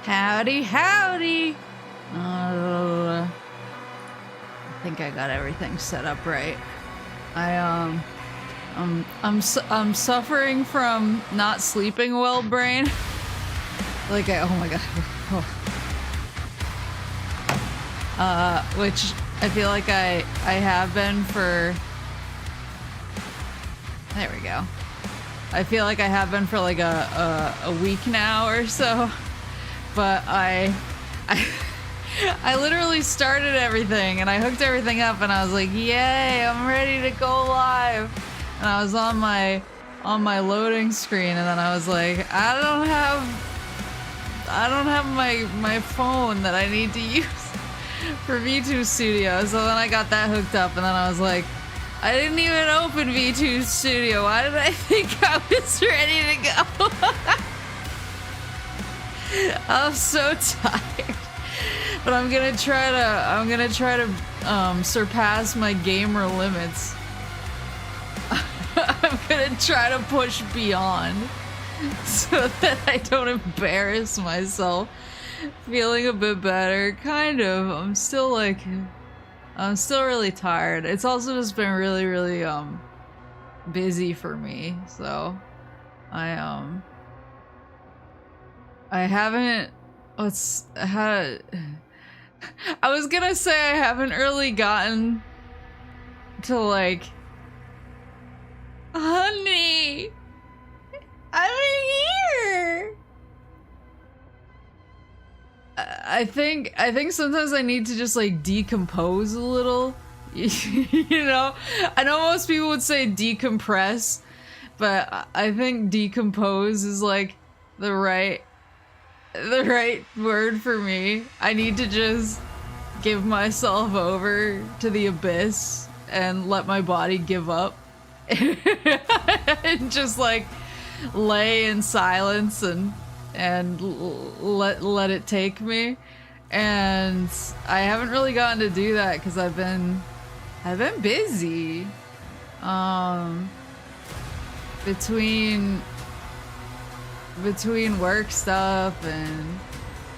Howdy, howdy! I think I got everything set up right. I'm suffering from not sleeping well, brain. Like oh my god. Which I feel like I have been for. There we go. I feel like I have been for like a week now or so. But I literally started everything and I hooked everything up and I was like, yay, I'm ready to go live. And I was on my loading screen and then I was like, I don't have my phone that I need to use for VTuber Studio. So then I got that hooked up and then I was like, I didn't even open VTuber Studio. Why did I think I was ready to go? I'm so tired, but I'm gonna try to surpass my gamer limits. I'm gonna try to push beyond so that I don't embarrass myself. Feeling a bit better, kind of. I'm still really tired. It's also just been really busy for me, so I haven't. I was gonna say I haven't really gotten to like, honey, I'm here. I think sometimes I need to just like decompose a little. You know, I know most people would say decompress, but I think decompose is like the right word for me. I need to just give myself over to the abyss and let my body give up and just like lay in silence and let it take me. And I haven't really gotten to do that because I've been busy between work stuff and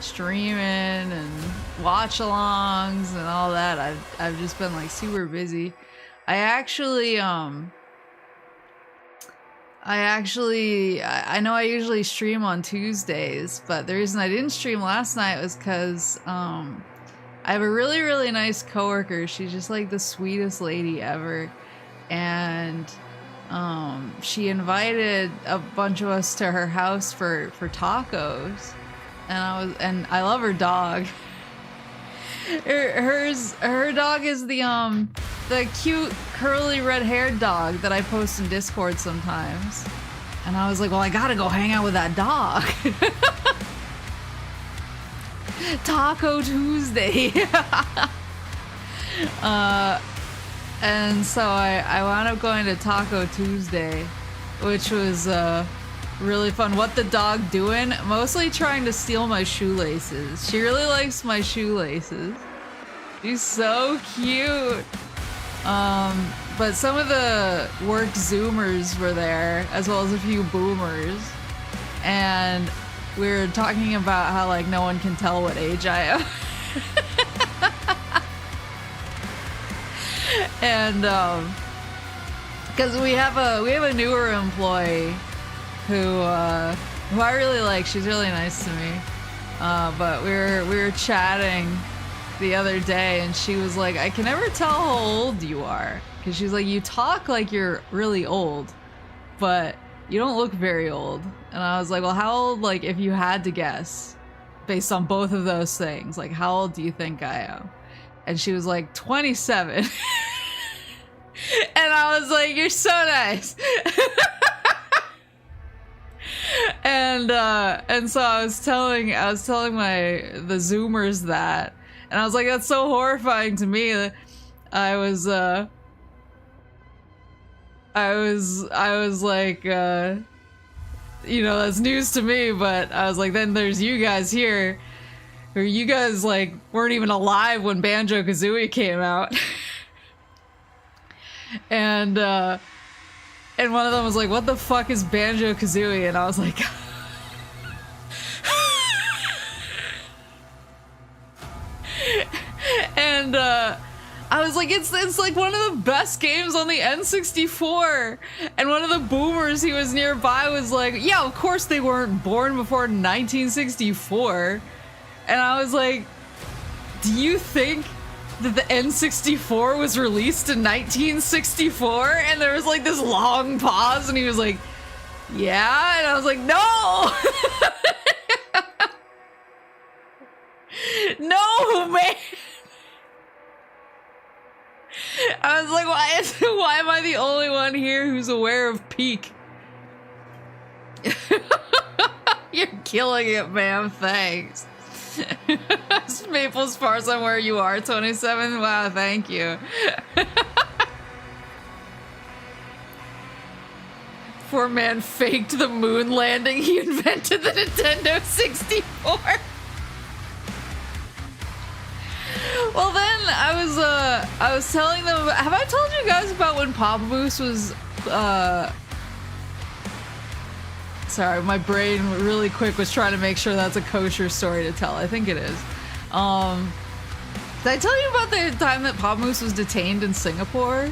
streaming and watch-alongs and all that. I've just been like super busy. I know I usually stream on Tuesdays, but the reason I didn't stream last night was because I have a really nice coworker. She's just like the sweetest lady ever, and she invited a bunch of us to her house for tacos, and I love her dog. Her dog is the cute curly red-haired dog that I post in Discord sometimes. And I was like, well, I gotta go hang out with that dog. Taco Tuesday. And so I wound up going to Taco Tuesday, which was really fun. What the dog doing? Mostly trying to steal my shoelaces. She really likes my shoelaces. She's so cute. But some of the work Zoomers were there, as well as a few boomers. And we were talking about how like no one can tell what age I am. And because we have a newer employee who I really like. She's really nice to me. But we were chatting the other day, and she was like, I can never tell how old you are, because she's like, you talk like you're really old, but you don't look very old. And I was like, well, how old, like, if you had to guess based on both of those things, like, how old do you think I am? And she was like, 27. And I was like, you're so nice. And so I was telling the Zoomers that, and I was like, that's so horrifying to me. I was like, you know, that's news to me, but I was like, then there's you guys here, or you guys like weren't even alive when Banjo-Kazooie came out. And one of them was like, what the fuck is Banjo-Kazooie? And I was like, was like, it's like one of the best games on the N64. And one of the boomers he was nearby was like, yeah, of course they weren't born before 1964. And I was like, do you think that the N64 was released in 1964? And there was like this long pause and he was like, yeah. And I was like, no. No, man. I was like, why am I the only one here who's aware of Peak? You're killing it, ma'am. Thanks. Maple's far somewhere you are, 27. Wow, thank you. Poor man faked the moon landing. He invented the Nintendo 64. Well, then I was telling them. Have I told you guys about when Papa Moose was? Sorry, my brain really quick was trying to make sure that's a kosher story to tell. I think it is. Did I tell you about the time that Papa Moose was detained in Singapore?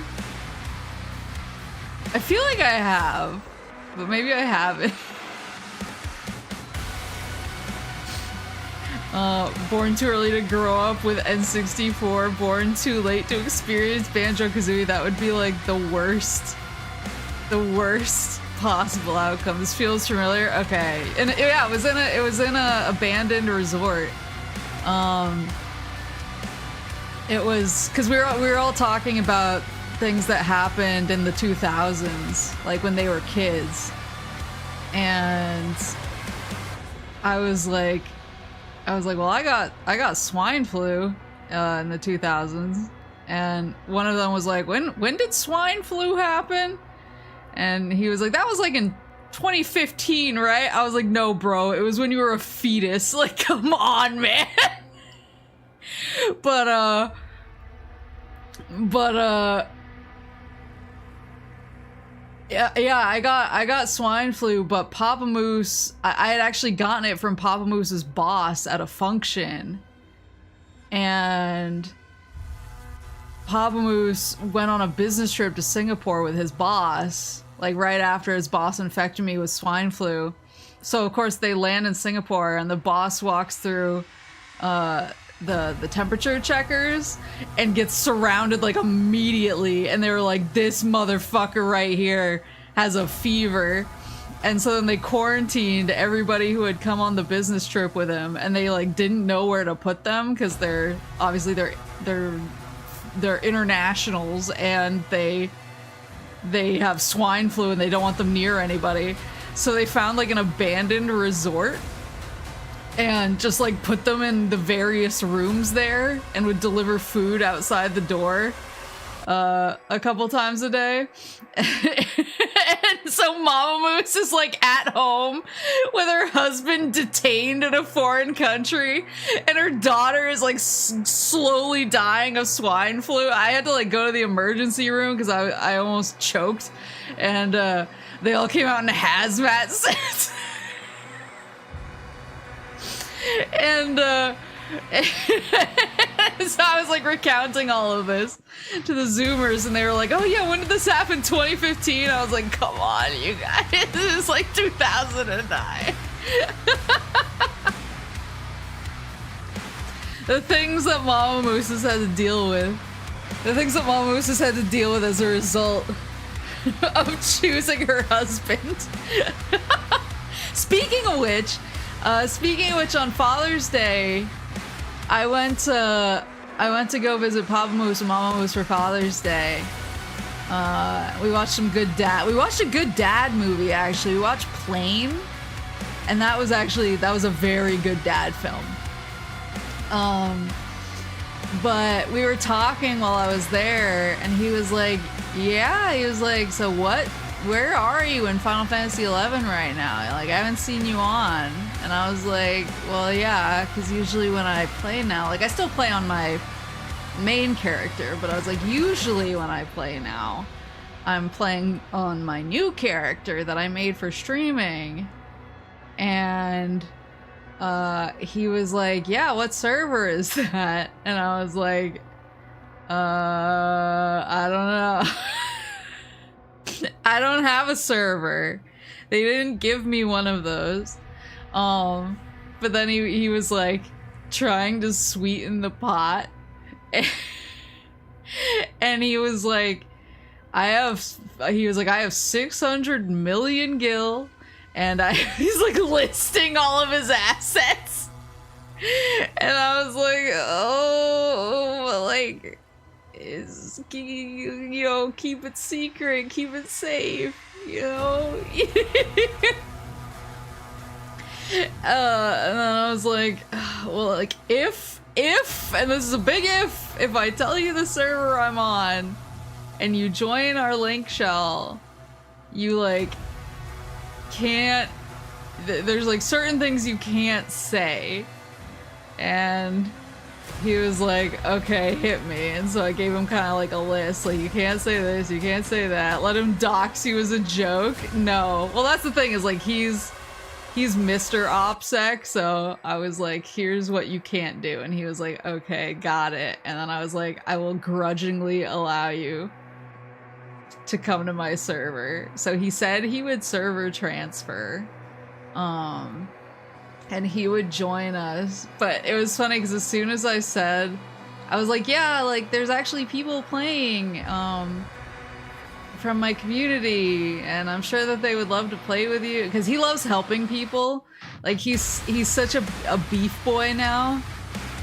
I feel like I have, but maybe I haven't. Born too early to grow up with N64, born too late to experience Banjo-Kazooie. That would be like the worst possible outcome. This feels familiar. Okay, and yeah, it was in a abandoned resort. It was because we were all talking about things that happened in the 2000s, like when they were kids, and I was like, well, I got swine flu in the 2000s, and one of them was like, when did swine flu happen? And he was like, that was like in 2015, right? I was like, no, bro, it was when you were a fetus. Like, come on, man. But yeah, I got swine flu, but Papa Moose, I had actually gotten it from Papa Moose's boss at a function, and Papa Moose went on a business trip to Singapore with his boss, like right after his boss infected me with swine flu. So of course they land in Singapore, and the boss walks through the temperature checkers and gets surrounded like immediately, and they were like, this motherfucker right here has a fever. And so then they quarantined everybody who had come on the business trip with him, and they like didn't know where to put them because they're obviously they're internationals, and they have swine flu and they don't want them near anybody. So they found like an abandoned resort and just like put them in the various rooms there and would deliver food outside the door a couple times a day. And so Mama Moose is like at home with her husband detained in a foreign country, and her daughter is like slowly dying of swine flu. I had to like go to the emergency room because I almost choked, and they all came out in hazmat suits. And so I was like recounting all of this to the Zoomers, and they were like, oh yeah, when did this happen? 2015? I was like, come on, you guys, this is like 2009. The things that Mama Moose has had to deal with. The things that Mama Moose has had to deal with as a result of choosing her husband. Speaking of which, on Father's Day, I went to go visit Papa Moose and Mama Moose for Father's Day. We watched some good dad. We watched a good dad movie, actually. We watched Plane, and that was a very good dad film. But we were talking while I was there, and he was like, so where are you in Final Fantasy XI right now? Like, I haven't seen you on. And I was like, well, yeah, because usually when I play now, like, I still play on my main character, but I was like, usually when I play now, I'm playing on my new character that I made for streaming. And he was like, yeah, what server is that? And I was like, I don't know. I don't have a server. They didn't give me one of those. But then he was like trying to sweeten the pot. And he was like, I have 600 million gil, and he's like listing all of his assets. And I was like, oh, like, you know, keep it secret, keep it safe, you know? And then I was like, well, like, if, and this is a big if I tell you the server I'm on, and you join our link shell, you, like, can't, there's, like, certain things you can't say. And he was like, okay, hit me. And so I gave him kind of like a list, like, you can't say this, you can't say that. Let him dox you as a joke. No. Well, that's the thing, is like, he's Mr. OPSEC, so I was like, here's what you can't do. And he was like, okay, got it. And then I was like, I will grudgingly allow you to come to my server. So he said he would server transfer. And he would join us. But it was funny because as soon as I said, I was like, yeah, like, there's actually people playing from my community, and I'm sure that they would love to play with you, because he loves helping people. Like, he's such a beef boy now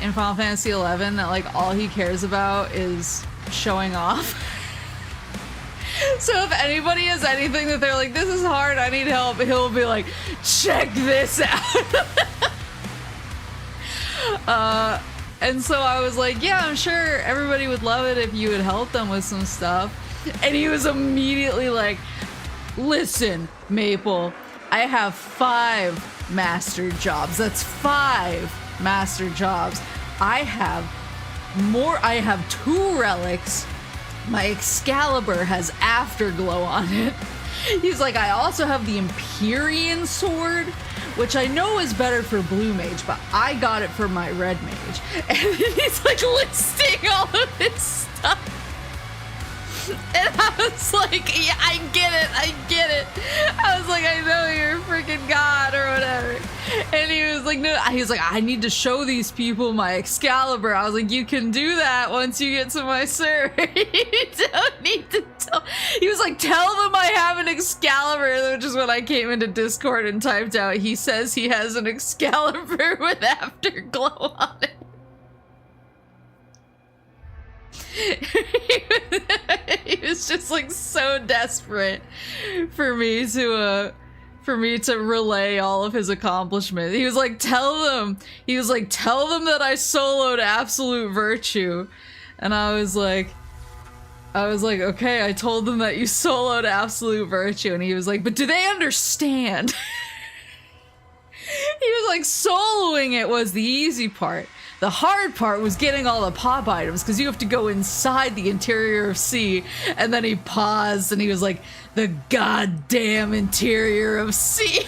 in Final Fantasy XI that, like, all he cares about is showing off. So if anybody has anything that they're like, this is hard, I need help, he'll be like, check this out. And so I was like, yeah, I'm sure everybody would love it if you would help them with some stuff. And he was immediately like, listen, Maple, I have 5 master jobs. That's 5 master jobs. I have 2 relics. My Excalibur has Afterglow on it. He's like, I also have the Empyrean Sword, which I know is better for Blue Mage, but I got it for my Red Mage. And he's like listing all of his stuff. And I was like, yeah, I get it. I was like, I know you're a freaking god or whatever. And he was like, no, he's like, I need to show these people my Excalibur. I was like, you can do that once you get to my server. You don't need to tell. He was like, tell them I have an Excalibur, which is when I came into Discord and typed out, he says he has an Excalibur with Afterglow on it. He was just like so desperate for me to relay all of his accomplishments. He was like, tell them that I soloed Absolute Virtue. And I was like, okay, I told them that you soloed Absolute Virtue. And he was like, but do they understand? He was like, soloing it was the easy part. The hard part was getting all the pop items, because you have to go inside the interior of C. And then he paused and he was like, the goddamn interior of C.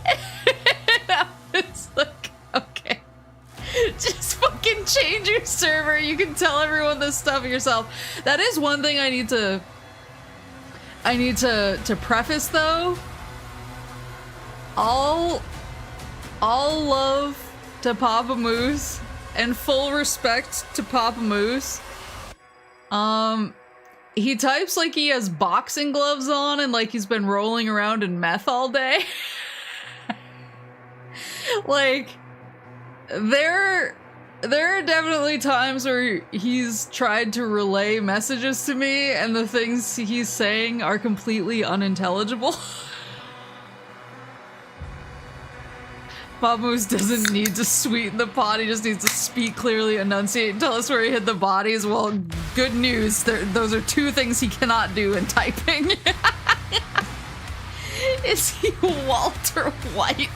And I was like, okay, just fucking change your server. You can tell everyone this stuff yourself. That is one thing I need to preface though. All love to Papa Moose and full respect to Papa Moose. He types like he has boxing gloves on and like he's been rolling around in meth all day. Like, there are definitely times where he's tried to relay messages to me and the things he's saying are completely unintelligible. Moose doesn't need to sweeten the pot, he just needs to speak clearly, enunciate, and tell us where he hid the bodies. Well, good news, those are 2 things he cannot do in typing. Is he Walter White?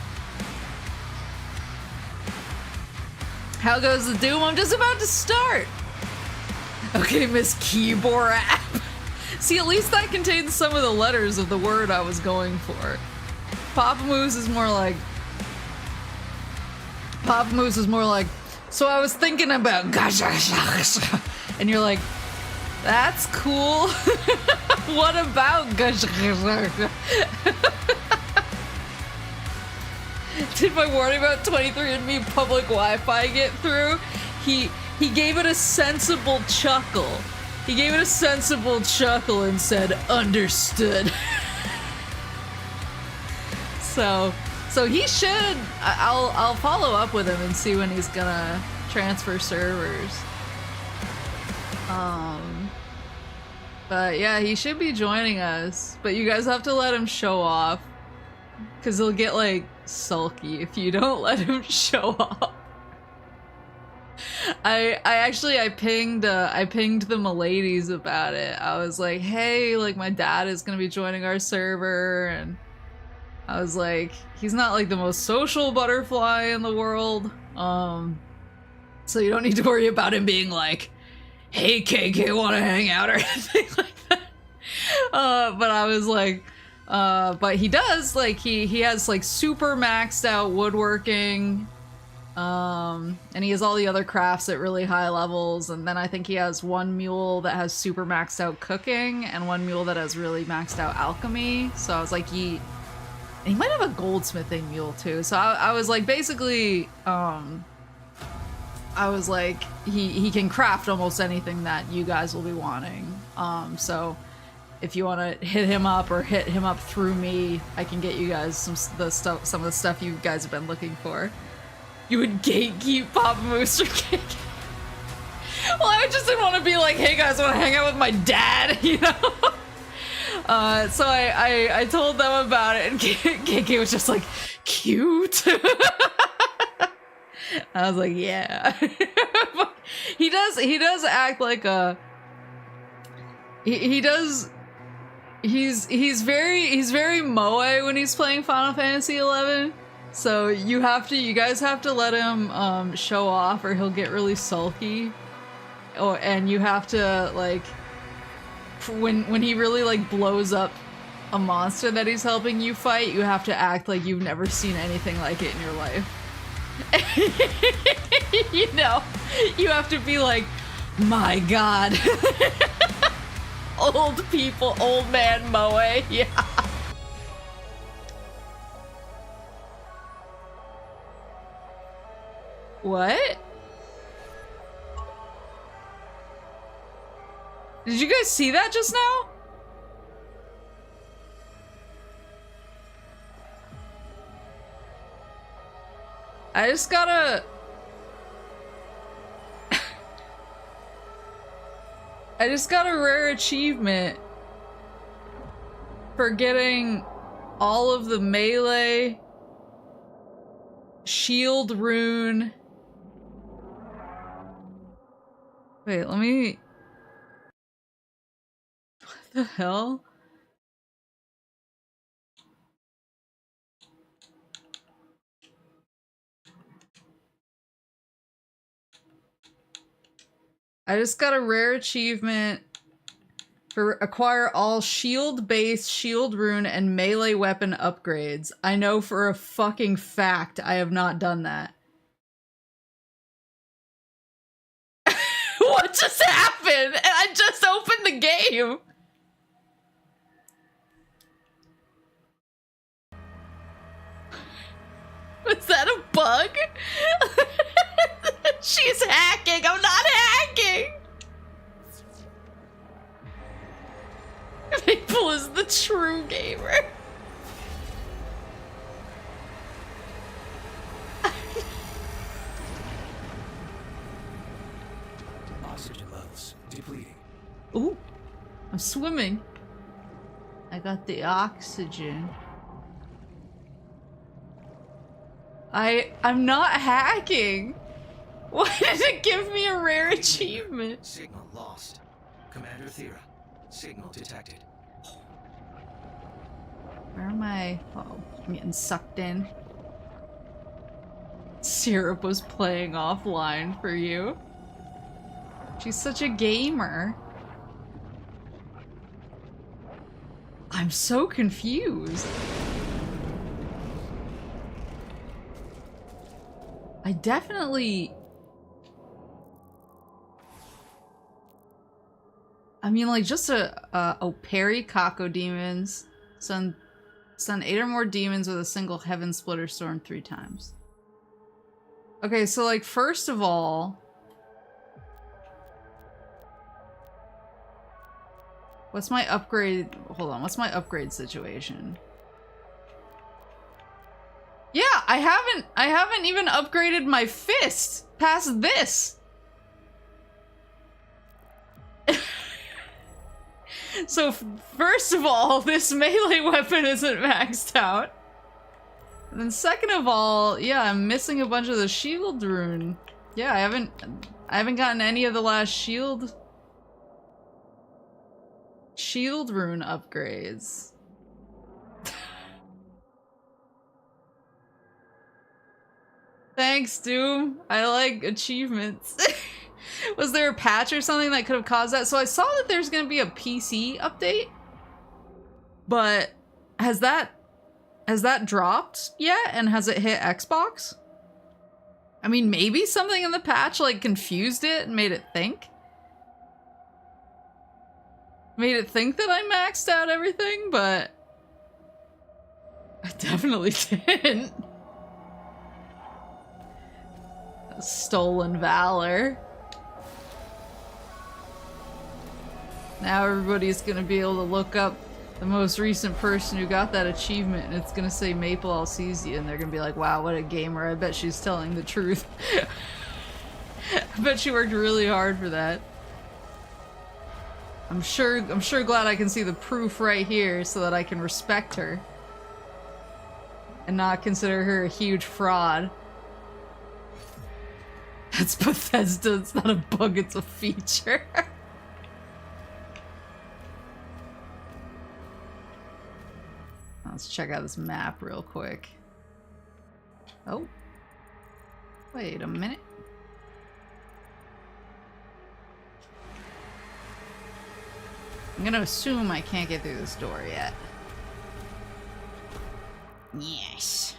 How goes the Doom? I'm just about to start. Okay, Miss Keyboard app. See, at least that contains some of the letters of the word I was going for. Papa Moose is more like So I was thinking about and you're like, that's cool. What about Did my warning about 23andMe public Wi-Fi get through? He gave it a sensible chuckle. He gave it a sensible chuckle and said, understood. So he should. I'll follow up with him and see when he's gonna transfer servers. But yeah, he should be joining us. But you guys have to let him show off, because he'll get like sulky if you don't let him show off. I pinged the miladies about it. I was like, hey, like my dad is gonna be joining our server, and I was like, he's not like the most social butterfly in the world, so you don't need to worry about him being like, hey KK, wanna hang out or anything like that. But I was like, but he does, like, he has like super maxed out woodworking, and he has all the other crafts at really high levels, and then I think he has one mule that has super maxed out cooking and one mule that has really maxed out alchemy. So I was like, he might have a goldsmithing mule too. So I was like, basically, I was like, he can craft almost anything that you guys will be wanting. So if you want to hit him up or hit him up through me, I can get you guys some of the stuff you guys have been looking for. You would gatekeep Papa Mooster Cake. Well, I just didn't want to be like, hey guys, want to hang out with my dad, you know? So I told them about it, and KK was just like, cute. I was like, yeah. he does act like a, he's very moe when he's playing Final Fantasy 11. So you guys have to let him show off, or he'll get really sulky. And you have to, like, when he really like blows up a monster that he's helping you fight, you have to act like you've never seen anything like it in your life. You know, you have to be like, my god. Old people, old man moe, yeah. What? Did you guys see that just now? I just got a rare achievement for getting all of the melee, shield rune. Wait, let me... What the hell? I just got a rare achievement for acquire all shield base, shield rune, and melee weapon upgrades. I know for a fucking fact I have not done that. What just happened? And I just opened the game. Was that a bug? She's hacking. I'm not hacking. Maple is the true gamer. Oxygen levels depleting. Ooh, I'm swimming. I got the oxygen. I'm not hacking. Why did it give me a rare achievement? Signal lost. Commander Thera, signal detected. Where am I? Oh, I'm getting sucked in. Syrup was playing offline for you. She's such a gamer. I'm so confused. I definitely I mean, like, just parry Kako demons. Send 8 or more demons with a single Heaven Splitter Storm 3 times. Okay, so, like, first of all... What's my upgrade? Hold on, what's my upgrade situation? Yeah, I haven't even upgraded my fist past this. So first of all, this melee weapon isn't maxed out. And then second of all, yeah, I'm missing a bunch of the shield rune. Yeah, I haven't gotten any of the last shield rune upgrades. Thanks, Doom. I like achievements. Was there a patch or something that could have caused that? So I saw that there's gonna be a PC update, but has that dropped yet? And has it hit Xbox? I mean, maybe something in the patch like confused it and made it think that I maxed out everything, but I definitely didn't. Stolen valor. Now everybody's gonna be able to look up the most recent person who got that achievement, and it's gonna say Maple Alcesia, and they're gonna be like, wow, what a gamer. I bet she's telling the truth. I bet she worked really hard for that. I'm sure glad I can see the proof right here so that I can respect her. And not consider her a huge fraud. That's Bethesda, it's not a bug, it's a feature. Let's check out this map real quick. Oh. Wait a minute. I'm gonna assume I can't get through this door yet. Yes.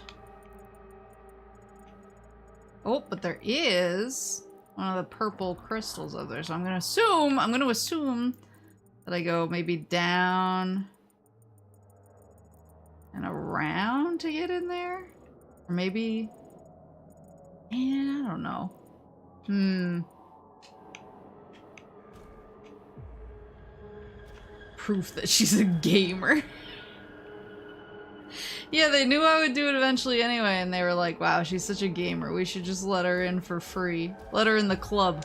Oh, but there is one of the purple crystals over there, so I'm gonna assume that I go maybe down and around to get in there? Or maybe... I don't know. Proof that she's a gamer. Yeah, they knew I would do it eventually anyway, and they were like, wow, she's such a gamer. We should just let her in for free. Let her in the club.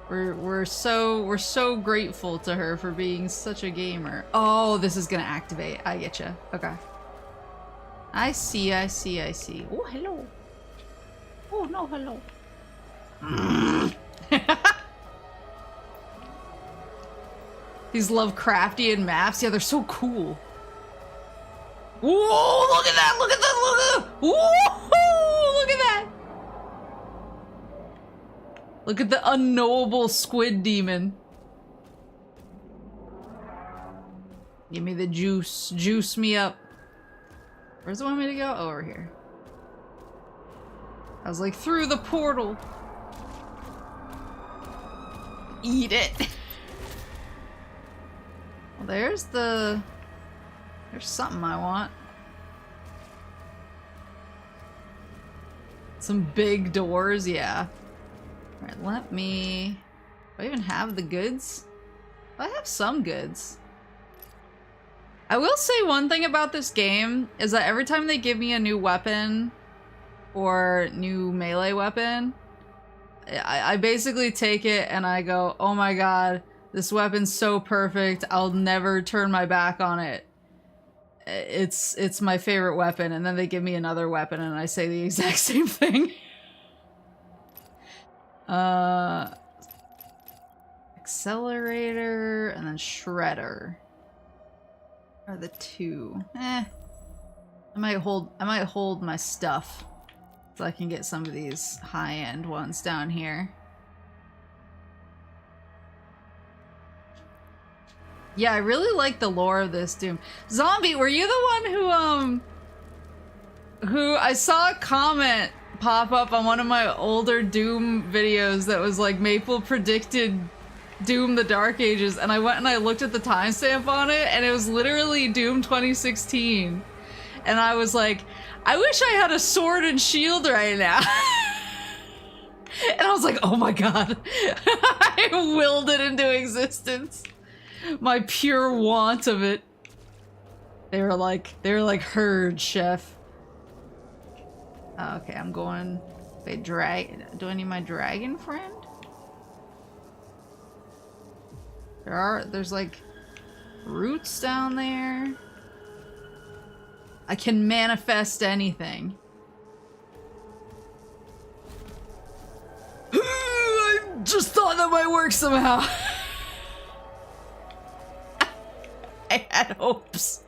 We're so grateful to her for being such a gamer. Oh, this is gonna activate. I getcha. Okay. I see. Oh, hello. Oh, no, hello. These Lovecraftian maps, yeah, they're so cool. Whoa, look at that, look at that, whoa, look at that. Look at the unknowable squid demon. Give me the juice. Juice me up. Where's it want me to go? Oh, over here. I was like, through the portal. Eat it. Well, there's something I want. Some big doors, yeah. Alright, let me... Do I even have the goods? I have some goods. I will say one thing about this game is that every time they give me a new weapon or new melee weapon, I basically take it and I go, oh my god, this weapon's so perfect, I'll never turn my back on it. It's my favorite weapon, and then they give me another weapon and I say the exact same thing. Accelerator and then shredder are the two. I might hold my stuff so I can get some of these high-end ones down here. Yeah, I really like the lore of this Doom. Zombie, were you the one who I saw a comment pop up on one of my older Doom videos that was like Maple predicted Doom the Dark Ages, and I went and I looked at the timestamp on it, and it was literally Doom 2016. And I was like, I wish I had a sword and shield right now. And I was like, oh my god. I willed it into existence. My pure want of it. They were like, herd, chef. Okay, I'm going. Wait, do I need my dragon friend? There's like roots down there. I can manifest anything. I just thought that might work somehow. I had hopes.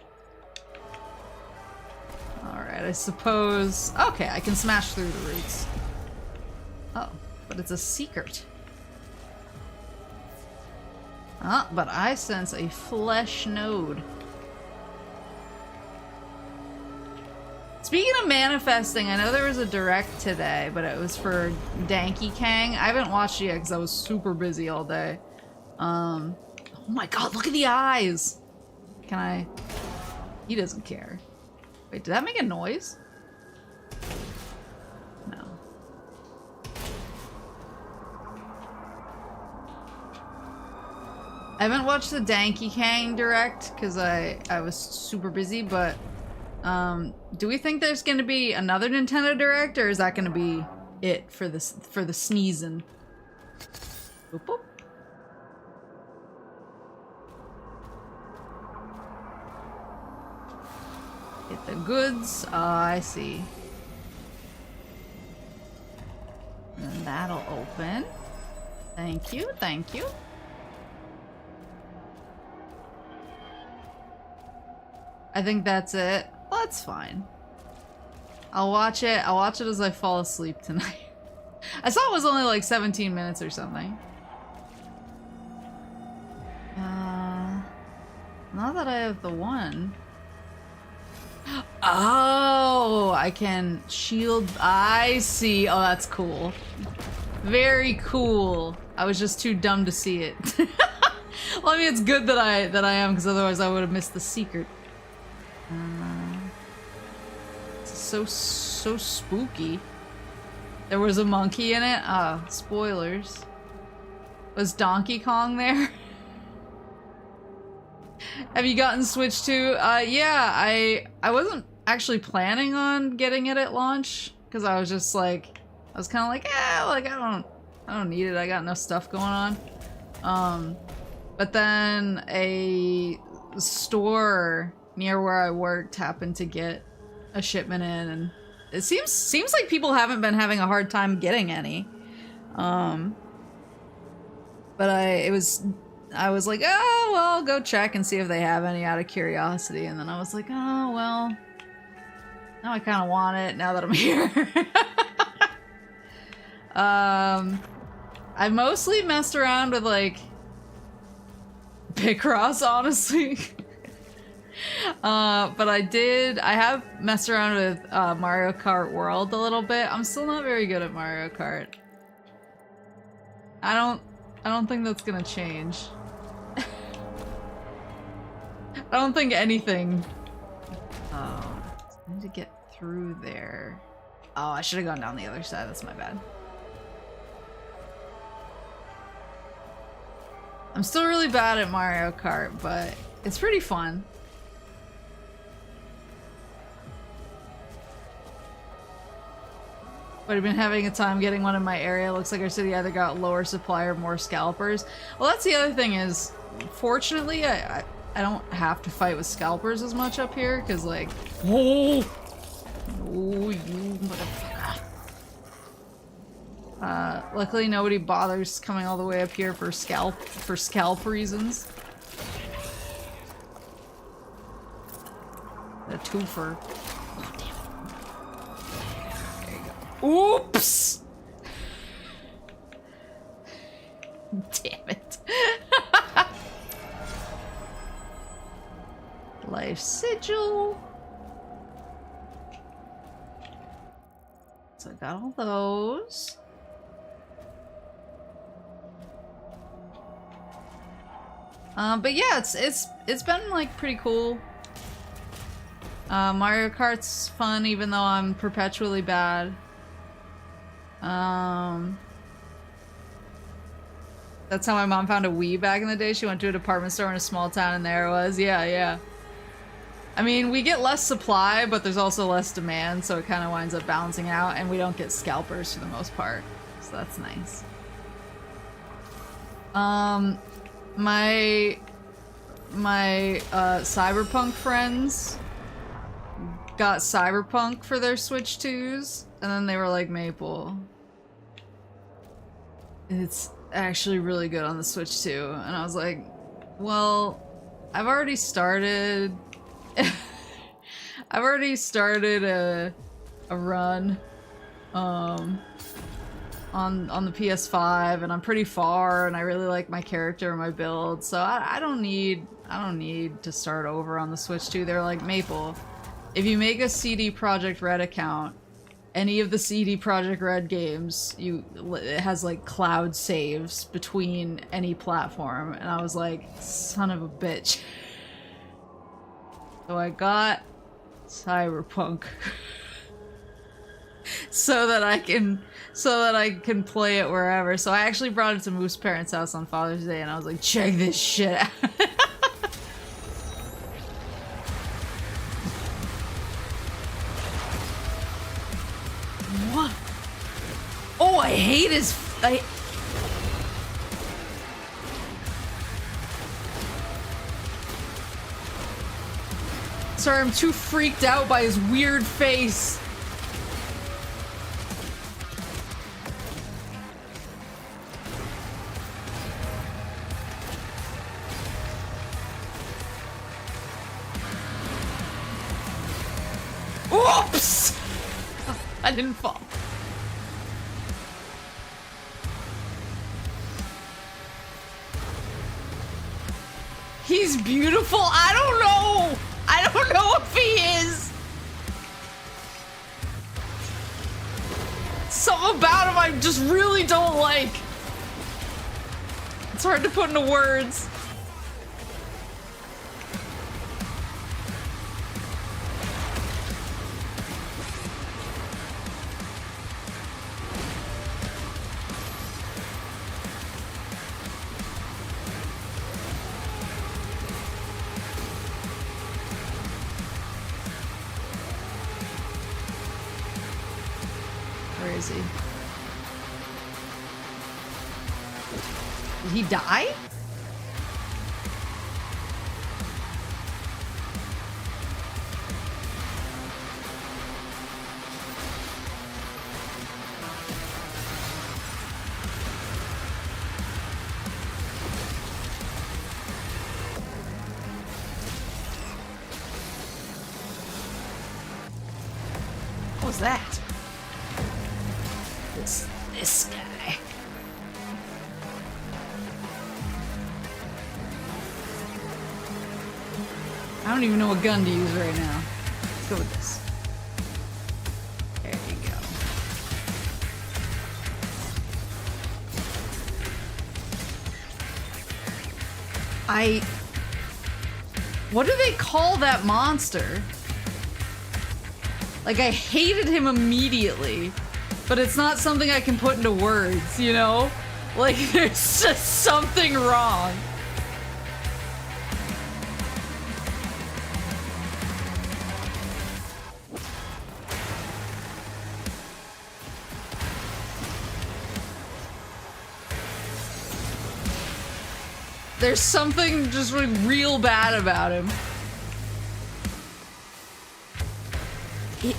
Alright, I suppose... Okay, I can smash through the roots. Oh, but it's a secret. Ah, but I sense a flesh node. Speaking of manifesting, I know there was a direct today, but it was for Danky Kang. I haven't watched it yet because I was super busy all day. Oh my god, look at the eyes! Can I... He doesn't care. Wait, did that make a noise? No. I haven't watched the Danky Kang direct because I was super busy, but do we think there's gonna be another Nintendo Direct, or is that gonna be it for the sneezing? Boop, boop. Get the goods. I see. And that'll open. Thank you, thank you. I think that's it. Well, that's fine. I'll watch it. I'll watch it as I fall asleep tonight. I saw it was only like 17 minutes or something. Now that I have the one. Oh, I can shield. I see. Oh, that's cool. Very cool. I was just too dumb to see it. Well, I mean, it's good that I am, because otherwise I would have missed the secret. It's so spooky. There was a monkey in it. Oh, spoilers. Was Donkey Kong there? Have you gotten Switch 2? Yeah, I wasn't actually planning on getting it at launch, because I was just like, I was kind of like, like I don't need it. I got enough stuff going on. But then a store near where I worked happened to get a shipment in, and it seems like people haven't been having a hard time getting any. But I was like, oh well, I'll go check and see if they have any out of curiosity, and then I was like, oh well, now I kind of want it now that I'm here. I mostly messed around with like Picross, honestly. But I have messed around with Mario Kart World a little bit. I'm still not very good at Mario Kart. I don't think that's gonna change. I don't think anything. Oh, I need to get through there. Oh, I should have gone down the other side. That's my bad. I'm still really bad at Mario Kart, but it's pretty fun. But I've been having a time getting one in my area. Looks like our city either got lower supply or more scalpers. Well, that's the other thing is, fortunately, I don't have to fight with scalpers as much up here, because like, oh, you motherfucker. Luckily nobody bothers coming all the way up here for scalp reasons. The twofer. Oh, damn it. There you go. Oops! Damn it. Life sigil. So I got all those. But yeah, it's been like pretty cool. Mario Kart's fun even though I'm perpetually bad. That's how my mom found a Wii back in the day. She went to a department store in a small town and there it was. Yeah, yeah. I mean, we get less supply, but there's also less demand, so it kind of winds up balancing out, and we don't get scalpers for the most part. So that's nice. My Cyberpunk friends got Cyberpunk for their Switch 2s, and then they were like, Maple, it's actually really good on the Switch 2. And I was like, well, I've already started I've already started a run on the PS5, and I'm pretty far, and I really like my character and my build, so I don't need to start over on the Switch 2. They're like, Maple, if you make a CD Projekt Red account, any of the CD Projekt Red games, it has like cloud saves between any platform. And I was like, son of a bitch. So I got Cyberpunk so that I can play it wherever. So I actually brought it to Moose parents' house on Father's Day, and I was like, check this shit out. What? Oh, I hate his. Sorry, I'm too freaked out by his weird face. Oops! I didn't fall. He's beautiful. I don't know. I don't know if he is. Something about him I just really don't like. It's hard to put into words. Where is he? Did he die? What was that? This guy. I don't even know what gun to use right now. Let's go with this. There you go. What do they call that monster? Like, I hated him immediately, but it's not something I can put into words, you know? Like, there's just something wrong. There's something just like real bad about him.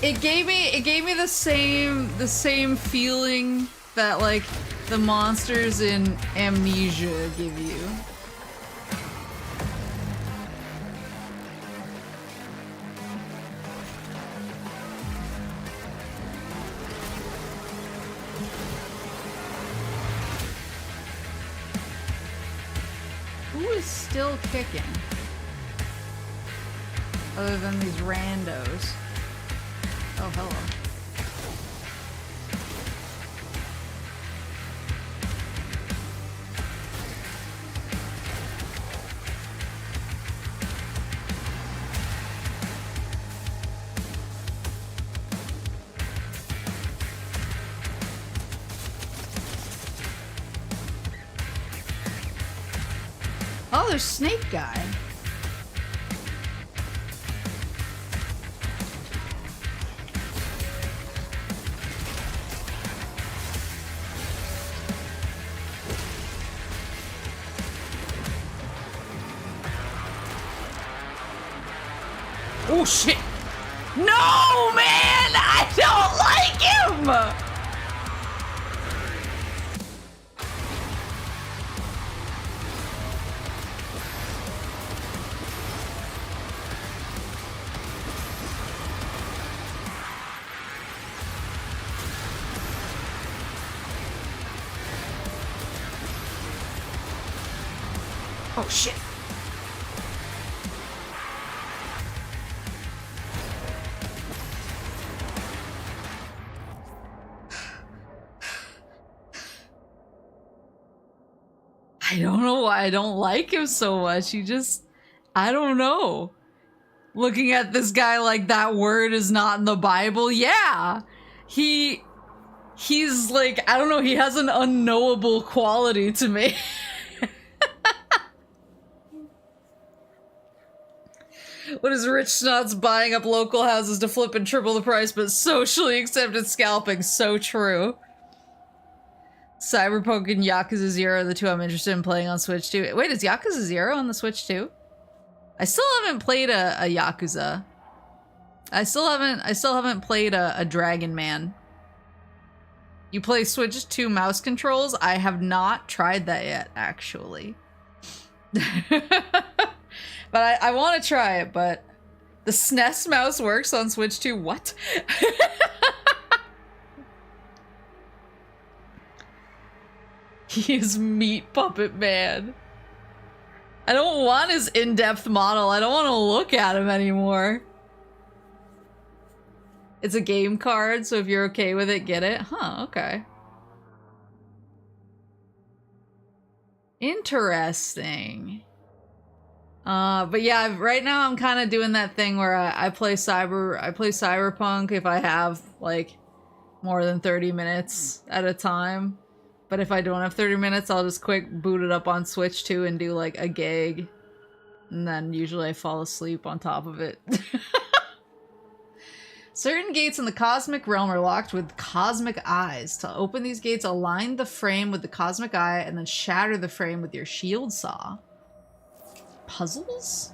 It gave me the same feeling that like the monsters in Amnesia give you. Who is still kicking? Other than these randos. Oh, hello. Oh, there's Snake Guy. Oh shit! No, man! I don't like him! Oh shit! I don't know why I don't like him so much. He just, I don't know. Looking at this guy like that word is not in the Bible. Yeah. He's like, I don't know, he has an unknowable quality to me. What is rich snots buying up local houses to flip and triple the price, but socially accepted scalping? So true. Cyberpunk and Yakuza 0 are the two I'm interested in playing on Switch too. Wait, is Yakuza 0 on the Switch too? I still haven't played a Yakuza. I still haven't played a Dragon Man. You play Switch 2 mouse controls? I have not tried that yet, actually. But I want to try it, but the SNES mouse works on Switch 2. What? He is Meat Puppet Man. I don't want his in-depth model. I don't want to look at him anymore. It's a game card, so if you're okay with it, get it. Huh, okay. Interesting. But yeah, right now I'm kind of doing that thing where I play Cyberpunk if I have like more than 30 minutes at a time. But if I don't have 30 minutes, I'll just quick boot it up on Switch 2 and do like a gig. And then usually I fall asleep on top of it. Certain gates in the cosmic realm are locked with cosmic eyes. To open these gates, align the frame with the cosmic eye and then shatter the frame with your shield saw. Puzzles?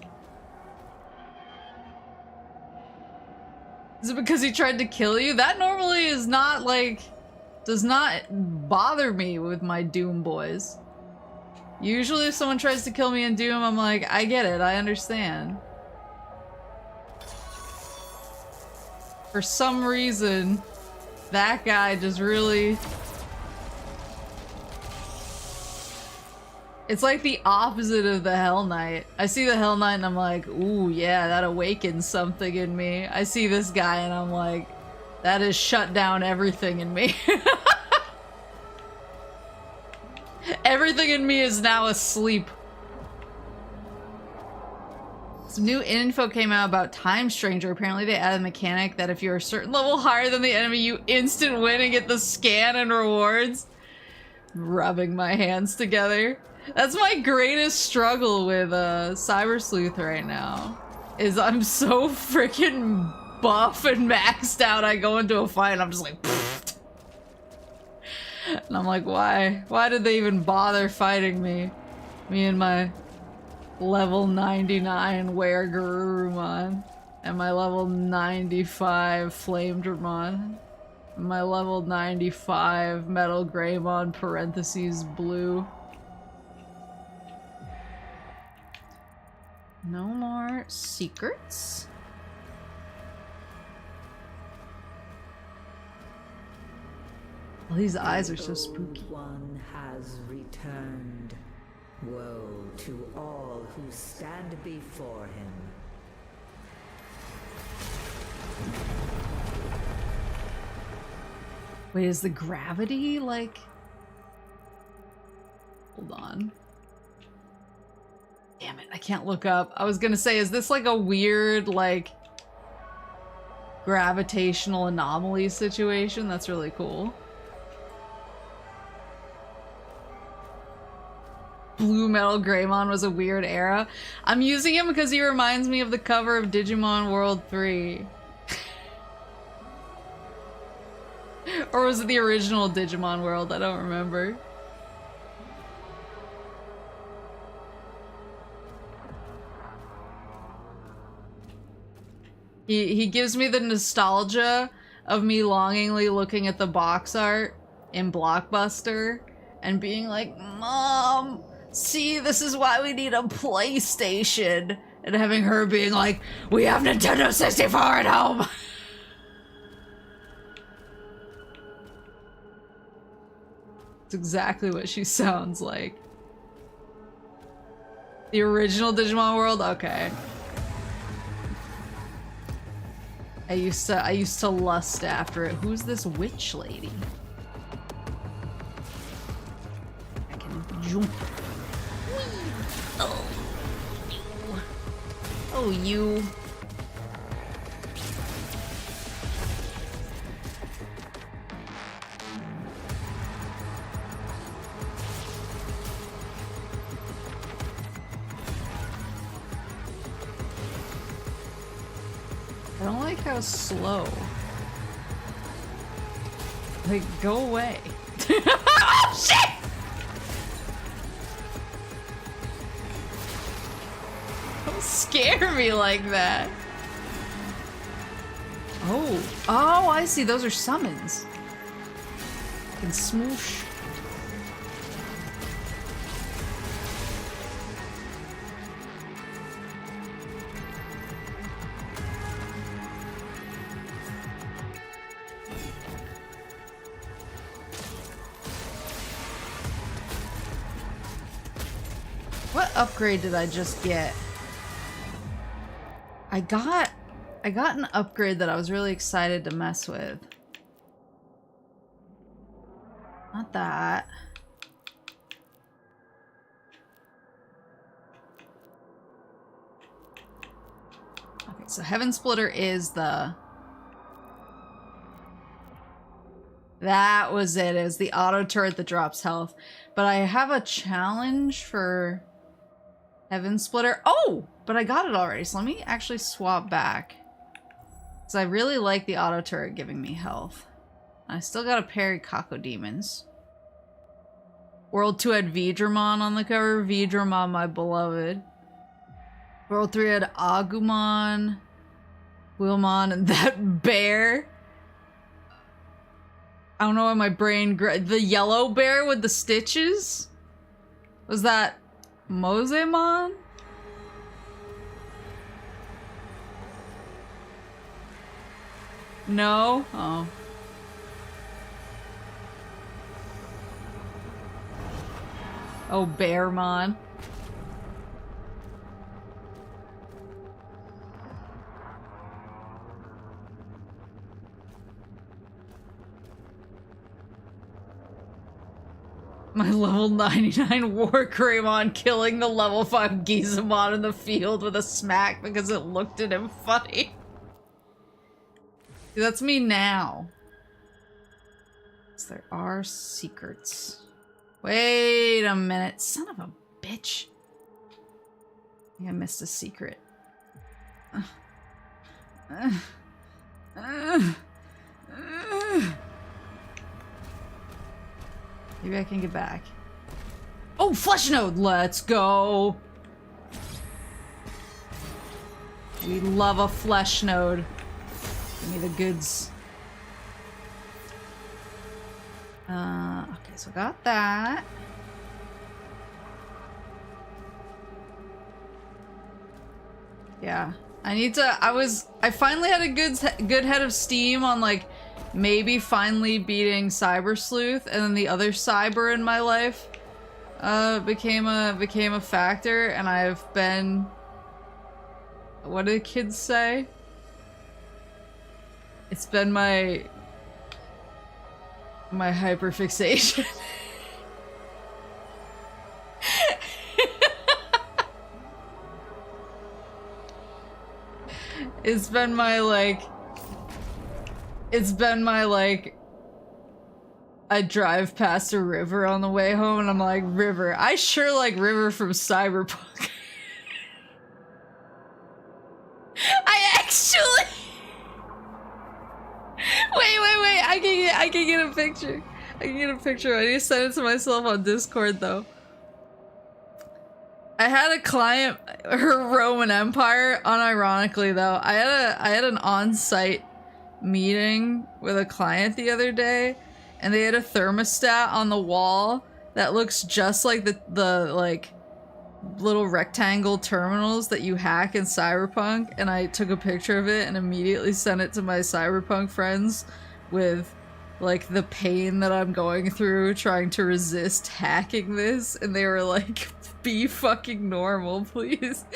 Is it because he tried to kill you? That normally is not like... does not bother me with my Doom boys. Usually if someone tries to kill me in Doom, I'm like, I get it, I understand. For some reason, that guy just really... It's like the opposite of the Hell Knight. I see the Hell Knight and I'm like, ooh, yeah, that awakens something in me. I see this guy and I'm like, that has shut down everything in me. Everything in me is now asleep. Some new info came out about Time Stranger. Apparently they added a mechanic that if you're a certain level higher than the enemy, you instant win and get the scan and rewards. Rubbing my hands together. That's my greatest struggle with Cyber Sleuth right now. Is I'm so freaking buff and maxed out. I go into a fight and I'm just like, pfft. And I'm like, why? Why did they even bother fighting me? Me and my level 99 Were-Garurumon and my level 95 Flamedramon. My level 95 Metal Greymon parentheses blue. No more secrets? Well, these eyes are so spooky. The Old One has returned. Woe to all who stand before him. Wait, is the gravity like... Hold on. Damn it, I can't look up. I was gonna say, is this like a weird, like, gravitational anomaly situation? That's really cool. Blue Metal Greymon was a weird era. I'm using him because he reminds me of the cover of Digimon World 3. Or was it the original Digimon World? I don't remember. He gives me the nostalgia of me longingly looking at the box art in Blockbuster and being like, Mom, see, this is why we need a PlayStation. And having her being like, we have Nintendo 64 at home. It's exactly what she sounds like. The original Digimon World? Okay. I used to lust after it. Who's this witch lady? I can jump. Whee! Oh, you. Oh, you. I don't like how slow. Like, go away. Oh, shit! Don't scare me like that. Oh. Oh, I see. Those are summons. I can smoosh. What upgrade did I just get? I got an upgrade that I was really excited to mess with. Not that. Okay, so Heaven Splitter is the... That was it. It was the auto turret that drops health. But I have a challenge for Heaven Splitter. Oh! But I got it already, so let me actually swap back. Because I really like the auto turret giving me health. I still got a parry Cacodemons. World 2 had Vidramon on the cover. Vidramon, my beloved. World 3 had Agumon, Willmon, and that bear. I don't know why my brain... The yellow bear with the stitches? Was that Mosemon? No? Oh. Oh, Bearmon. My level 99 War Greymon killing the level 5 Gizamon in the field with a smack because it looked at him funny. That's me now. There are secrets. Wait a minute. Son of a bitch. I think I missed a secret. Maybe I can get back. Oh, Flesh Node! Let's go! We love a Flesh Node. Give me the goods. Okay, so got that. Yeah. I need to, I finally had a good head of steam on, like, maybe finally beating Cyber Sleuth, and then the other cyber in my life, became a factor, and I've been, what do the kids say? It's been my hyperfixation. It's been my I drive past a river on the way home and I'm like, river. I sure like River from Cyberpunk. I actually... Wait. I can get a picture. I can get a picture. I need to send it to myself on Discord though. I had a client, her Roman Empire, unironically though, I had an on-site meeting with a client the other day, and they had a thermostat on the wall that looks just like the like little rectangle terminals that you hack in Cyberpunk, and I took a picture of it and immediately sent it to my Cyberpunk friends with like the pain that I'm going through trying to resist hacking this, and they were like, be fucking normal, please.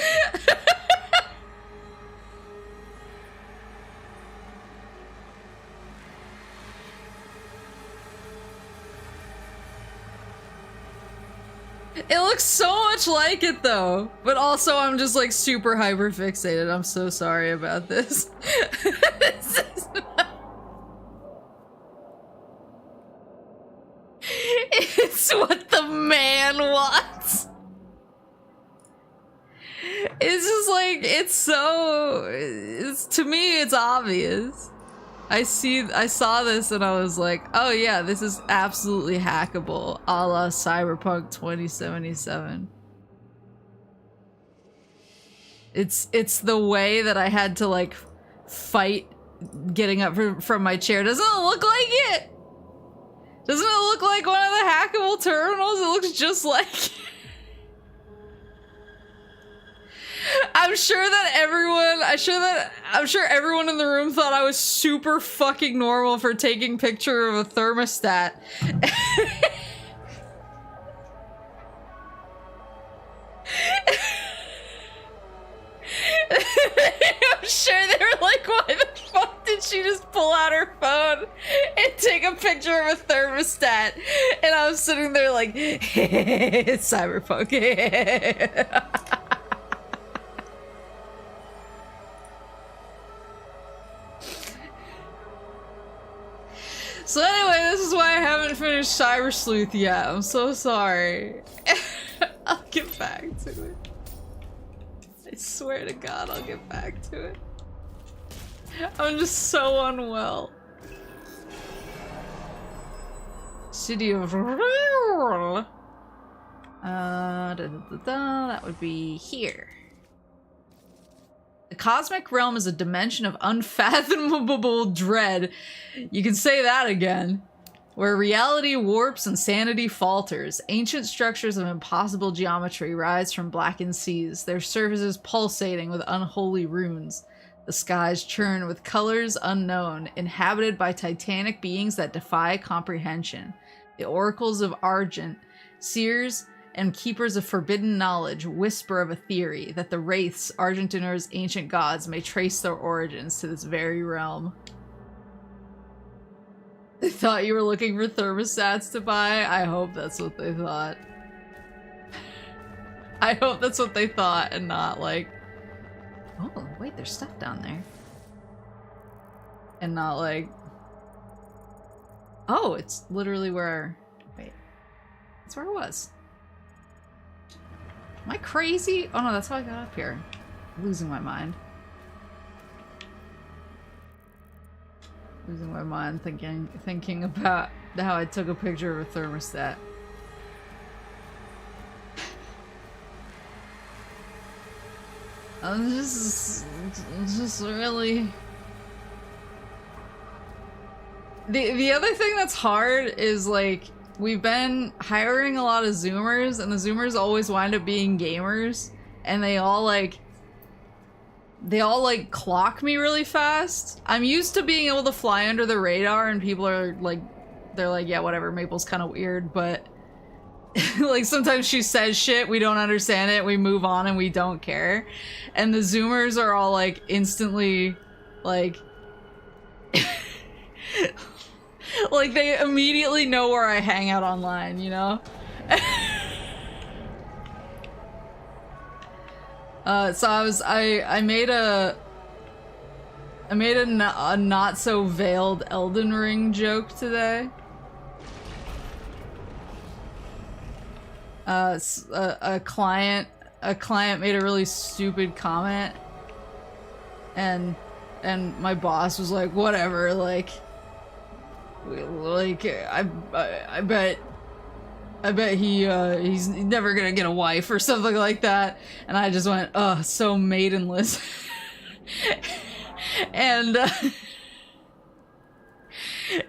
It looks so much like it though, but also I'm just like super hyper fixated. I'm so sorry about this. This is not... It's what the man wants. It's just like, to me it's obvious. I saw this and I was like, oh yeah, this is absolutely hackable, a la Cyberpunk 2077. It's the way that I had to like fight getting up from my chair. Doesn't it look like it? Doesn't it look like one of the hackable terminals? It looks just like it. I'm sure everyone in the room thought I was super fucking normal for taking picture of a thermostat. I'm sure they were like, why the fuck did she just pull out her phone and take a picture of a thermostat? And I was sitting there like, it's Cyberpunk. So anyway, this is why I haven't finished Cyber Sleuth yet. I'm so sorry. I'll get back to it. I swear to God, I'll get back to it. I'm just so unwell. City of that would be here. The cosmic realm is a dimension of unfathomable dread. You can say that again. Where reality warps and sanity falters. Ancient structures of impossible geometry rise from blackened seas, their surfaces pulsating with unholy runes. The skies churn with colors unknown, inhabited by titanic beings that defy comprehension. The oracles of Argent, seers and keepers of forbidden knowledge, whisper of a theory that the wraiths, Argentinor's ancient gods, may trace their origins to this very realm. They thought you were looking for thermostats to buy? I hope that's what they thought. I hope that's what they thought and not like, oh, wait, there's stuff down there. And not like, oh, it's literally where, wait, that's where it was. Am I crazy? Oh no, that's how I got up here. I'm losing my mind. Losing my mind thinking about how I took a picture of a thermostat. I'm just really... The other thing that's hard is like, we've been hiring a lot of Zoomers, and the Zoomers always wind up being gamers, and they all like clock me really fast. I'm used to being able to fly under the radar, and people are like, they're like, yeah, whatever, Maple's kind of weird, but like sometimes she says shit, we don't understand it, we move on and we don't care. And the Zoomers are all like instantly like like they immediately know where I hang out online, you know? So I made a not so veiled Elden Ring joke today. a client made a really stupid comment, and my boss was like, whatever, like I bet he's never gonna get a wife or something like that, and I just went, oh, so maidenless. and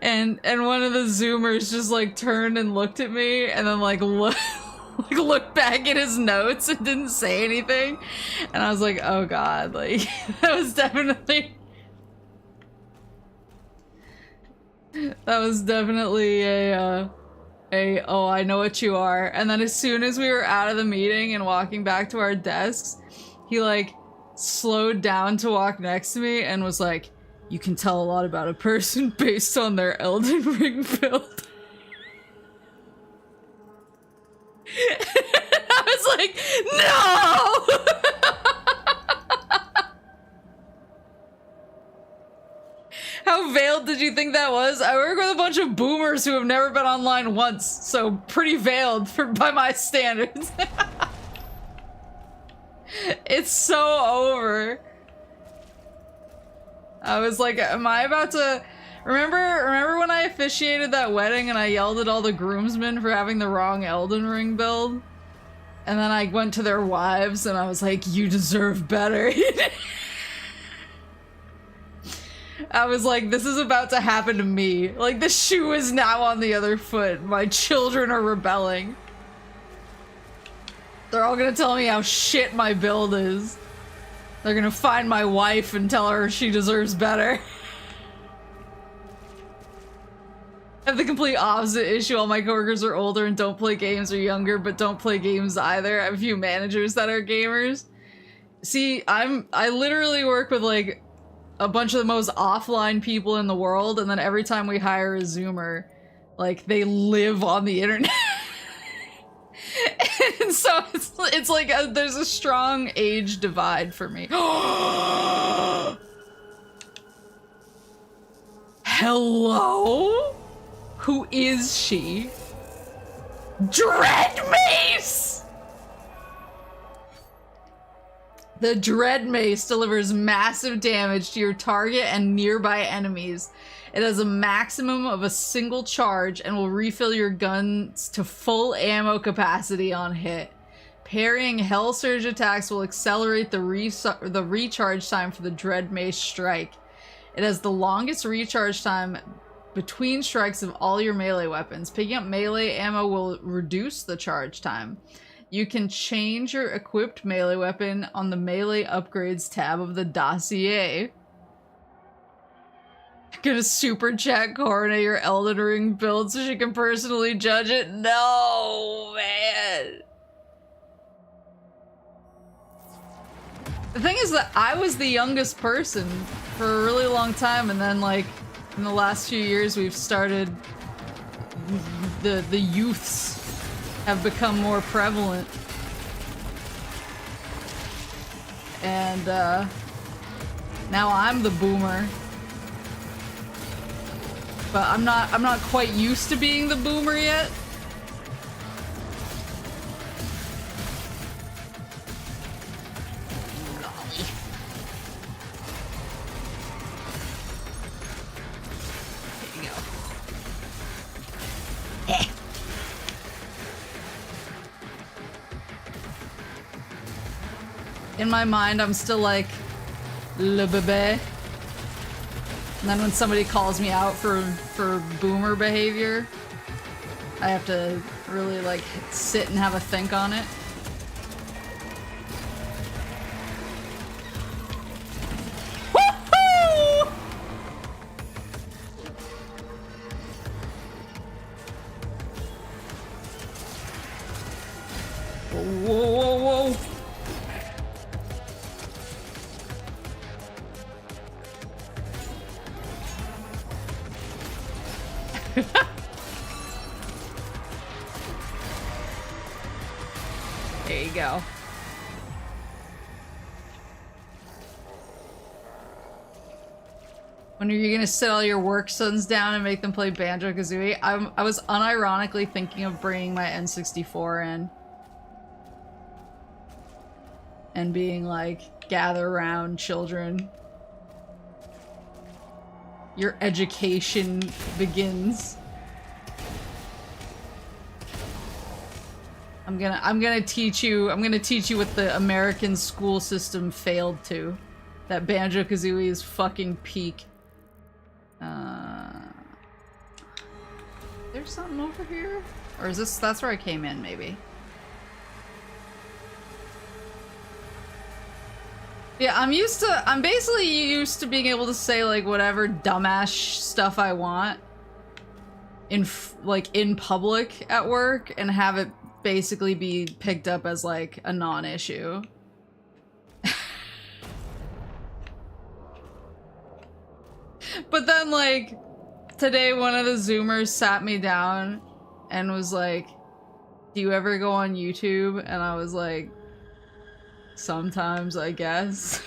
and one of the Zoomers just like turned and looked at me, and then like looked back at his notes and didn't say anything, and I was like, oh god, like that was definitely a oh, I know what you are. And then as soon as we were out of the meeting and walking back to our desks, he like slowed down to walk next to me and was like, you can tell a lot about a person based on their Elden Ring build. I was like, no! How veiled did you think that was? I work with a bunch of boomers who have never been online once, so pretty veiled by my standards. It's so over. I was like, am I about to... Remember when I officiated that wedding and I yelled at all the groomsmen for having the wrong Elden Ring build? And then I went to their wives and I was like, you deserve better. I was like, this is about to happen to me. Like, the shoe is now on the other foot. My children are rebelling. They're all gonna tell me how shit my build is. They're gonna find my wife and tell her she deserves better. I have the complete opposite issue. All my coworkers are older and don't play games, or younger but don't play games either. I have a few managers that are gamers. See, I literally work with like a bunch of the most offline people in the world, and then every time we hire a Zoomer, like, they live on the internet. And so it's like there's a strong age divide for me. Hello? Who is she? Dread Mace! The Dread Mace delivers massive damage to your target and nearby enemies. It has a maximum of a single charge and will refill your guns to full ammo capacity on hit. Parrying Hell Surge attacks will accelerate the recharge time for the Dread Mace strike. It has the longest recharge time between strikes of all your melee weapons. Picking up melee ammo will reduce the charge time. You can change your equipped melee weapon on the melee upgrades tab of the dossier. Gonna super chat Corna your Elden Ring build so she can personally judge it? No, man. The thing is that I was the youngest person for a really long time, and then like in the last few years we've started the youths have become more prevalent. And now I'm the boomer. But I'm not quite used to being the boomer yet. There you go. In my mind, I'm still like, le bébé. And then when somebody calls me out for boomer behavior, I have to really like sit and have a think on it. Woohoo! Whoa, whoa, whoa. There you go. When are you gonna sit all your work sons down and make them play Banjo-Kazooie? I was unironically thinking of bringing my N64 in. and being like, gather around, children. Your education begins. I'm gonna teach you what the American school system failed to. That Banjo-Kazooie is fucking peak. There's something over here? Or is this, that's where I came in, maybe. Yeah, I'm basically used to being able to say like whatever dumbass stuff I want in public at work and have it basically be picked up as like a non-issue. But then like today one of the Zoomers sat me down and was like, "Do you ever go on YouTube?" And I was like, "Sometimes, I guess."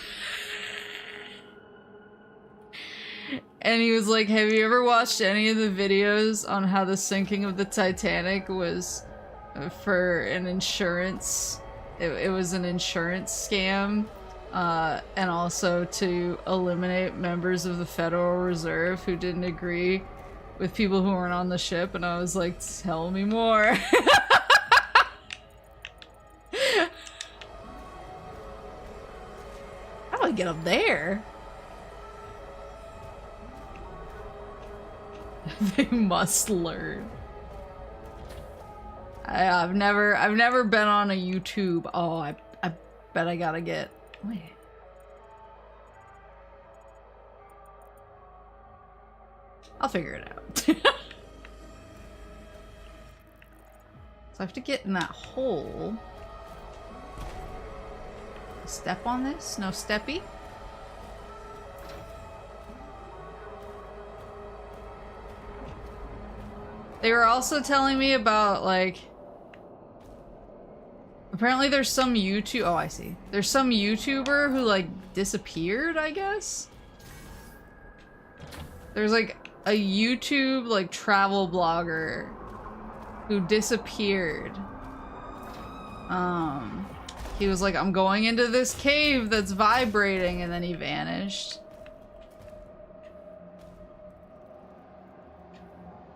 And he was like, "Have you ever watched any of the videos on how the sinking of the Titanic was for an insurance? It was an insurance scam, and also to eliminate members of the Federal Reserve who didn't agree with people who weren't on the ship." And I was like, "Tell me more." How do I get up there? They must learn. I've never been on a YouTube. Oh, I bet I gotta get. Wait. I'll figure it out. So I have to get in that hole. Step on this? No steppy? They were also telling me about, like... Apparently there's some YouTube- oh, I see. There's some YouTuber who, like, disappeared, I guess? There's, like, a YouTube, like, travel blogger who disappeared. He was like, "I'm going into this cave that's vibrating," and then he vanished.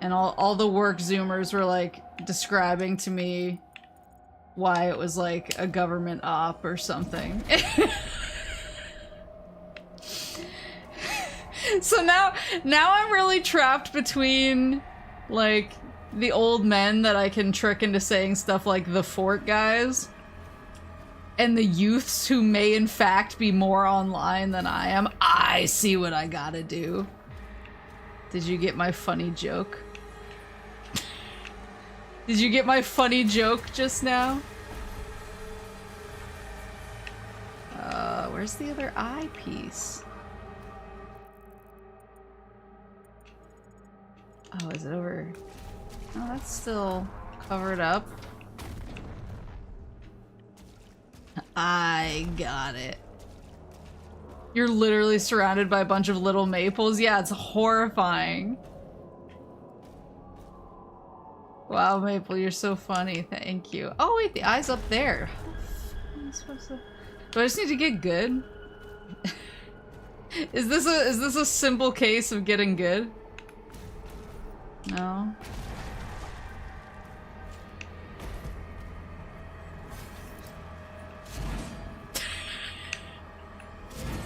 And all the work Zoomers were like describing to me why it was like a government op or something. So now I'm really trapped between like the old men that I can trick into saying stuff like the fort guys and the youths who may in fact be more online than I am. I see what I gotta do. Did you get my funny joke? Did you get my funny joke just now? Where's the other eyepiece? Oh, is it over? Oh, that's still covered up. I got it. You're literally surrounded by a bunch of little maples. Yeah, it's horrifying. Wow, Maple, you're so funny. Thank you. Oh wait, the eye's up there. How am I supposed to... Do I just need to get good? Is this a simple case of getting good? No.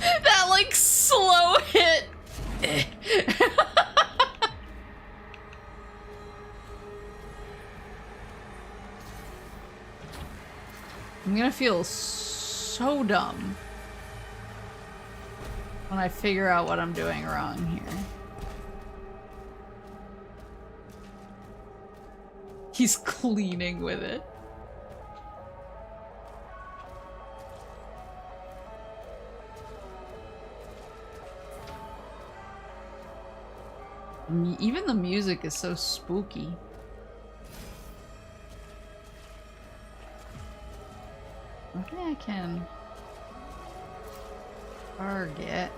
That like slow hit. I'm gonna feel so dumb when I figure out what I'm doing wrong here. He's cleaning with it. Even the music is so spooky. I think I can target.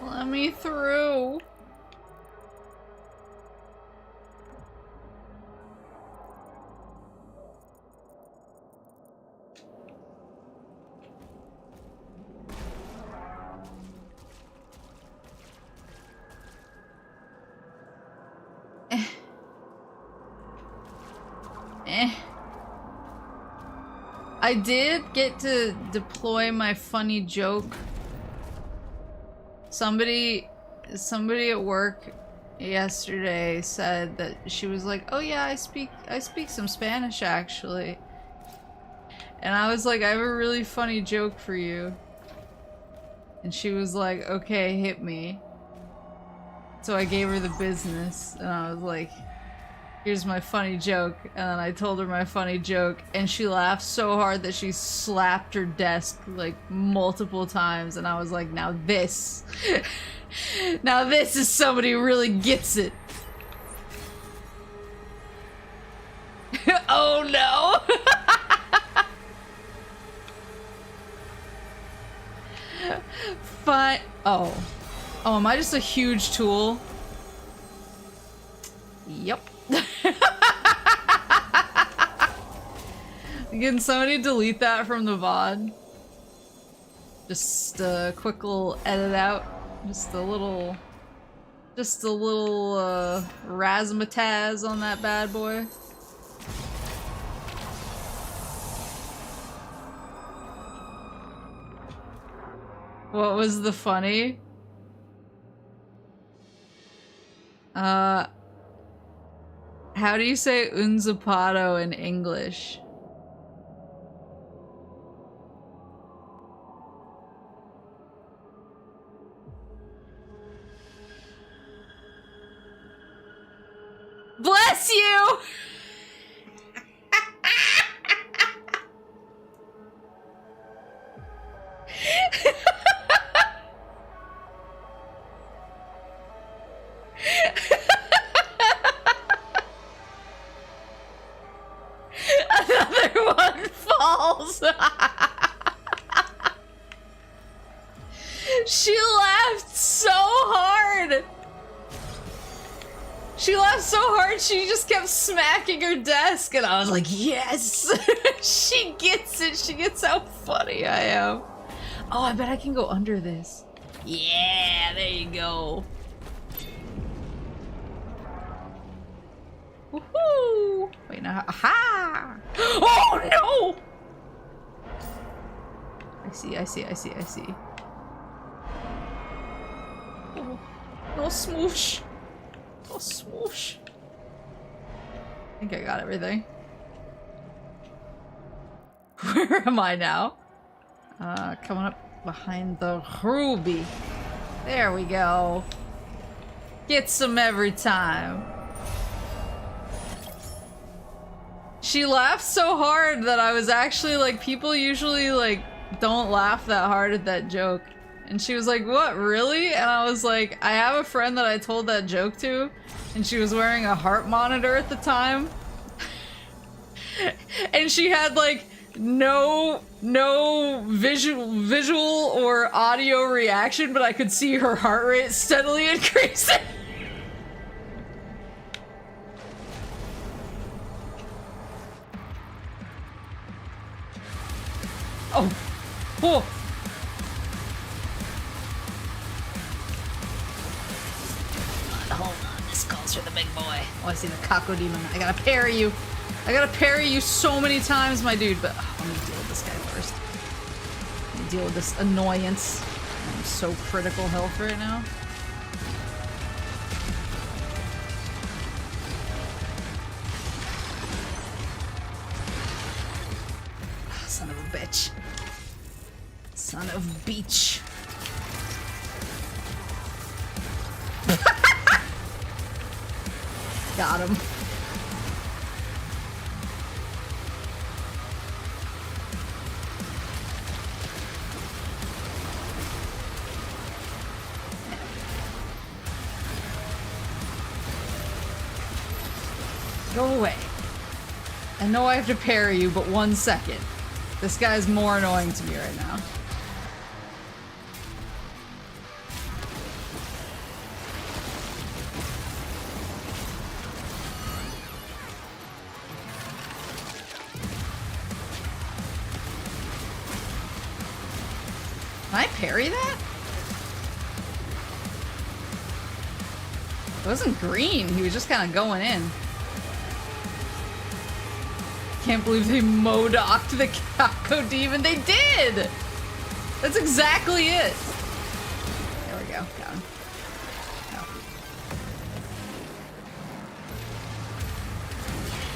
Let me through. Eh. I did get to deploy my funny joke. Somebody at work yesterday said that she was like, "Oh yeah, I speak some Spanish actually." And I was like, "I have a really funny joke for you." And she was like, "Okay, hit me." So I gave her the business and I was like, "Here's my funny joke." And then I told her my funny joke and she laughed so hard that she slapped her desk like multiple times, and I was like, "Now this now this is somebody who really gets it." Oh no. Fine. Oh, am I just a huge tool? Yep. Can somebody delete that from the VOD? Just a quick little edit out. Just a little razzmatazz on that bad boy. What was the funny? How do you say un zapato in English? Bless you! Another one falls. She laughed so hard. She laughed so hard she just kept smacking her desk, and I was like, yes! She gets it. She gets how funny I am. Oh, I bet I can go under this. Yeah, there you go. Woohoo! Wait, now, aha! Oh no! I see. Oh, no smoosh. Oh, swoosh. I think I got everything. Where am I now? Coming up behind the ruby. There we go. Get some every time. She laughed so hard that I was actually like, people usually like don't laugh that hard at that joke. And she was like, "What, really?" And I was like, I have a friend that I told that joke to, and she was wearing a heart monitor at the time. And she had like no visual or audio reaction, but I could see her heart rate steadily increasing. Oh. Oh. Hold on, this calls for the big boy. Oh, I see the Kako Demon. I gotta parry you. I gotta parry you so many times, my dude, but let me deal with this guy first. Let me deal with this annoyance. I'm so critical health right now. Son of a bitch. Son of beach. Got him. Go away. I know I have to parry you, but 1 second. This guy's more annoying to me right now. Can I parry that? It wasn't green, he was just kind of going in. can't believe they Modocked the Calico Demon. They did! That's exactly it. There we go. Got him.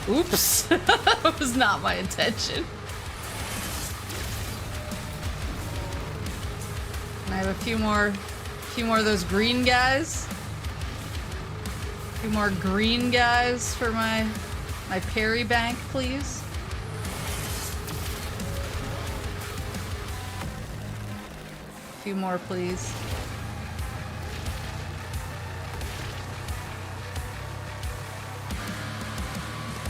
No. Oops. That was not my intention. And I have a few more of those green guys. A few more green guys for my parry bank, please. A few more, please.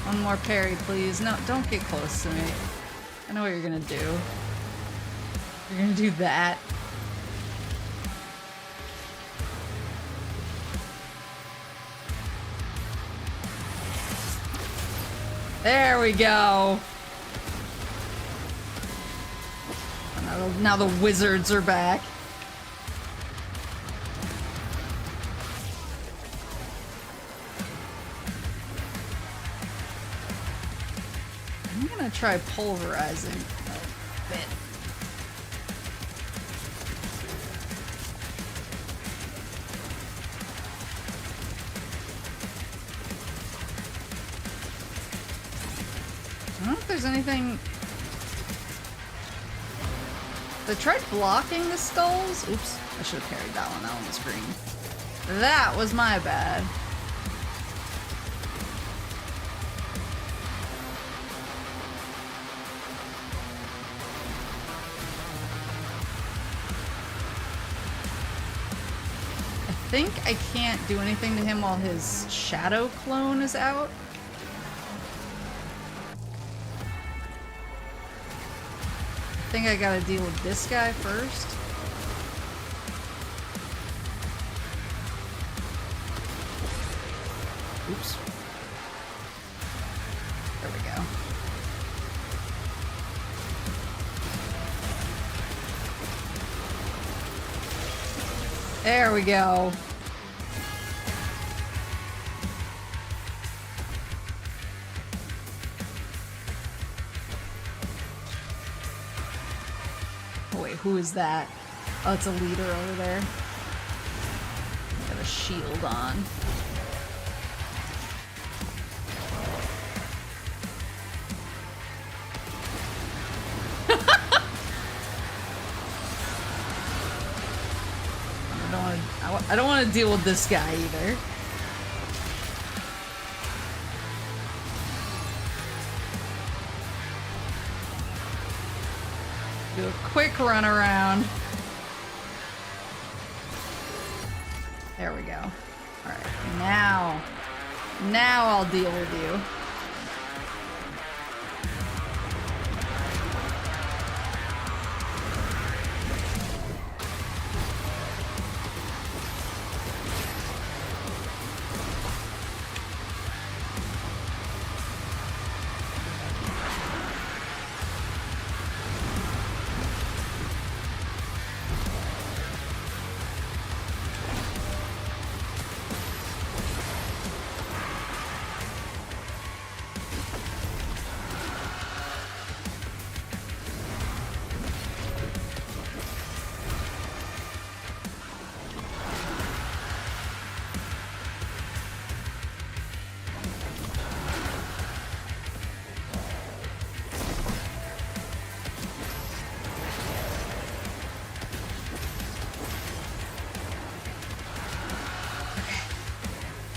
One more parry, please. No, don't get close to me. I know what you're gonna do. You're gonna do that. There we go. Now the wizards are back. I'm gonna try pulverizing a bit. I don't know if there's anything... I tried blocking the skulls. Oops, I should have parried that one. That one was green. That was my bad. I think I can't do anything to him while his shadow clone is out. I think I gotta deal with this guy first. Oops. There we go. There we go. Who is that? Oh, it's a leader over there. Got a shield on. I don't want to deal with this guy either. Do a quick run around. There we go. Alright, now I'll deal with you.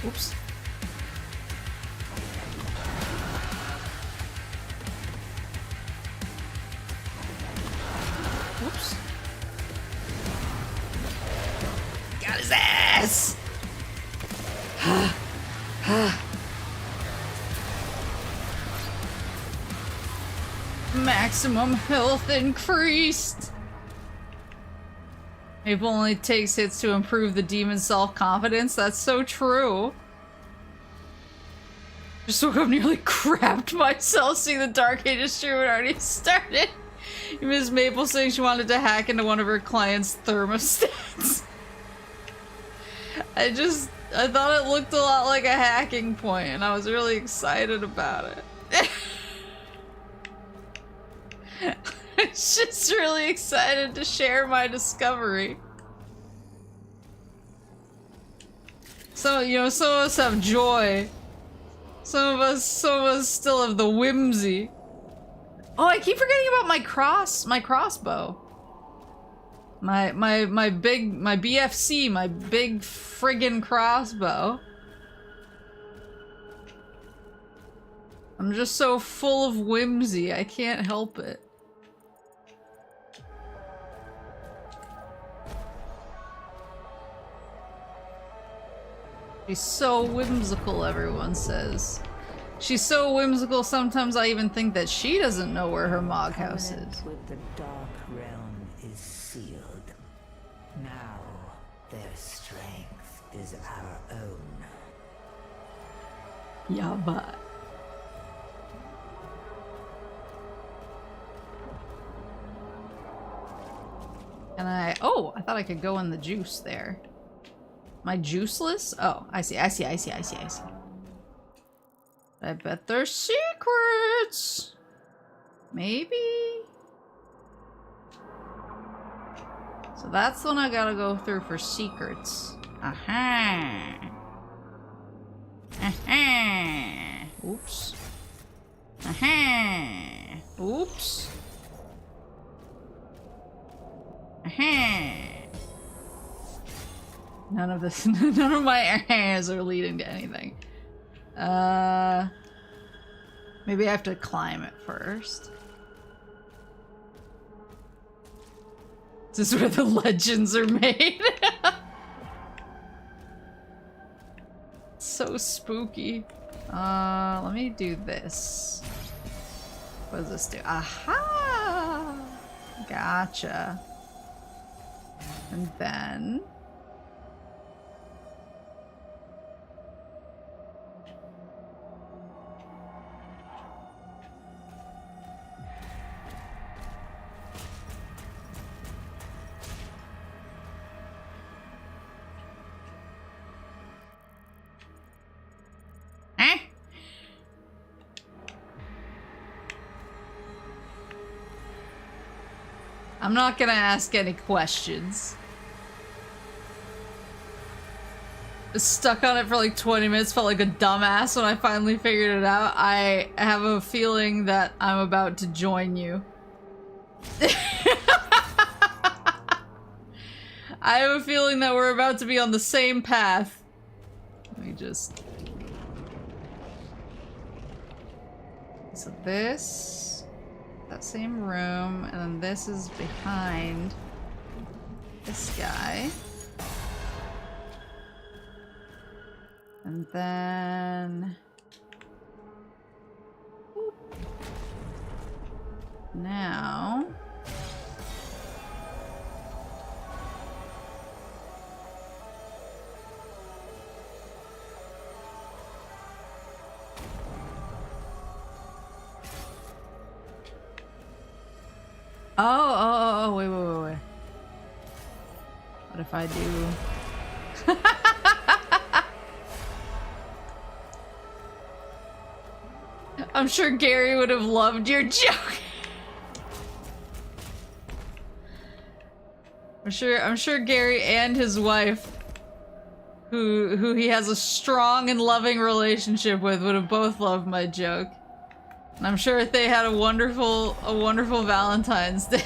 Oops. Oops. Got his ass! Maximum health increased! Maple only takes hits to improve the demon's self-confidence. That's so true. Just woke up nearly crapped myself seeing the Dark Ages stream had already started. You missed Maple saying she wanted to hack into one of her clients' thermostats. I thought it looked a lot like a hacking point and I was really excited about it. I'm just really excited to share my discovery. So, you know, some of us have joy. Some of us still have the whimsy. Oh, I keep forgetting about my crossbow. My BFC, my big friggin' crossbow. I'm just so full of whimsy, I can't help it. She's so whimsical, everyone says. She's so whimsical, sometimes I even think that she doesn't know where her Mog house is. With the dark realm is sealed. Now their strength is our own. Yeah, but... And oh, I thought I could go in the juice there. Am I juiceless? Oh, I see. I bet there's secrets. Maybe. So that's the one I gotta go through for secrets. Aha. Aha. Oops. Aha. Oops. Aha. None of this, none of my ahas are leading to anything. Maybe I have to climb it first. Is this where the legends are made? So spooky. Let me do this. What does this do? Aha! Gotcha. And then... I'm not gonna ask any questions. Was stuck on it for like 20 minutes, felt like a dumbass when I finally figured it out. I have a feeling that I'm about to join you. I have a feeling that we're about to be on the same path. Let me just... So this... that same room, and then this is behind this guy. And then... now... Oh, wait. What if I do... I'm sure Gary would have loved your joke. I'm sure Gary and his wife, who he has a strong and loving relationship with, would have both loved my joke. And I'm sure if they had a wonderful Valentine's Day.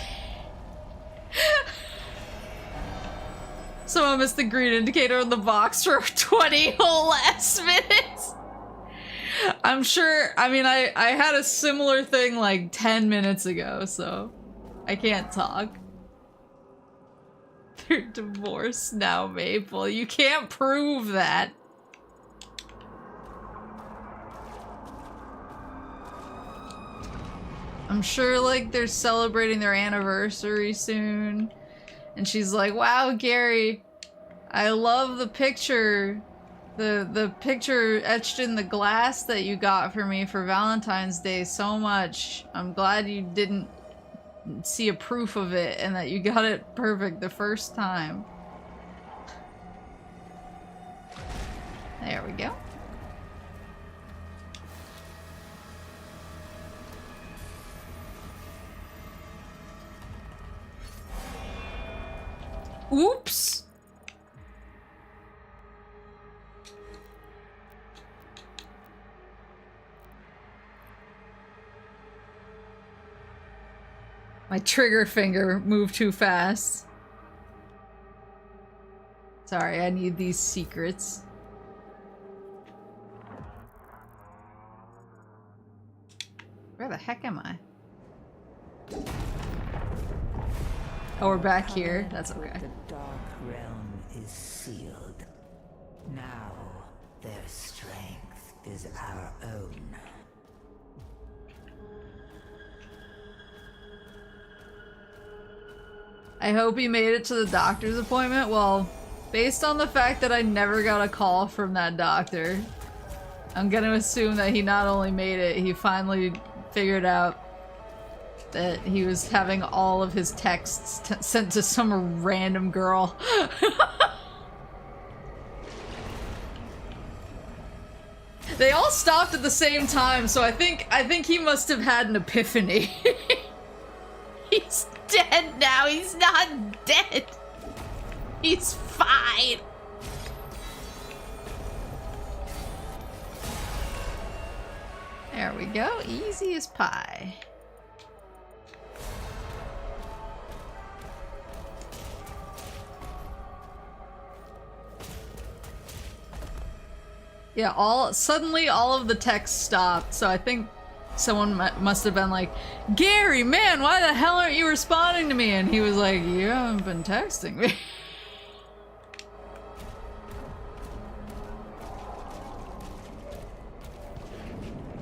Someone missed the green indicator on the box for 20 whole last minutes. I'm sure, I mean, I had a similar thing like 10 minutes ago, so I can't talk. They're divorced now, Maple. You can't prove that. I'm sure, like, they're celebrating their anniversary soon. And she's like, wow, Gary, I love the picture. The picture etched in the glass that you got for me for Valentine's Day so much. I'm glad you didn't see a proof of it and that you got it perfect the first time. There we go. Oops! My trigger finger moved too fast. Sorry, I need these secrets. Where the heck am I? Oh, we're back here. That's okay. The dark realm is sealed. Now their strength is our own. I hope he made it to the doctor's appointment. Well, based on the fact that I never got a call from that doctor, I'm gonna assume that he not only made it, he finally figured out that he was having all of his texts sent to some random girl. They all stopped at the same time, so I think he must have had an epiphany. He's dead now. He's not dead. He's fine. There we go. Easy as pie. Yeah, suddenly all of the text stopped, so I think someone must have been like, Gary, man, why the hell aren't you responding to me? And he was like, you haven't been texting me.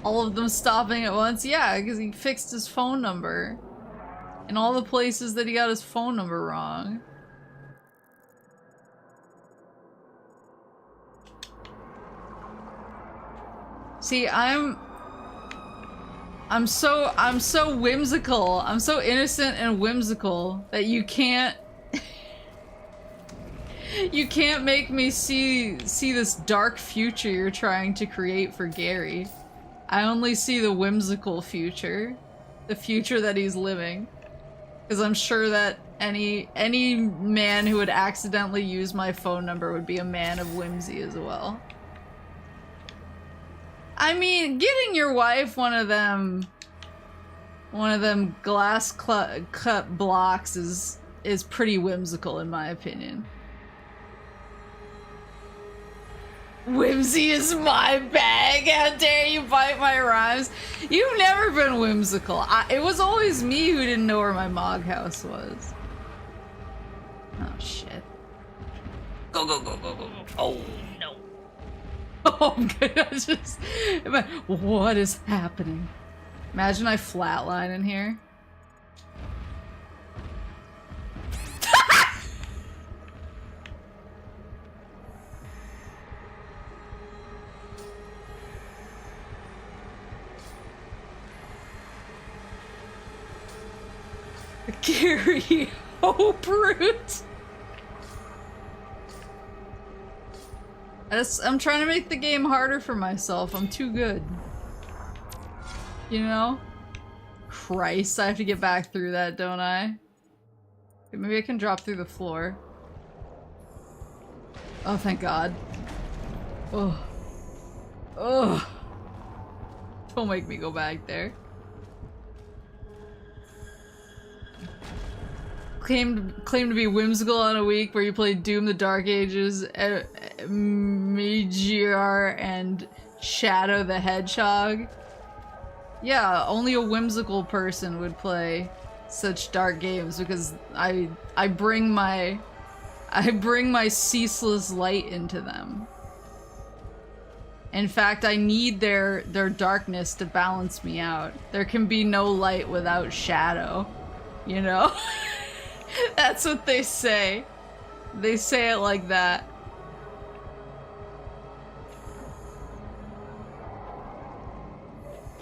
All of them stopping at once? Yeah, because he fixed his phone number. In all the places that he got his phone number wrong. See, I'm so whimsical. I'm so innocent and whimsical that you can't you can't make me see this dark future you're trying to create for Gary. I only see the whimsical future, the future that he's living. Because I'm sure that any man who would accidentally use my phone number would be a man of whimsy as well. I mean, getting your wife one of them glass cut blocks is pretty whimsical in my opinion. Whimsy is my bag. How dare you bite my rhymes? You've never been whimsical. It was always me who didn't know where my Mog house was. Oh shit. Go go go go go. Oh no. Oh I'm good. What is happening? Imagine I flatline in here. Gary, oh brute! I'm trying to make the game harder for myself. I'm too good. You know? Christ, I have to get back through that, don't I? Okay, maybe I can drop through the floor. Oh, thank God. Oh. Oh. Don't make me go back there. Claim to be whimsical on a week where you play Doom the Dark Ages, Magiar, and Shadow the Hedgehog. Yeah, only a whimsical person would play such dark games because I bring my ceaseless light into them. In fact, I need their darkness to balance me out. There can be no light without shadow, you know? That's what they say. They say it like that.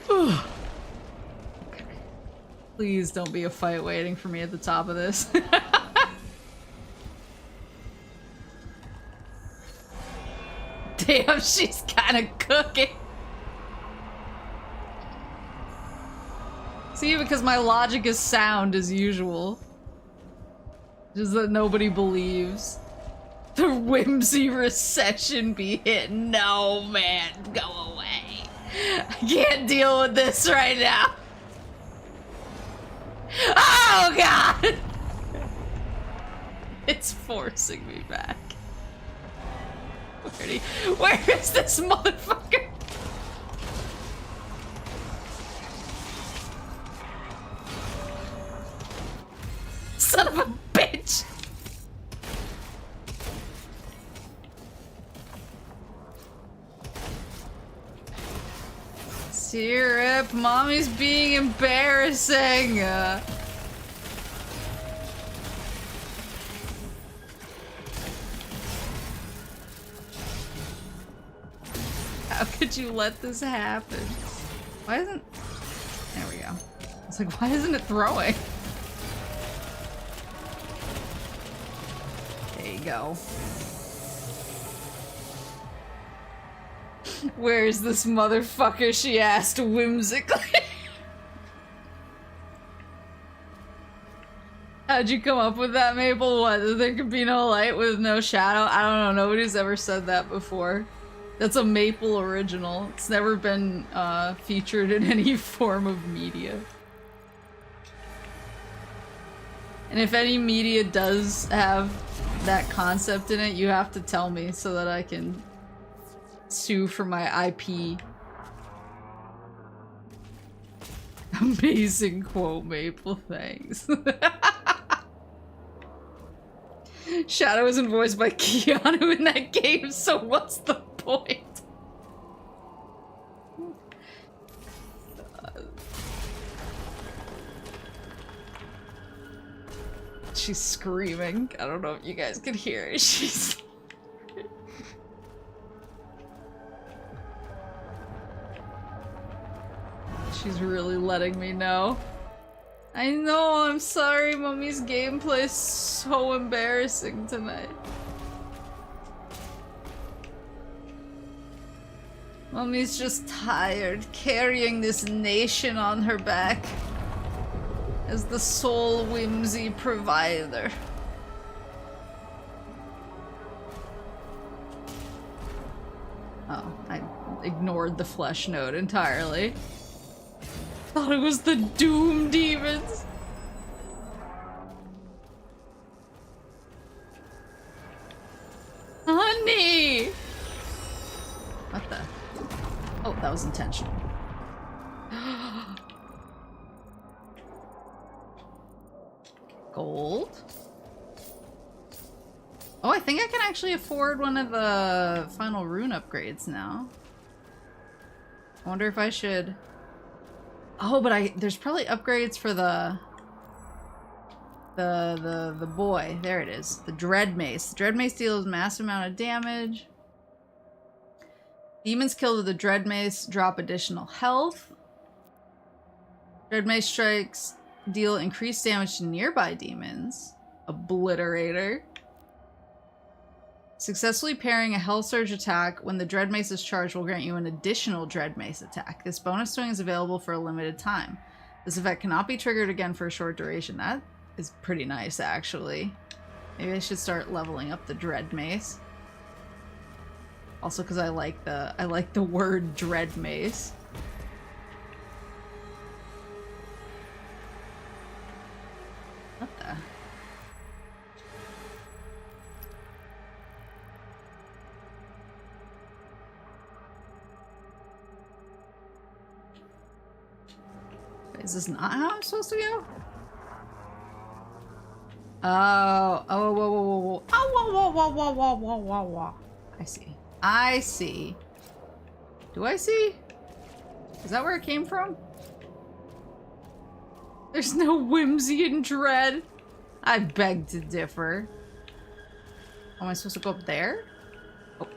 Okay. Please don't be a fight waiting for me at the top of this. Damn, she's kind of cooking. See, because my logic is sound as usual. Just that nobody believes. The whimsy recession be hit. No, man, go away. I can't deal with this right now. Oh, God! It's forcing me back. Where is this motherfucker? Son of a bitch! Syrup, mommy's being embarrassing. How could you let this happen? Why isn't... There we go. It's like, why isn't it throwing? There you go. Where's this motherfucker? She asked whimsically. How'd you come up with that, Maple? What? That there could be no light with no shadow? I don't know. Nobody's ever said that before. That's a Maple original. It's never been featured in any form of media. And if any media does have that concept in it, you have to tell me so that I can sue for my IP. Amazing quote, Maple, thanks. Shadow isn't voiced by Keanu in that game, so what's the point? She's screaming. I don't know if you guys can hear it. She's... She's really letting me know. I know, I'm sorry, Mummy's gameplay's so embarrassing tonight. Mummy's just tired, carrying this nation on her back as the sole whimsy provider. Oh, I ignored the flesh note entirely. Thought it was the Doom Demons. Honey! What the? Oh, that was intentional. Gold? Oh, I think I can actually afford one of the final rune upgrades now. I wonder if I should... Oh, but there's probably upgrades for the boy. There it is. The Dread Mace. The Dread Mace deals massive amount of damage. Demons killed with the Dread Mace drop additional health. Dread Mace strikes deal increased damage to nearby demons. Obliterator. Successfully pairing a Hell Surge attack when the Dread Mace is charged will grant you an additional Dread Mace attack. This bonus swing is available for a limited time. This effect cannot be triggered again for a short duration. That is pretty nice, actually. Maybe I should start leveling up the Dread Mace. Also, because I like the word Dread Mace. What the? Is this not how I'm supposed to go? Oh, whoa, whoa, whoa, whoa, whoa. Oh, whoa, whoa, whoa, whoa, whoa, whoa, whoa, whoa. I see. I see. Do I see? Is that where it came from? There's no whimsy and dread. I beg to differ. Am I supposed to go up there? Oh.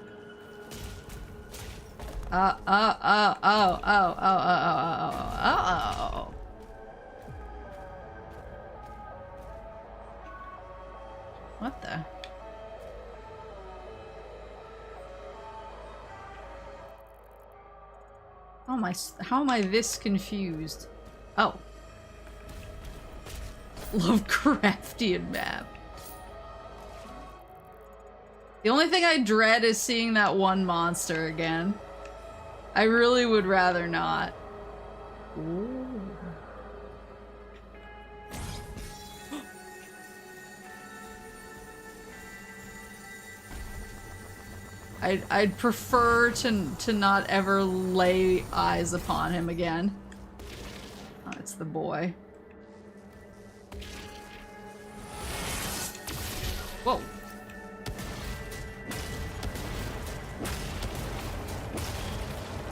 Oh. What the? How am I this confused? Oh. Lovecraftian map. The only thing I dread is seeing that one monster again. I really would rather not. Ooh. I'd prefer to not ever lay eyes upon him again. Oh, it's the boy. Whoa.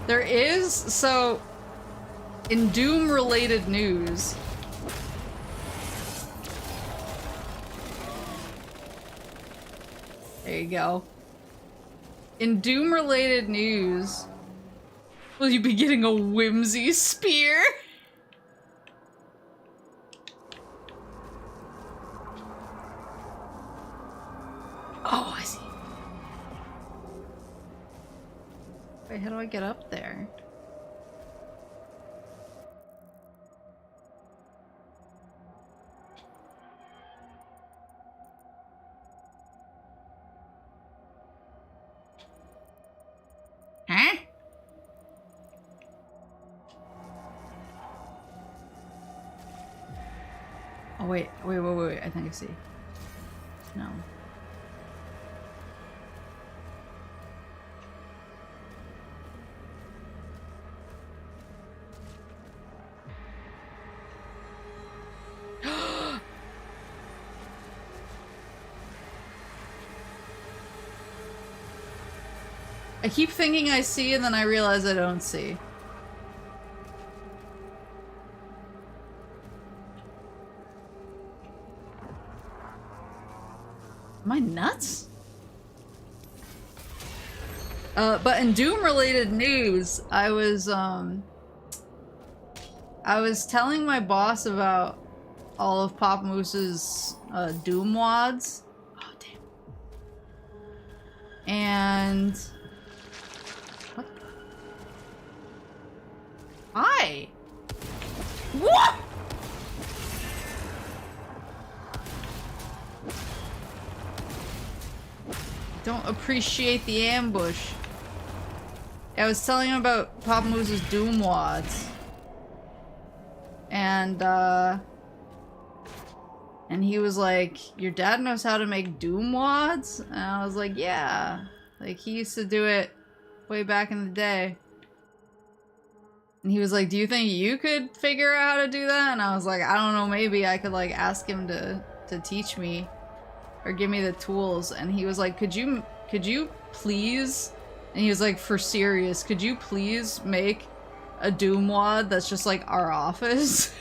There is, so, in Doom-related news, there you go. In Doom-related news, will you be getting a whimsy spear? Oh, I see. Wait, how do I get up there? Huh? Oh, wait, I think I see. No. I keep thinking I see, and then I realize I don't see. Am I nuts? But in Doom-related news, I was telling my boss about all of Pop Moose's Doom wads. Oh, damn. And... what? Hi! What?! Don't appreciate the ambush. I was telling him about Papa Moose's Doom wads. And he was like, your dad knows how to make Doom wads? And I was like, yeah. Like, he used to do it way back in the day. And he was like, do you think you could figure out how to do that? And I was like, I don't know, maybe I could like ask him to teach me. Or give me the tools. And he was like, could you please? And he was like, for serious, could you please make a Doom wad that's just like our office?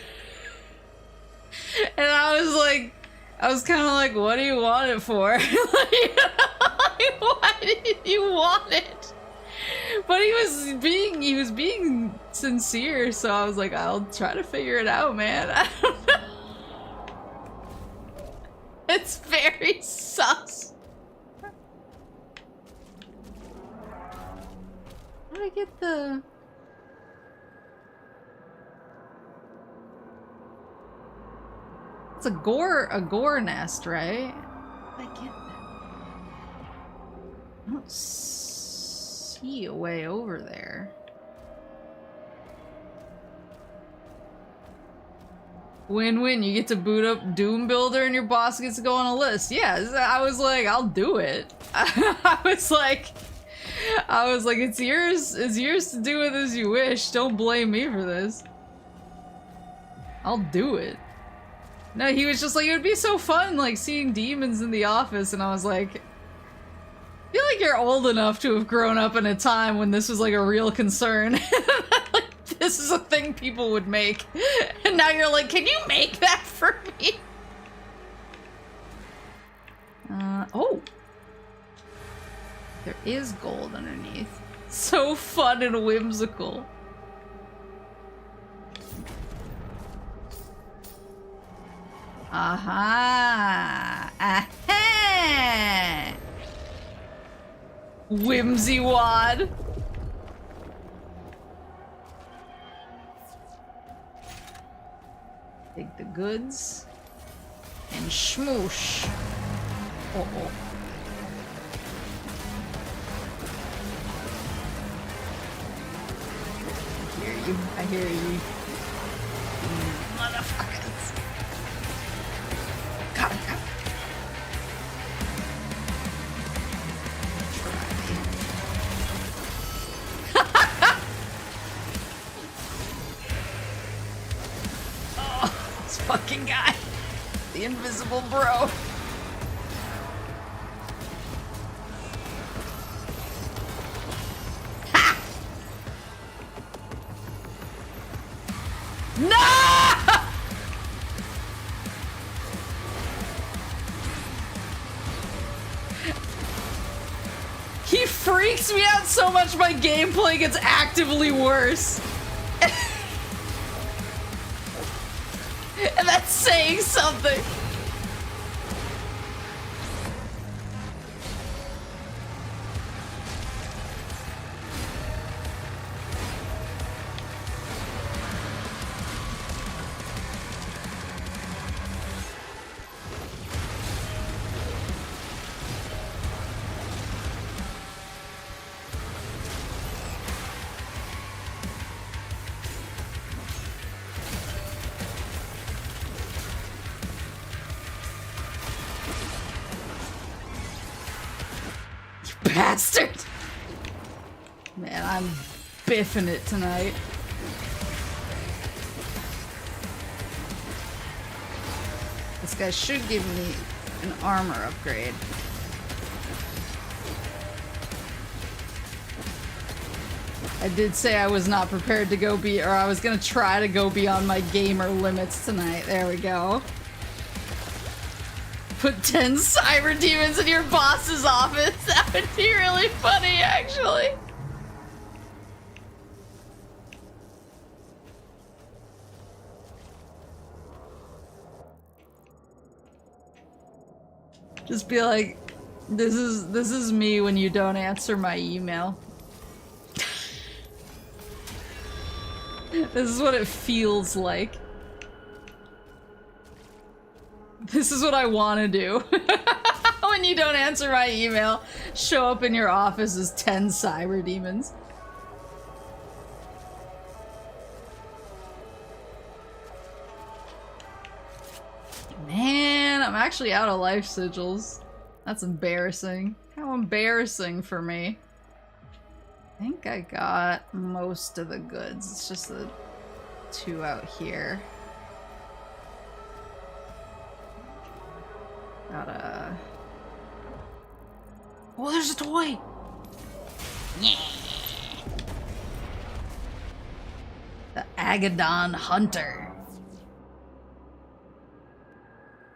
And I was like, I was kind of like, what do you want it for? Like, why did you want it? But he was being sincere, so I was like, I'll try to figure it out, man. I don't know. It's very sus. How do I get the... It's a gore nest, right? How do I get that? I don't see a way over there. Win-win, you get to boot up Doom Builder and your boss gets to go on a list. Yeah, I was like, I'll do it. I was like, it's yours to do with as you wish. Don't blame me for this. I'll do it. No, he was just like, it would be so fun, like, seeing demons in the office, and I was like, I feel like you're old enough to have grown up in a time when this was like a real concern. Like, this is a thing people would make. And now you're like, can you make that for me? Oh. There is gold underneath. So fun and whimsical. Aha! Aha! Whimsy wad. Take the goods and smoosh. Oh, oh. you. I hear you. Motherfuckers. Got him, got him. Oh, this fucking guy. The invisible bro. No! He freaks me out so much my gameplay gets actively worse. And that's saying something. Bastard! Man, I'm biffing it tonight. This guy should give me an armor upgrade. I did say I was not prepared to go or I was gonna try to go beyond my gamer limits tonight. There we go. Put 10 cyber demons in your boss's office. That would be really funny, actually. Just be like, this is me when you don't answer my email. This is what it feels like. This is what I want to do. When you don't answer my email, show up in your office as 10 cyber demons. Man, I'm actually out of life sigils. That's embarrassing. How embarrassing for me. I think I got most of the goods. It's just the 2 out here. Gotta... Oh, there's a toy! Yeah! The Agadon Hunter.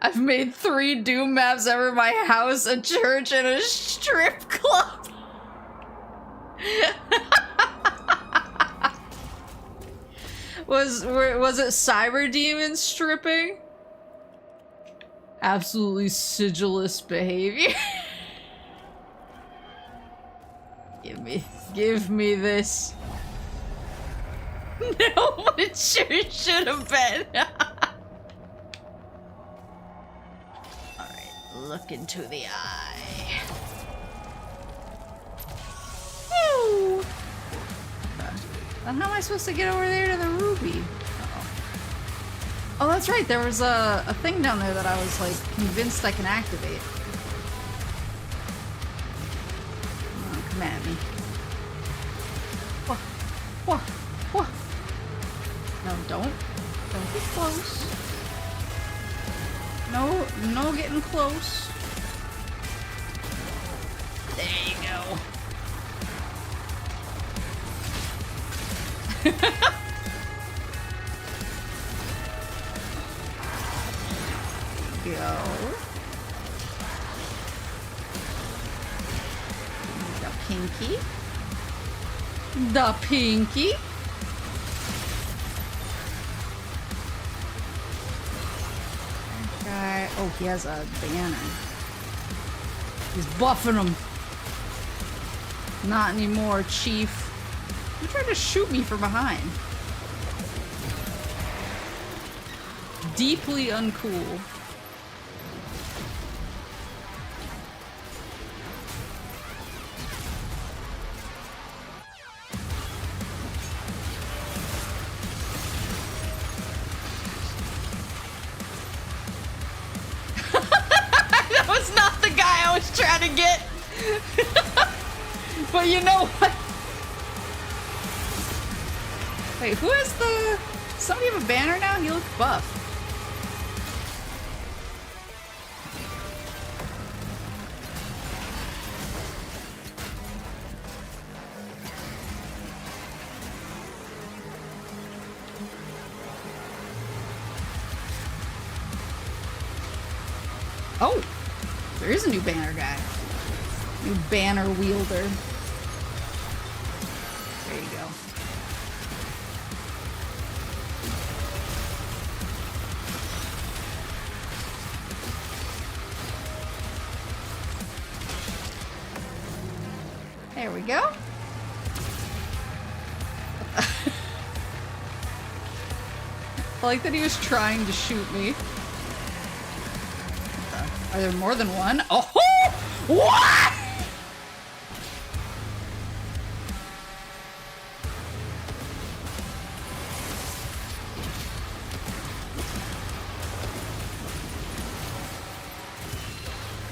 I've made 3 Doom maps over my house, a church, and a strip club. Was it Cyber Demon stripping? Absolutely sigilless behavior. Give me this. No, but it sure should have been. Alright, look into the eye. Whew. Then how am I supposed to get over there to the ruby? Oh, that's right. There was a thing down there that I was, like, convinced I can activate. Oh, come at me. Whoa. Whoa. Whoa. No, don't. Don't get close. No getting close. There you go. Go. The pinky. The pinky. Okay. Oh, he has a banner. He's buffing him. Not anymore, Chief. You tried to shoot me from behind. Deeply uncool. But you know what? Wait, who has the... Somebody have a banner now? He looks buff. Oh! There is a new banner guy. New banner wielder. There you go. There we go. I like that he was trying to shoot me. Are there more than one? Oh! What?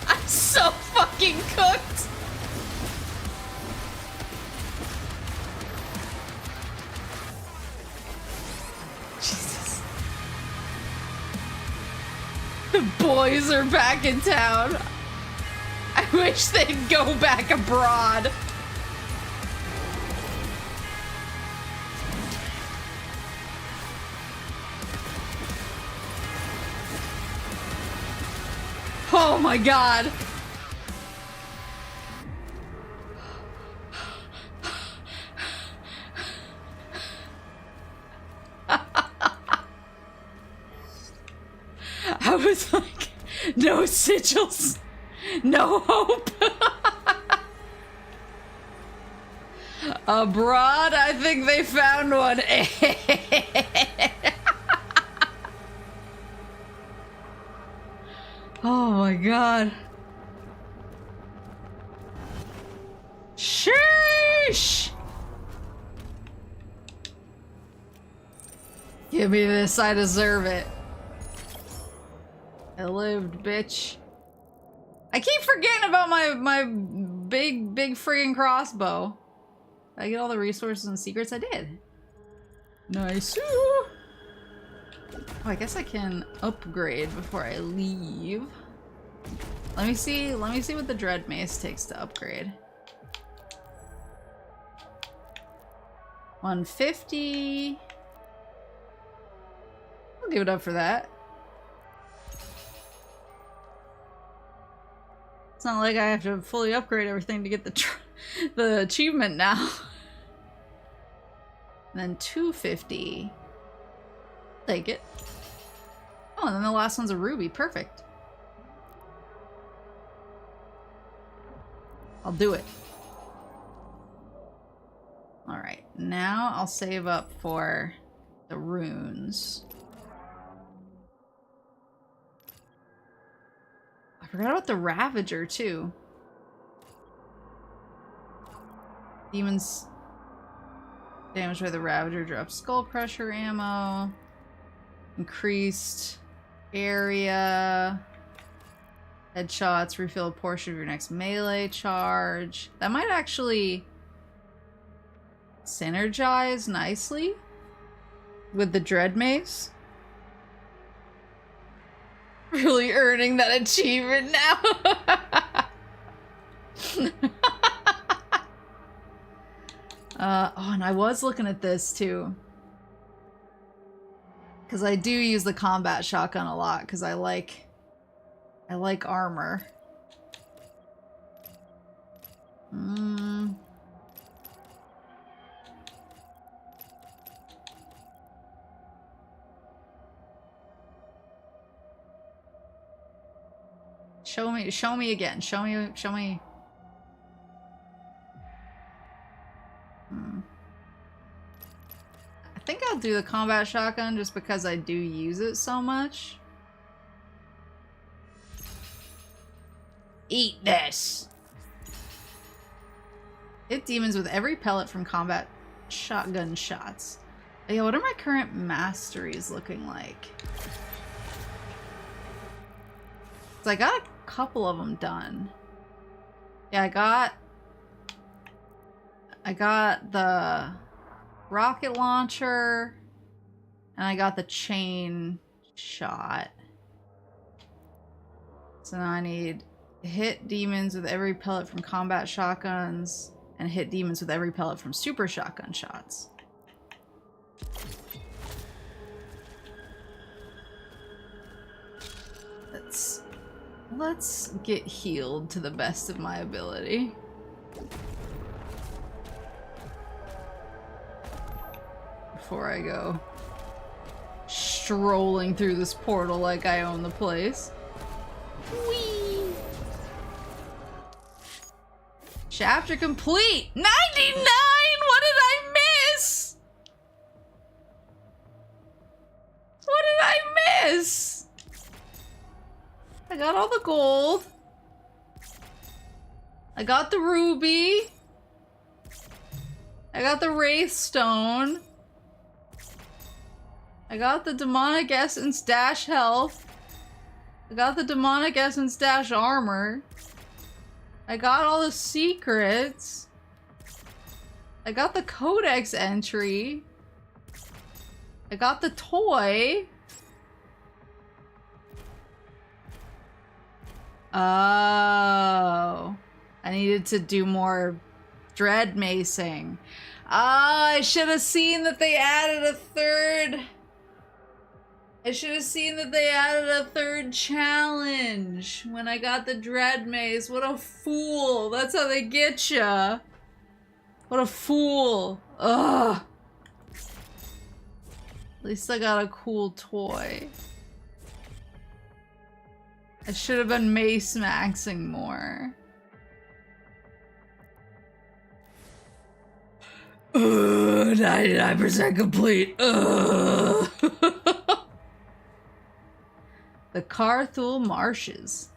I'm so fucking cooked. Jesus. The boys are back in town. I wish they'd go back abroad. Oh my god. I was like, no sigils, no hope. Abroad, I think they found one. Oh my god. Sheesh! Give me this, I deserve it. I lived, bitch. I keep forgetting about my big friggin' crossbow. Did I get all the resources and secrets? I did. Nice. Oh, I guess I can upgrade before I leave. Let me see what the Dread Mace takes to upgrade. 150. I'll give it up for that. It's not like I have to fully upgrade everything to get the achievement now. And then 250. Take it. Oh, and then the last one's a ruby. Perfect. I'll do it. Alright, now I'll save up for the runes. I forgot about the Ravager, too. Demons damaged by the Ravager drop Skull Crusher ammo. Increased area. Headshots refill a portion of your next melee charge. That might actually synergize nicely with the Dread Mace. Really earning that achievement now. Oh, and I was looking at this too. Because I do use the combat shotgun a lot, because I like armor. Show me again. Show me. I think I'll do the combat shotgun just because I do use it so much. Eat this! Hit demons with every pellet from combat shotgun shots. Yeah, what are my current masteries looking like? So I got a couple of them done. Yeah, I got the rocket launcher, and I got the chain shot. So now I need hit demons with every pellet from combat shotguns, and hit demons with every pellet from super shotgun shots. Let's get healed to the best of my ability. Before I go strolling through this portal like I own the place. Whee! Chapter complete! 99! What did I miss? What did I miss? I got all the gold. I got the ruby. I got the wraith stone. I got the demonic essence dash health. I got the demonic essence dash armor. I got all the secrets. I got the codex entry. I got the toy. Oh. I needed to do more dread macing. Oh, I should have seen that they added a third. I should have seen that they added a third challenge when I got the dread mace. What a fool. That's how they get ya. What a fool. Ugh. At least I got a cool toy. I should have been mace maxing more. 99% complete. Ugh. The Carthul Marshes.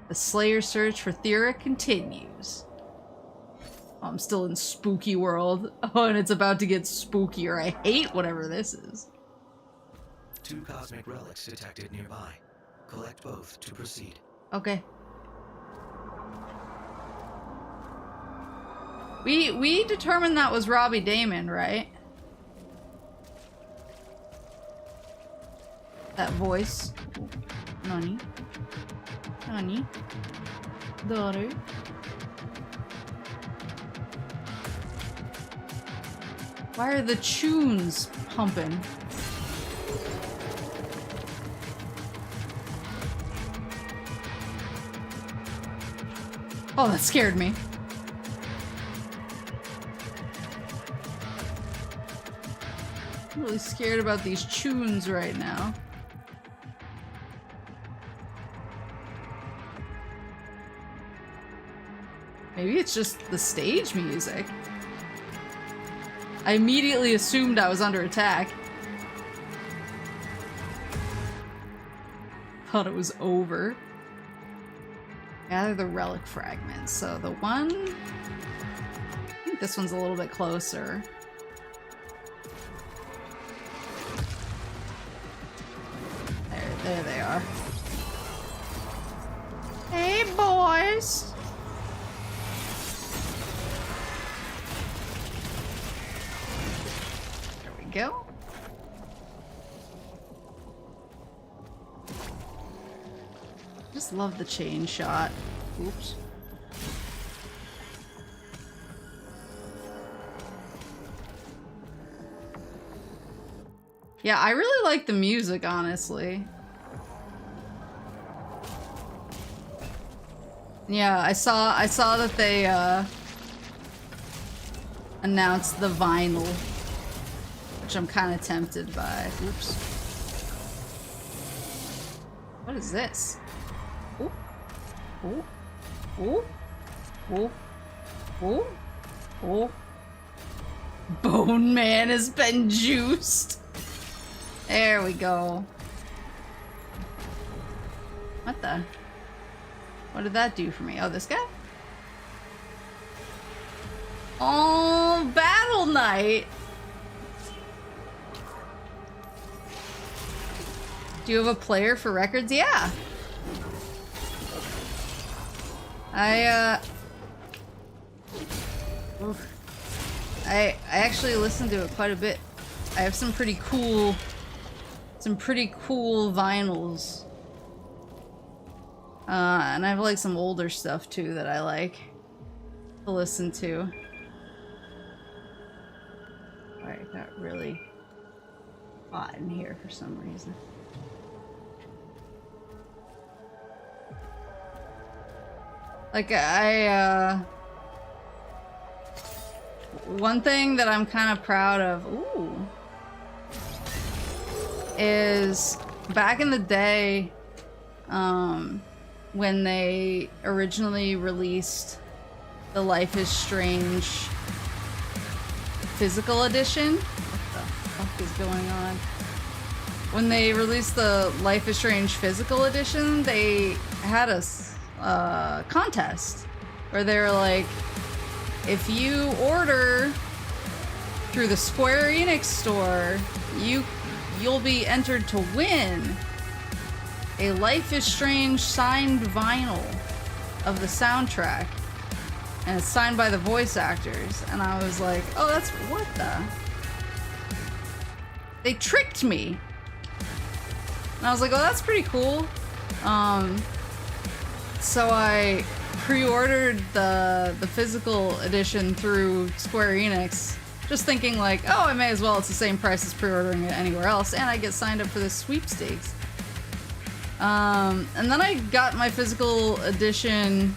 The Slayer search for Thera continues. Oh, I'm still in spooky world. Oh, and it's about to get spookier. I hate whatever this is. 2 cosmic relics detected nearby. Collect both to proceed. Okay. We determined that was Robbie Damon, right? That voice. Nani? Nani? Daughter? Why are the tunes pumping? Oh, that scared me. I'm really scared about these tunes right now. Maybe it's just the stage music. I immediately assumed I was under attack. Thought it was over. Gather the relic fragments. So the one... I think this one's a little bit closer. There they are. Hey, boys! There we go. Just love the chain shot. Oops. Yeah, I really like the music, honestly. Yeah, I saw that they announced the vinyl, which I'm kind of tempted by. Oops. What is this? Ooh. Ooh. Ooh. Ooh. Ooh. Ooh. Bone Man has been juiced. There we go. What the? What did that do for me? Oh, this guy? Oh, Battle Knight! Do you have a player for records? Yeah. I actually listened to it quite a bit. I have some pretty cool vinyls. And I have like some older stuff too that I like to listen to. Alright, it got really hot in here for some reason. Like, one thing that I'm kind of proud of, is back in the day, when they originally released the Life is Strange physical edition. What the fuck is going on? When they released the Life is Strange physical edition, they had a contest where they were like, if you order through the Square Enix store, you'll be entered to win a Life is Strange signed vinyl of the soundtrack, and it's signed by the voice actors. And I was like, oh, that's what the? They tricked me. And I was like, oh, that's pretty cool. So I pre-ordered the physical edition through Square Enix, just thinking like, oh, I may as well, it's the same price as pre-ordering it anywhere else, and I get signed up for this sweepstakes. And then I got my physical edition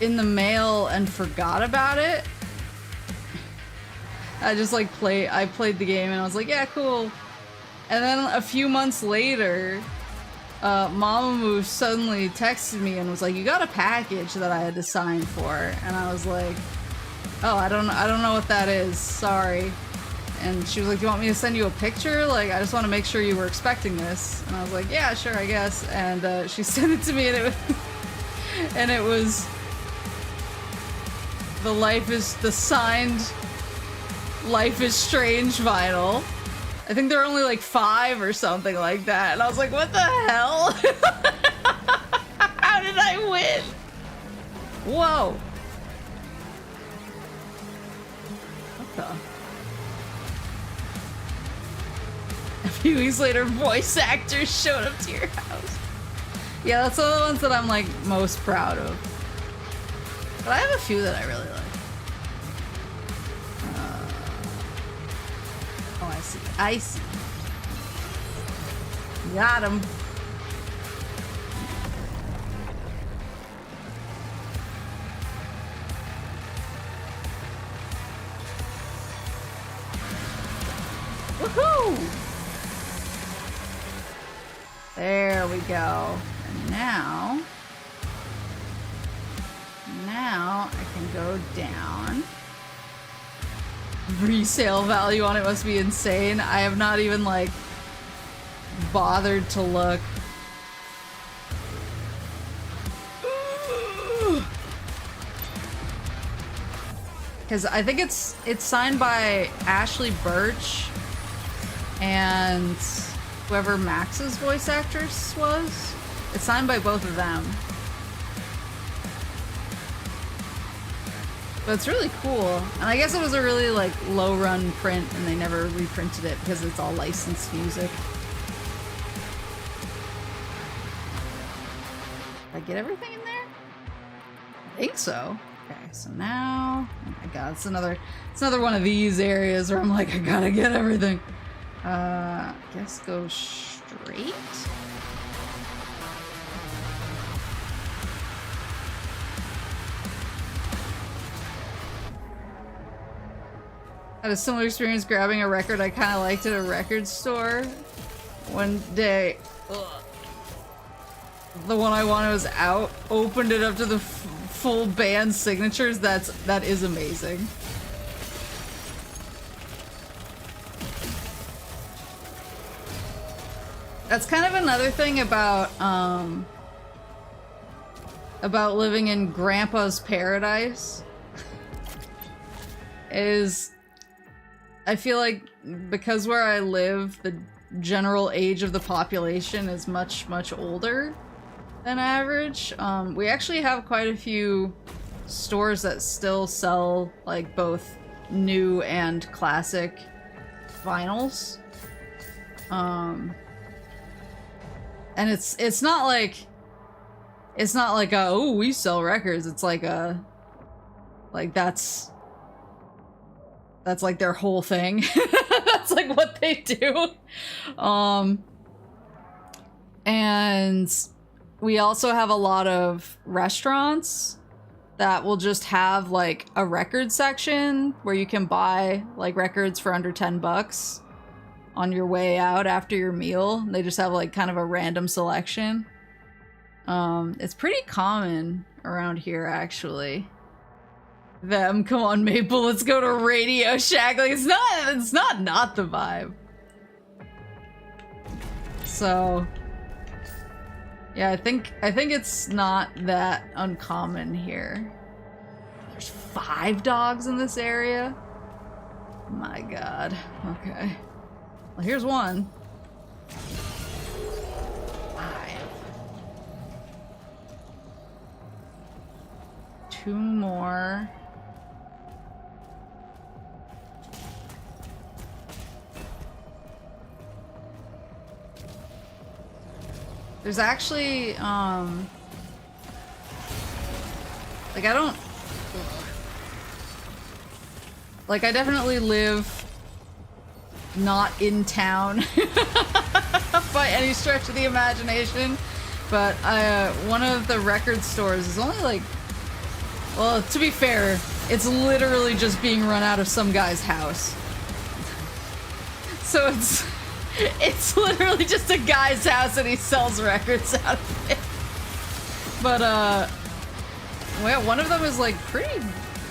in the mail and forgot about it. I just like I played the game and I was like, yeah, cool. And then a few months later, Mamamoo suddenly texted me and was like, you got a package that I had to sign for. And I was like, oh, I don't know what that is, sorry. And she was like, do you want me to send you a picture? Like, I just want to make sure you were expecting this. And I was like, yeah, sure, I guess. And she sent it to me, and it was the signed Life is Strange vinyl. I think there were only like 5 or something like that. And I was like, what the hell? How did I win? Whoa. What the? A few weeks later, voice actors showed up to your house. Yeah, that's one of the ones that I'm like most proud of. But I have a few that I really like. Oh, I see. I see. Got him. Woohoo! There we go. And now I can go down. Resale value on it must be insane. I have not even like bothered to look. Because I think it's signed by Ashley Birch and whoever Max's voice actress was. It's signed by both of them. But it's really cool. And I guess it was a really like low run print and they never reprinted it because it's all licensed music. Did I get everything in there? I think so. Okay, so now, oh my god, it's another one of these areas where I'm like, I gotta get everything. I guess go straight. Had a similar experience grabbing a record I kind of liked at a record store. One day, the one I wanted was out. Opened it up to the full band signatures. That is amazing. That's kind of another thing about living in Grandpa's paradise. Is I feel like because where I live, the general age of the population is much, much older. than average. We actually have quite a few stores that still sell like both new and classic vinyls. And it's not like a, oh, we sell records. It's like a, like that's like their whole thing. That's like what they do. And we also have a lot of restaurants that will just have like a record section where you can buy like records for under 10 bucks on your way out after your meal. They just have like kind of a random selection. It's pretty common around here, actually. Them, come on, Maple, let's go to Radio Shack. Like, it's not the vibe. So, yeah, I think it's not that uncommon here. There's 5 dogs in this area? My god. Okay. Well, here's one. 5. 2 more. There's actually, like, I don't... Like, I definitely live not in town by any stretch of the imagination, but one of the record stores is only like... Well, to be fair, it's literally just being run out of some guy's house. So it's literally just a guy's house and he sells records out of it. But, well, one of them is like pretty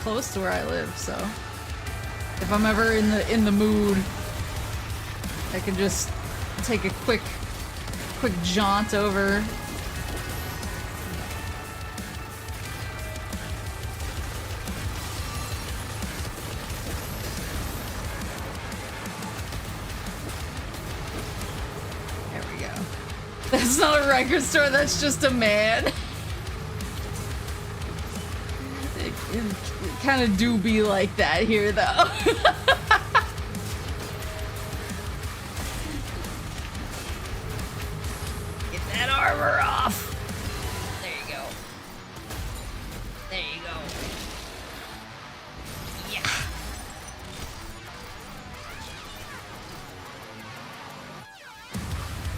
close to where I live, so if I'm ever in the mood, I can just take a quick jaunt over. That's not a record store, that's just a man. It kind of do be like that here, though. Get that armor off. There you go. There you go. Yeah.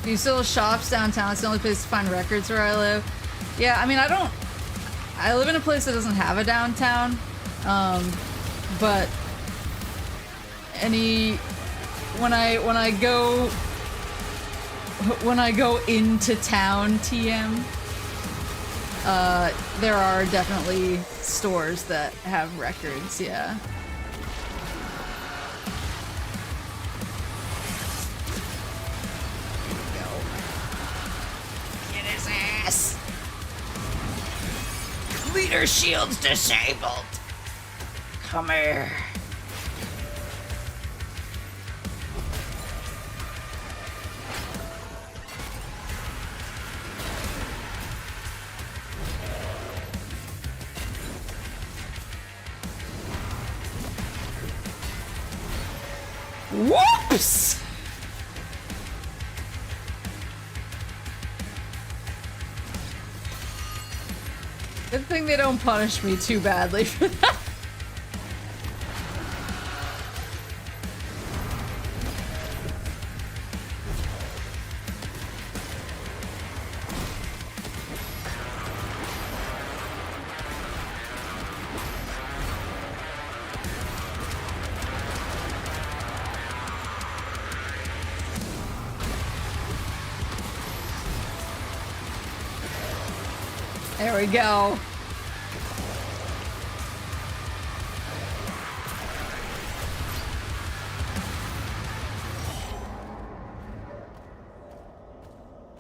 Do you still have shops downtown? It's the only place to find records where I live. Yeah, I mean, I live in a place that doesn't have a downtown, but when I go into town, TM, there are definitely stores that have records, yeah. Leader shield's disabled. Come here. Whoops! Good thing they don't punish me too badly for that. There we go.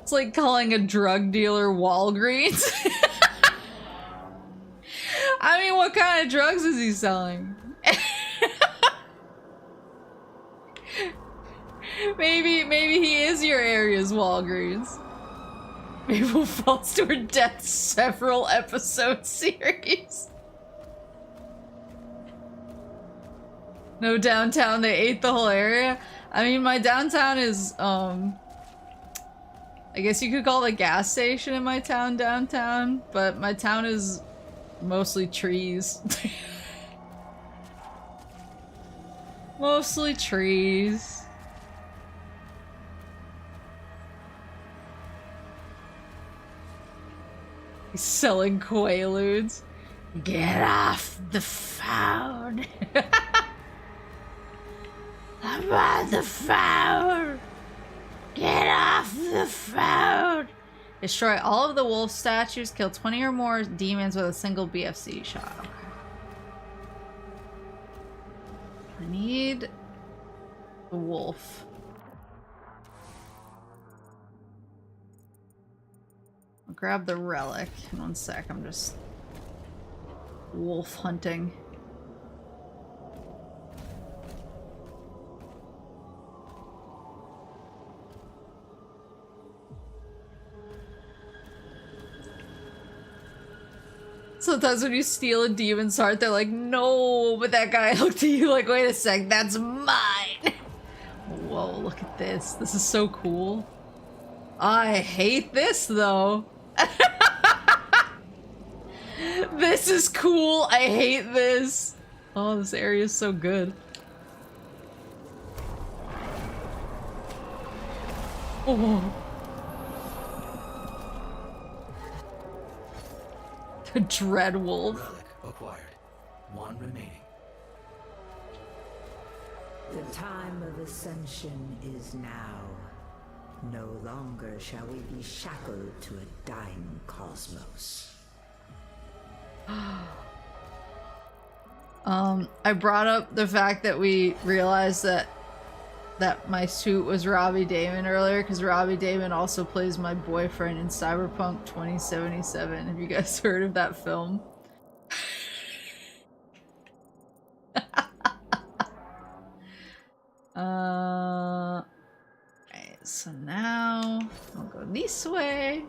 It's like calling a drug dealer Walgreens. I mean, what kind of drugs is he selling? Maybe he is your area's Walgreens. Maple falls to her death several episode series. No downtown, they ate the whole area. I mean, my downtown is, I guess you could call it a gas station in my town downtown, but my town is mostly trees. Mostly trees. He's selling Quaaludes. Get off the phone. I'm on the phone. Get off the phone. Destroy all of the wolf statues. Kill 20 or more demons with a single BFC shot. Okay. I need a wolf. I'll grab the relic in 1 sec. I'm just wolf hunting. Sometimes when you steal a demon's heart, they're like, no, but that guy looked at you like, wait a sec, that's mine. Whoa, look at this. This is so cool. I hate this, though. This is cool. I hate this. Oh, this area is so good. Oh. The Dread Wolf. Relic acquired. 1 remaining. The time of ascension is now. No longer shall we be shackled to a dying cosmos. I brought up the fact that we realized that my suit was Robbie Damon earlier, because Robbie Damon also plays my boyfriend in Cyberpunk 2077. Have you guys heard of that film? Alright, so now I'll go this way.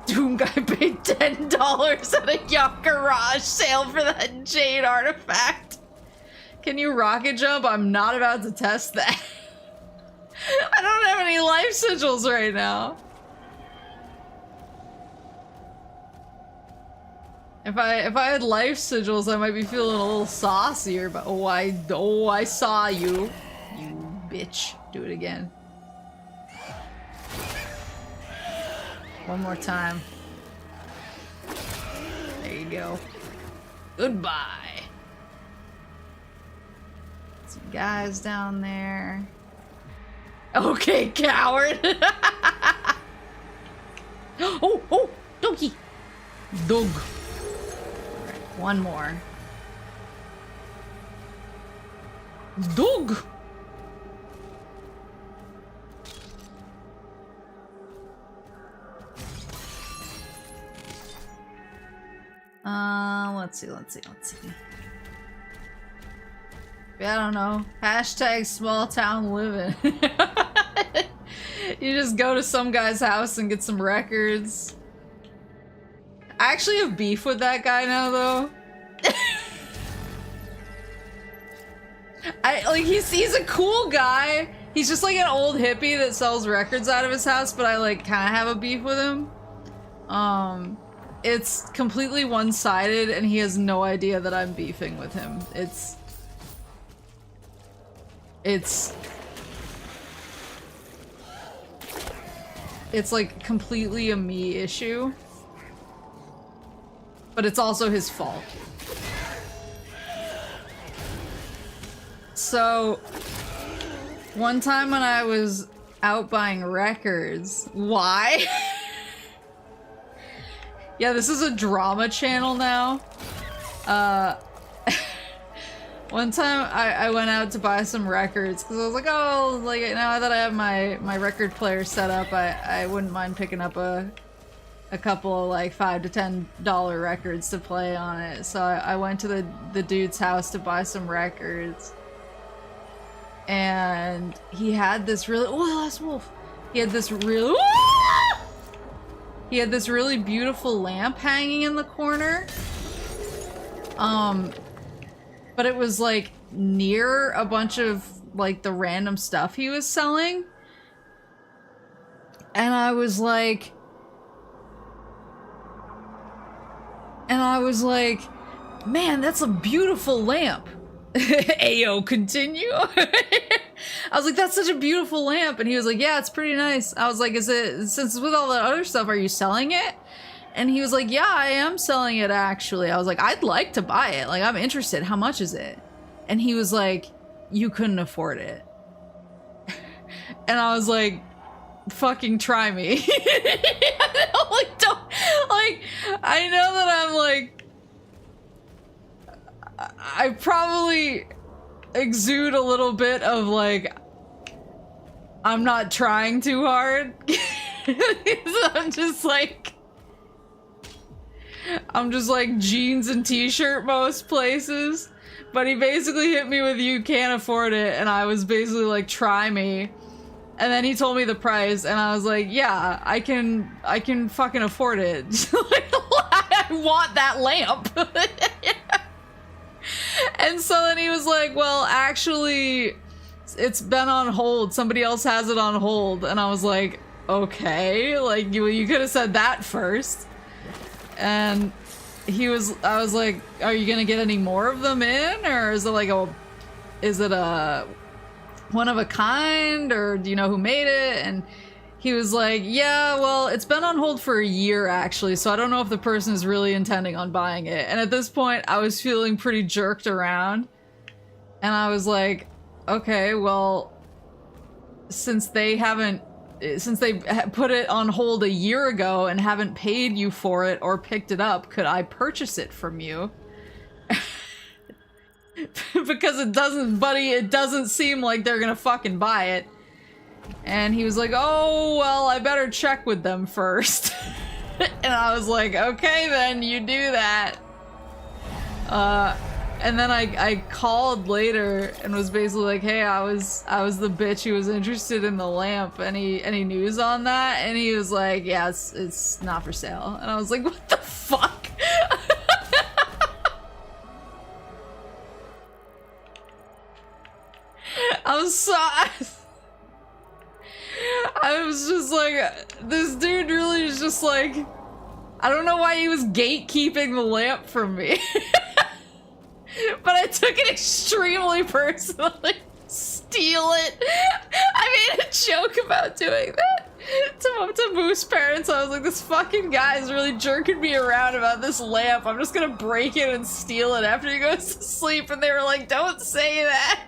Doom guy paid $10 at a yacht garage sale for that Jade artifact. Can you rocket jump? I'm not about to test that. I don't have any life sigils right now. If I had life sigils, I might be feeling a little saucier, but oh I saw you. You bitch. Do it again. One more time. There you go. Goodbye. Some guys down there. Okay, coward. Oh, donkey. Dog. Alright, one more. Dog. Let's see. I don't know. Hashtag small town living. You just go to some guy's house and get some records. I actually have beef with that guy now, though. He's a cool guy. He's just like an old hippie that sells records out of his house, but I like kind of have a beef with him. It's completely one-sided, and he has no idea that I'm beefing with him. It's like completely a me issue, but it's also his fault. So, one time when I was out buying records, why? Yeah, this is a drama channel now. One time I went out to buy some records because I was like, oh, like now that I have my record player set up, I wouldn't mind picking up a couple of like $5 to $10 records to play on it. So I went to the dude's house to buy some records, and he had this really last wolf. He had this real he had this really beautiful lamp hanging in the corner. But it was like near a bunch of like the random stuff he was selling. And I was like, man, that's a beautiful lamp. Ayo, continue. I was like, that's such a beautiful lamp. And he was like, yeah, it's pretty nice. I was like, is it, since it's with all that other stuff, are you selling it? And he was like, yeah, I am selling it actually. I was like, I'd like to buy it. Like, I'm interested. How much is it? And he was like, you couldn't afford it. And I was like, fucking try me. Like, don't, like, I know that I'm like, I probably exude a little bit of like, I'm not trying too hard. So I'm just like jeans and t-shirt most places. But he basically hit me with, you can't afford it, and I was basically like, try me. And then he told me the price, and I was like, yeah, I can fucking afford it. I want that lamp. And so then he was like, well, actually, it's been on hold. Somebody else has it on hold. And I was like, okay, like, you could have said that first. And I was like, are you gonna get any more of them in? Or is it like a one of a kind? Or do you know who made it? And he was like, yeah, well, it's been on hold for a year actually, so I don't know if the person is really intending on buying it. And at this point, I was feeling pretty jerked around. And I was like, okay, well, since they put it on hold a year ago and haven't paid you for it or picked it up, could I purchase it from you? Because it doesn't seem like they're gonna fucking buy it. And he was like, oh, well, I better check with them first. And I was like, okay, then you do that. And then I called later and was basically like, hey, I was the bitch who was interested in the lamp. Any news on that? And he was like, yeah, it's not for sale. And I was like, what the fuck? I was just like, this dude really is just like, I don't know why he was gatekeeping the lamp from me. But I took it extremely personally. Steal it. I made a joke about doing that to Moose parents. I was like, this fucking guy is really jerking me around about this lamp. I'm just gonna break it and steal it after he goes to sleep. And they were like, don't say that.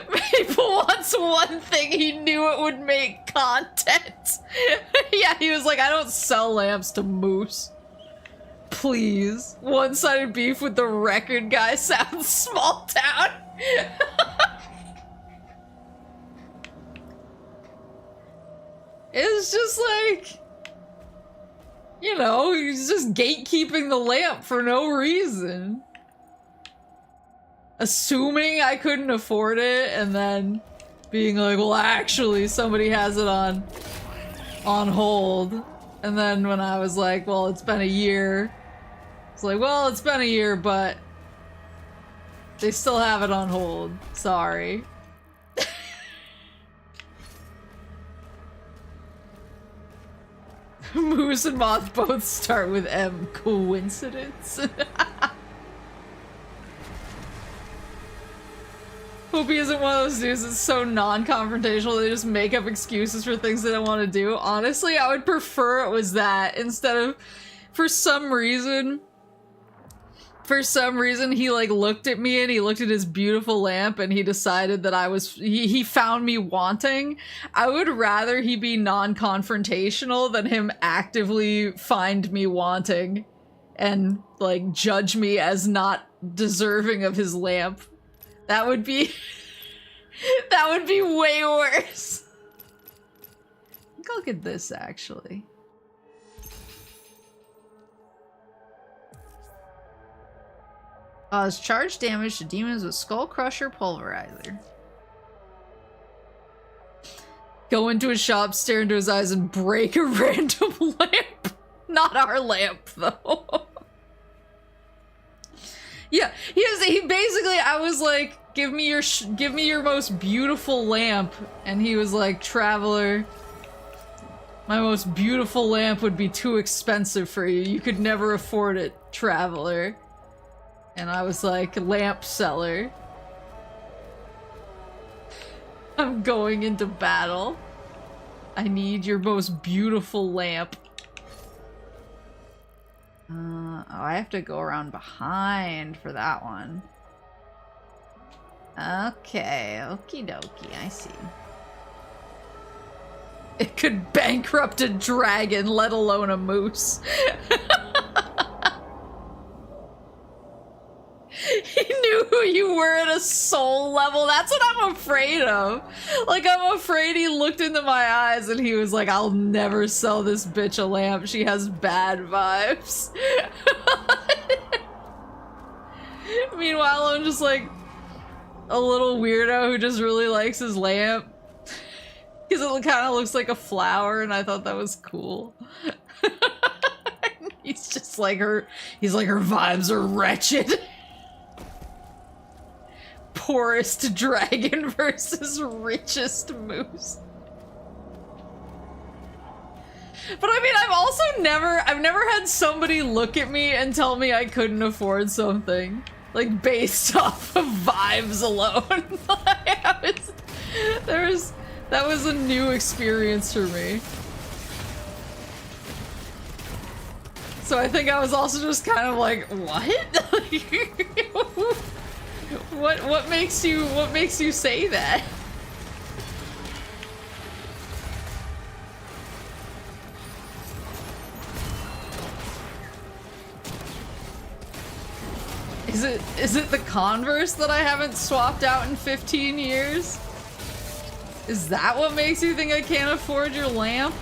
Maple wants one thing, he knew it would make content. Yeah, he was like, I don't sell lamps to Moose. Please. One-sided beef with the record guy sounds small town. It's just like, you know, he's just gatekeeping the lamp for no reason. Assuming I couldn't afford it, and then being like, well, actually, somebody has it on hold. And then when I was like, well, it's been a year. It's like, well, it's been a year, but they still have it on hold. Sorry. Moose and Moth both start with M. Coincidence? Hope he isn't one of those dudes that's so non-confrontational they just make up excuses for things they don't want to do. Honestly, I would prefer it was that instead of, for some reason he like looked at me and he looked at his beautiful lamp and he decided that he found me wanting. I would rather he be non-confrontational than him actively find me wanting and like judge me as not deserving of his lamp. That would be way worse. I think I'll get this actually. Cause charge damage to demons with Skull Crusher Pulverizer. Go into a shop, stare into his eyes, and break a random lamp. Not our lamp, though. Yeah, he basically, I was like, give me your most beautiful lamp, and he was like, Traveler, my most beautiful lamp would be too expensive for you. You could never afford it, Traveler. And I was like, lamp seller. I'm going into battle. I need your most beautiful lamp. Oh, I have to go around behind for that one. Okay, okie dokie, I see. It could bankrupt a dragon, let alone a moose. He knew who you were at a soul level. That's what I'm afraid of. Like, I'm afraid he looked into my eyes and he was like, I'll never sell this bitch a lamp. She has bad vibes. Meanwhile, I'm just like a little weirdo who just really likes his lamp. Because it kind of looks like a flower and I thought that was cool. He's just like he's like, her vibes are wretched. Poorest dragon versus richest moose. But I mean, I've never had somebody look at me and tell me I couldn't afford something. Like, based off of vibes alone. That was a new experience for me. So I think I was also just kind of like, what? What makes you say that? Is it the Converse that I haven't swapped out in 15 years? Is that what makes you think I can't afford your lamp?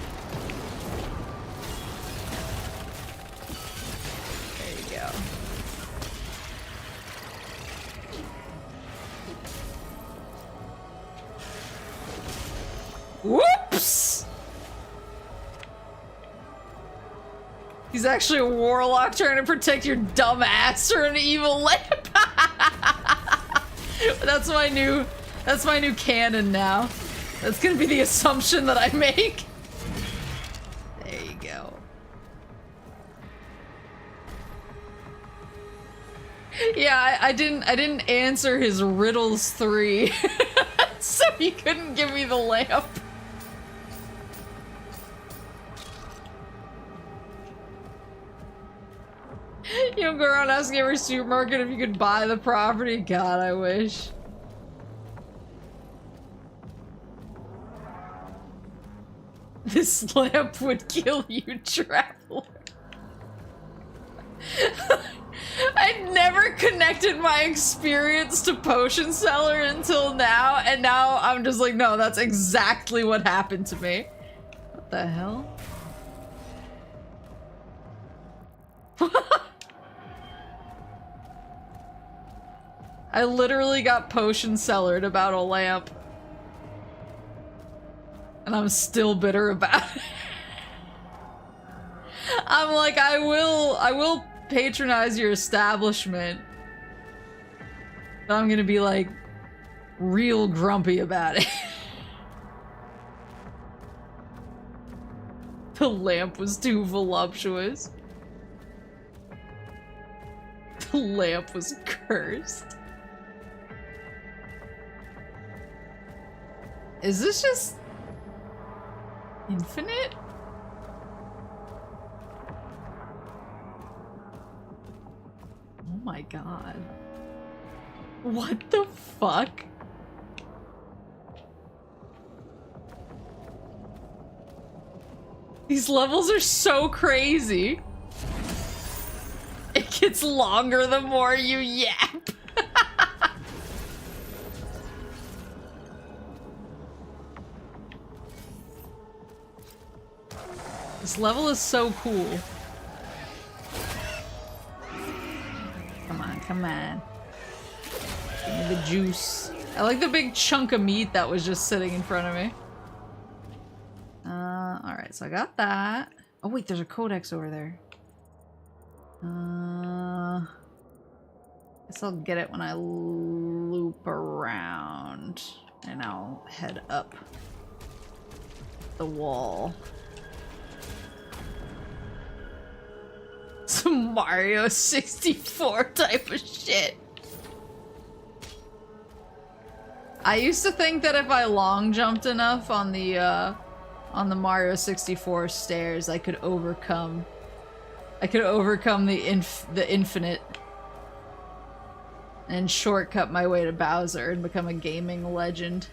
Whoops! He's actually a warlock trying to protect your dumb ass or an evil lamp. That's my new canon now. That's gonna be the assumption that I make. There you go. Yeah, I didn't answer his riddles 3. So he couldn't give me the lamp. You don't go around asking every supermarket if you could buy the property. God, I wish. This lamp would kill you, Traveler. I'd never connected my experience to Potion Seller until now, and now I'm just like, no, that's exactly what happened to me. What the hell? I literally got Potion Sellered about a lamp. And I'm still bitter about it. I'm like, I will patronize your establishment. But I'm gonna be like real grumpy about it. The lamp was too voluptuous. The lamp was cursed. Is this just infinite? Oh my god. What the fuck? These levels are so crazy. It gets longer the more you yap. This level is so cool. Come on, come Come on. Give me the juice. I like the big chunk of meat that was just sitting in front of me. Alright, so I got that. Oh wait, there's a codex over there. Guess I'll get it when I loop around. And I'll head up the wall. Some Mario 64 type of shit. I used to think that if I long jumped enough on the Mario 64 stairs, I could overcome the infinite and shortcut my way to Bowser and become a gaming legend.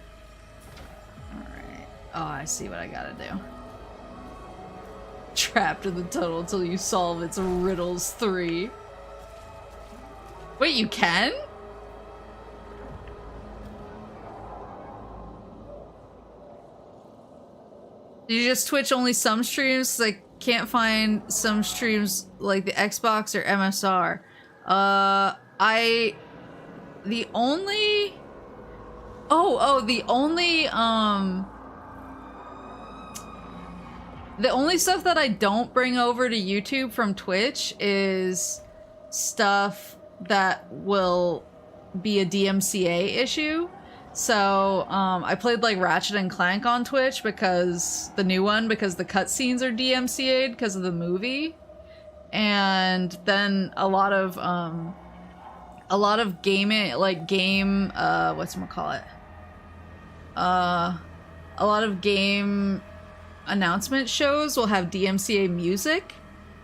Alright. Oh, I see what I gotta do. Trapped in the tunnel until you solve its riddles 3. Wait, you can? Did you just Twitch only some streams? Cause I can't find some streams like the Xbox or MSR. The only stuff that I don't bring over to YouTube from Twitch is stuff that will be a DMCA issue. So, I played like Ratchet and Clank on Twitch because the new one, because the cutscenes are DMCA'd because of the movie. And then a lot of gaming, like whatchamacallit? A lot of game announcement shows will have DMCA music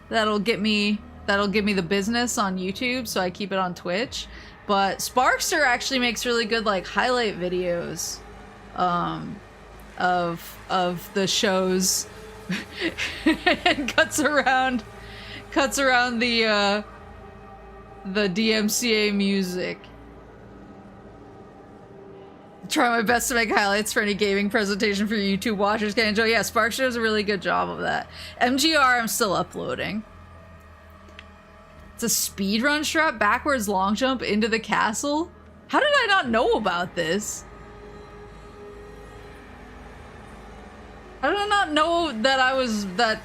that'll get me the business on YouTube, so I keep it on Twitch. But Sparkster actually makes really good like highlight videos of the shows and cuts around the DMCA music. Try my best to make highlights for any gaming presentation for YouTube watchers can enjoy. Yeah, Sparkster does a really good job of that. MGR I'm still uploading. It's a speedrun strap, backwards long jump into the castle? How did I not know about this? How did I not know that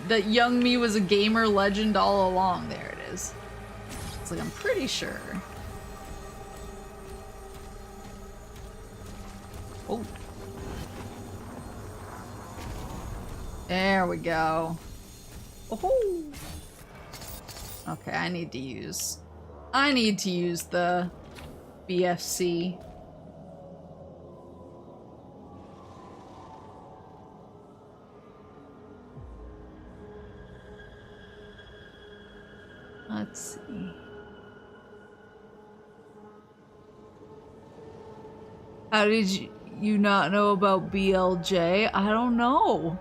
that young me was a gamer legend all along? There it is. It's like I'm pretty sure. Oh. There we go. Oh. Okay, I need to use the BFC. Let's see. How did you not know about BLJ? I don't know.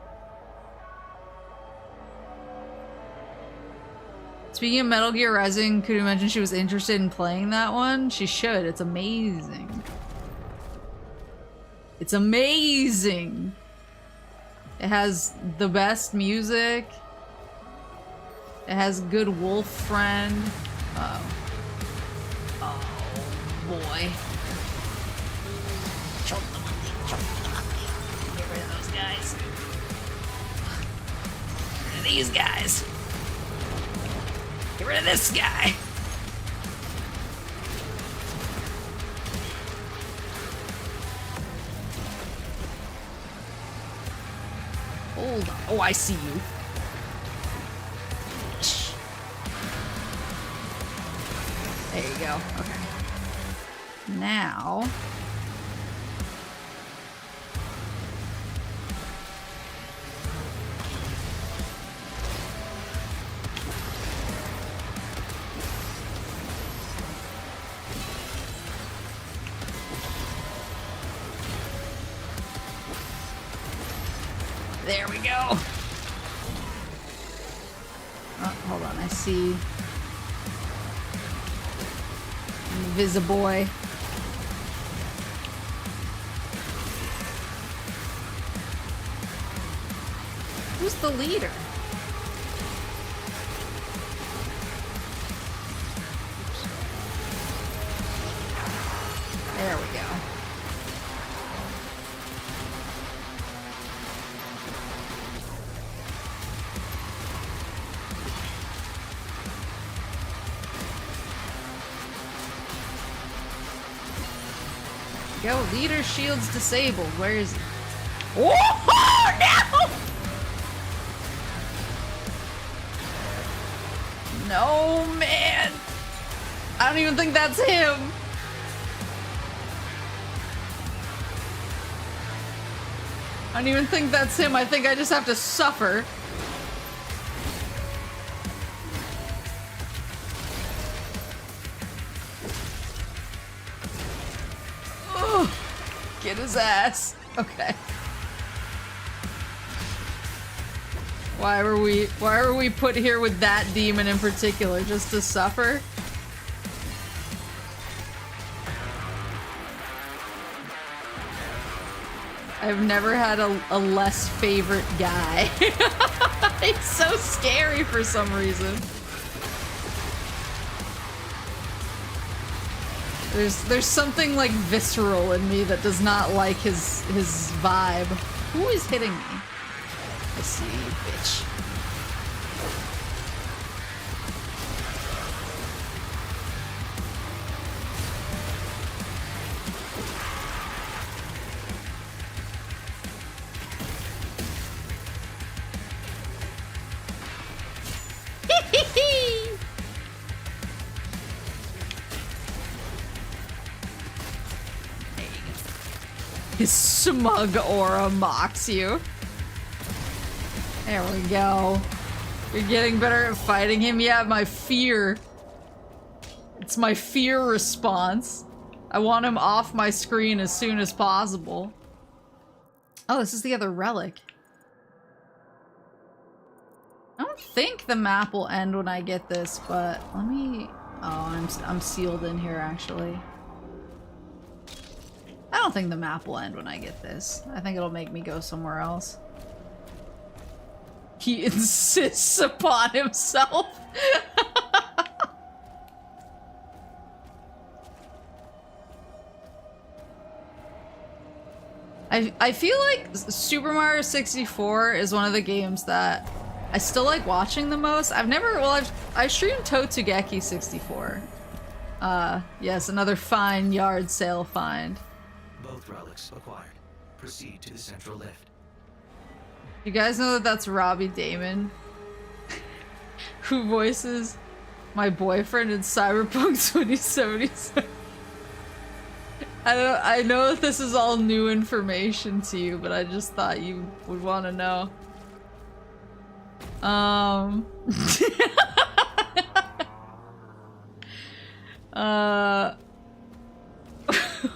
Speaking of Metal Gear Rising, could you mention she was interested in playing that one? She should. It's amazing. It's amazing. It has the best music. It has good wolf friend. Uh-oh. Oh, boy. Get rid of those guys. Get rid of these guys. Get rid of this guy. Hold on. Oh, I see you. There you go. Okay. Now... There we go. Oh, hold on. I see. Invisiboy. Who's the leader? Go, leader shields disabled. Where is he? Oh, no! No, man! I don't even think that's him! I don't even think that's him. I think I just have to suffer. Ugh. Get his ass. Okay. Why were we put here with that demon in particular? Just to suffer? I've never had a less favorite guy. He's so scary for some reason. There's something like visceral in me that does not like his vibe. Who is hitting me? I see you, bitch. His smug aura mocks you. There we go. You're getting better at fighting him? Yeah, my fear. It's my fear response. I want him off my screen as soon as possible. Oh, this is the other relic. I don't think the map will end when I get this, but let me... Oh, I'm sealed in here, actually. I don't think the map will end when I get this. I think it'll make me go somewhere else. He insists upon himself. I feel like Super Mario 64 is one of the games that I still like watching the most. I streamed Totsugeki 64. Yes, another fine yard sale find. Both relics acquired. Proceed to the central lift. You guys know that that's Robbie Damon, who voices my boyfriend in Cyberpunk 2077. I know that this is all new information to you, but I just thought you would want to know.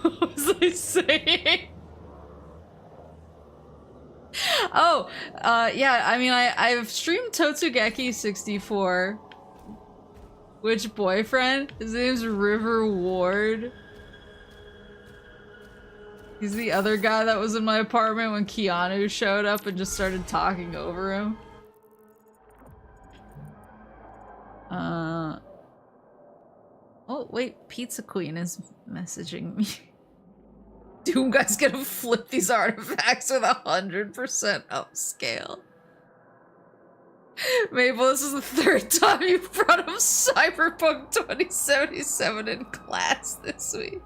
What was I saying? Oh, yeah, I mean, I've streamed Totsugeki 64. Which boyfriend? His name's River Ward. He's the other guy that was in my apartment when Keanu showed up and just started talking over him. Oh, wait, Pizza Queen is messaging me. Doom Guy's gonna flip these artifacts with 100% upscale. Maple, this is the third time you've brought up Cyberpunk 2077 in class this week.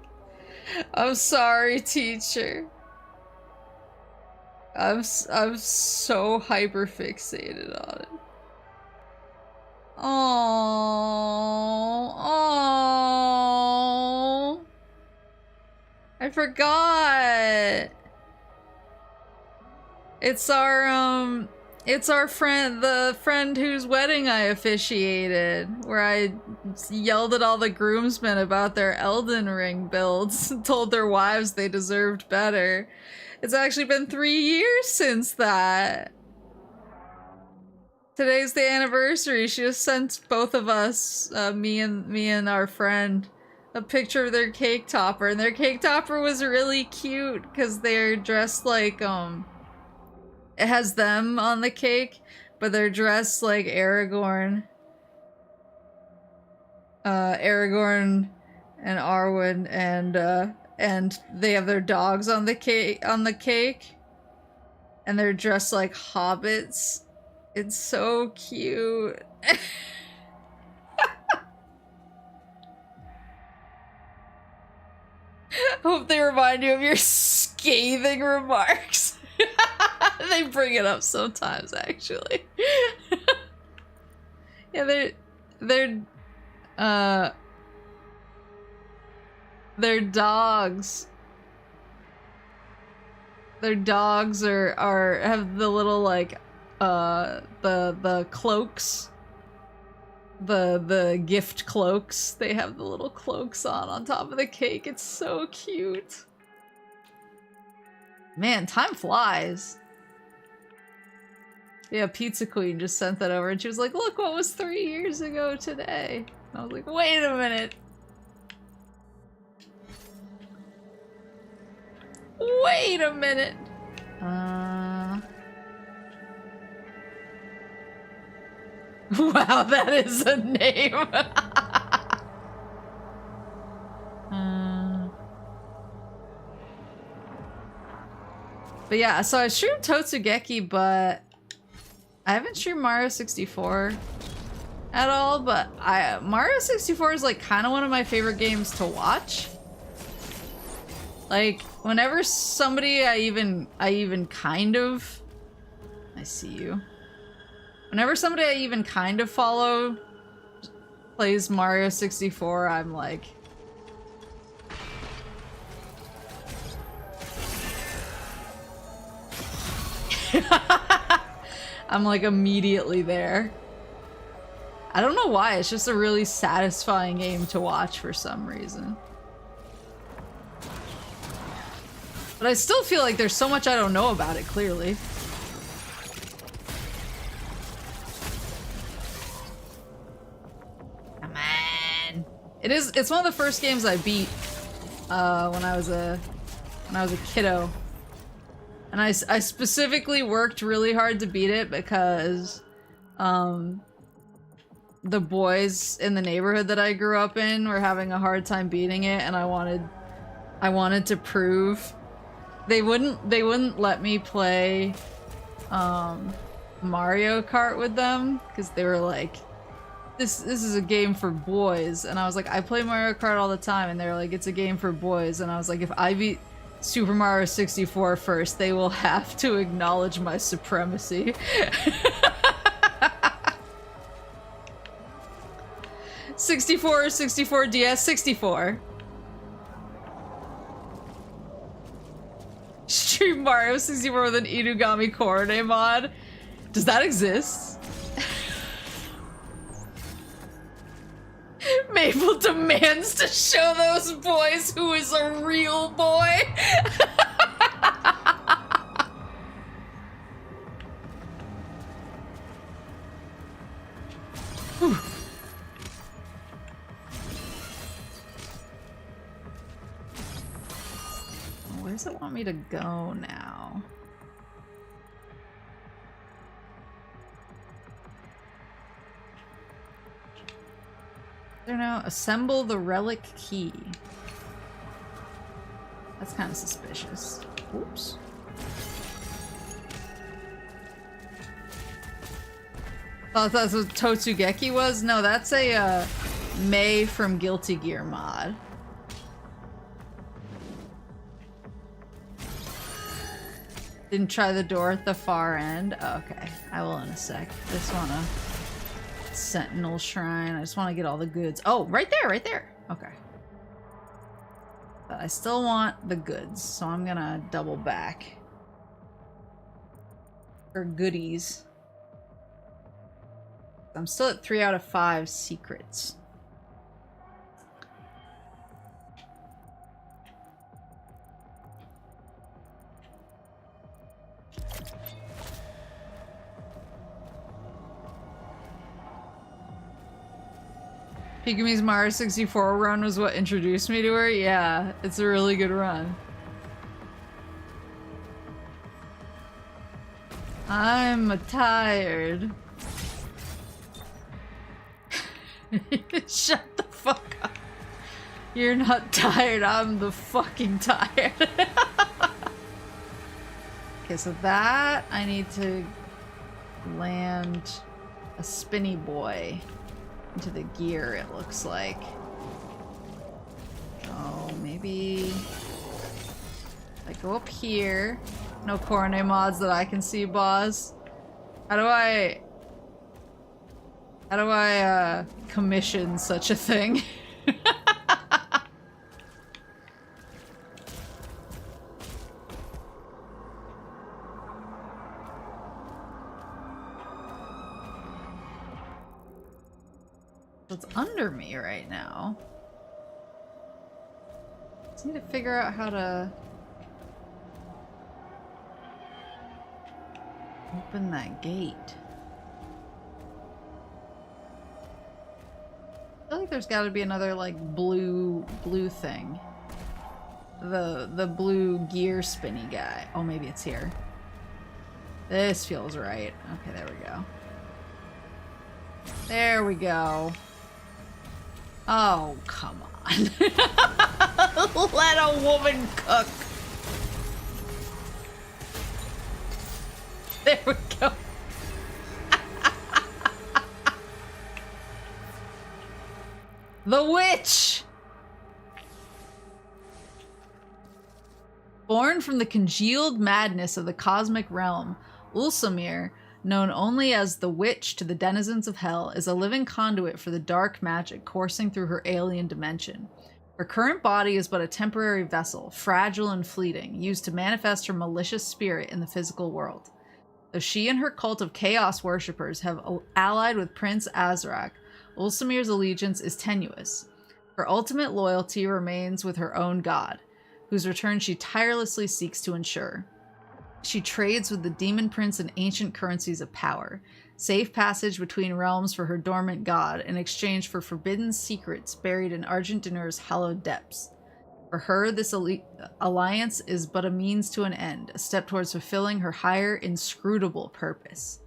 I'm sorry, teacher. I'm so hyper fixated on it. Oh, I forgot. It's our friend, the friend whose wedding I officiated, where I yelled at all the groomsmen about their Elden Ring builds and told their wives they deserved better. It's actually been 3 years since that. Today's the anniversary. She just sent both of us, me and our friend, a picture of their cake topper, and their cake topper was really cute because they're dressed like it has them on the cake, but they're dressed like Aragorn. Aragorn and Arwen, and they have their dogs on the cake, and they're dressed like hobbits. It's so cute. Hope they remind you of your scathing remarks. They bring it up sometimes, actually. Yeah, their dogs. Their dogs are have the little like the cloaks. The gift cloaks. They have the little cloaks on top of the cake. It's so cute. Man, time flies. Yeah, Pizza Queen just sent that over and she was like, look what was 3 years ago today. And I was like, wait a minute. Wait a minute. Wow, that is a name. But yeah, so I streamed Totsugeki, but I haven't streamed Mario 64 at all, but Mario 64 is like kind of one of my favorite games to watch. Like, whenever somebody I even kind of... I see you. Whenever somebody I even kind of follow plays Mario 64, I'm like... I'm like immediately there. I don't know why, it's just a really satisfying game to watch for some reason. But I still feel like there's so much I don't know about it, clearly. Come on. It's one of the first games I beat when I was a kiddo. And I specifically worked really hard to beat it because the boys in the neighborhood that I grew up in were having a hard time beating it, and I wanted to prove. They wouldn't let me play Mario Kart with them because they were like, this is a game for boys, and I was like, I play Mario Kart all the time, and they're like, it's a game for boys, and I was like, if I beat Super Mario 64 first, they will have to acknowledge my supremacy. 64, 64 DS, 64. Stream Mario 64 with an Inugami Korone mod. Does that exist? Maple demands to show those boys who is a real boy. Where does it want me to go now? I don't know. Assemble the relic key. That's kind of suspicious. Oops. Oh, that's what Totsugeki was? No, that's a May from Guilty Gear mod. Didn't try the door at the far end? Oh, okay, I will in a sec. Just wanna... Sentinel Shrine. I just want to get all the goods. Oh, right there, right there. Okay. But I still want the goods, so I'm gonna double back. For goodies. I'm still at 3 out of 5 secrets. Pigumi's Mario 64 run was what introduced me to her? Yeah, it's a really good run. I'm tired. Shut the fuck up. You're not tired, I'm the fucking tired. Okay, so that I need to land a spinny boy into the gear, it looks like. Oh, maybe Go up here. No Cornet mods that I can see, boss. How do I commission such a thing? It's under me right now. Just need to figure out how to open that gate. I feel like there's got to be another like blue thing. The blue gear spinny guy. Oh, maybe it's here. This feels right. Okay, there we go. There we go. Oh, come on. Let a woman cook. There we go. The witch! Born from the congealed madness of the cosmic realm, Ulsamir, known only as the witch to the denizens of hell, is a living conduit for the dark magic coursing through her alien dimension. Her current body is but a temporary vessel, fragile and fleeting, used to manifest her malicious spirit in the physical world. Though she and her cult of chaos worshippers have allied with Prince Azrak, Ulsamir's allegiance is tenuous. Her ultimate loyalty remains with her own god, whose return she tirelessly seeks to ensure. She trades with the Demon Prince in ancient currencies of power, safe passage between realms for her dormant god in exchange for forbidden secrets buried in Argentinur's hallowed depths. For her, this alliance is but a means to an end, a step towards fulfilling her higher, inscrutable purpose.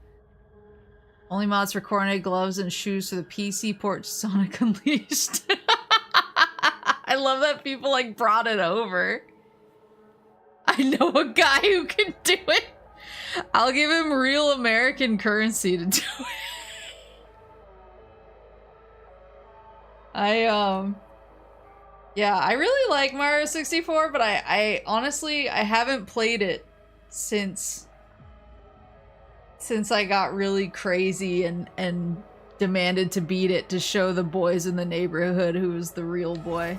Only mods for coordinated gloves and shoes for the PC port Sonic Unleashed. I love that people like brought it over. I know a guy who can do it. I'll give him real American currency to do it. Yeah, I really like Mario 64, but I honestly, I haven't played it since I got really crazy and demanded to beat it to show the boys in the neighborhood who was the real boy.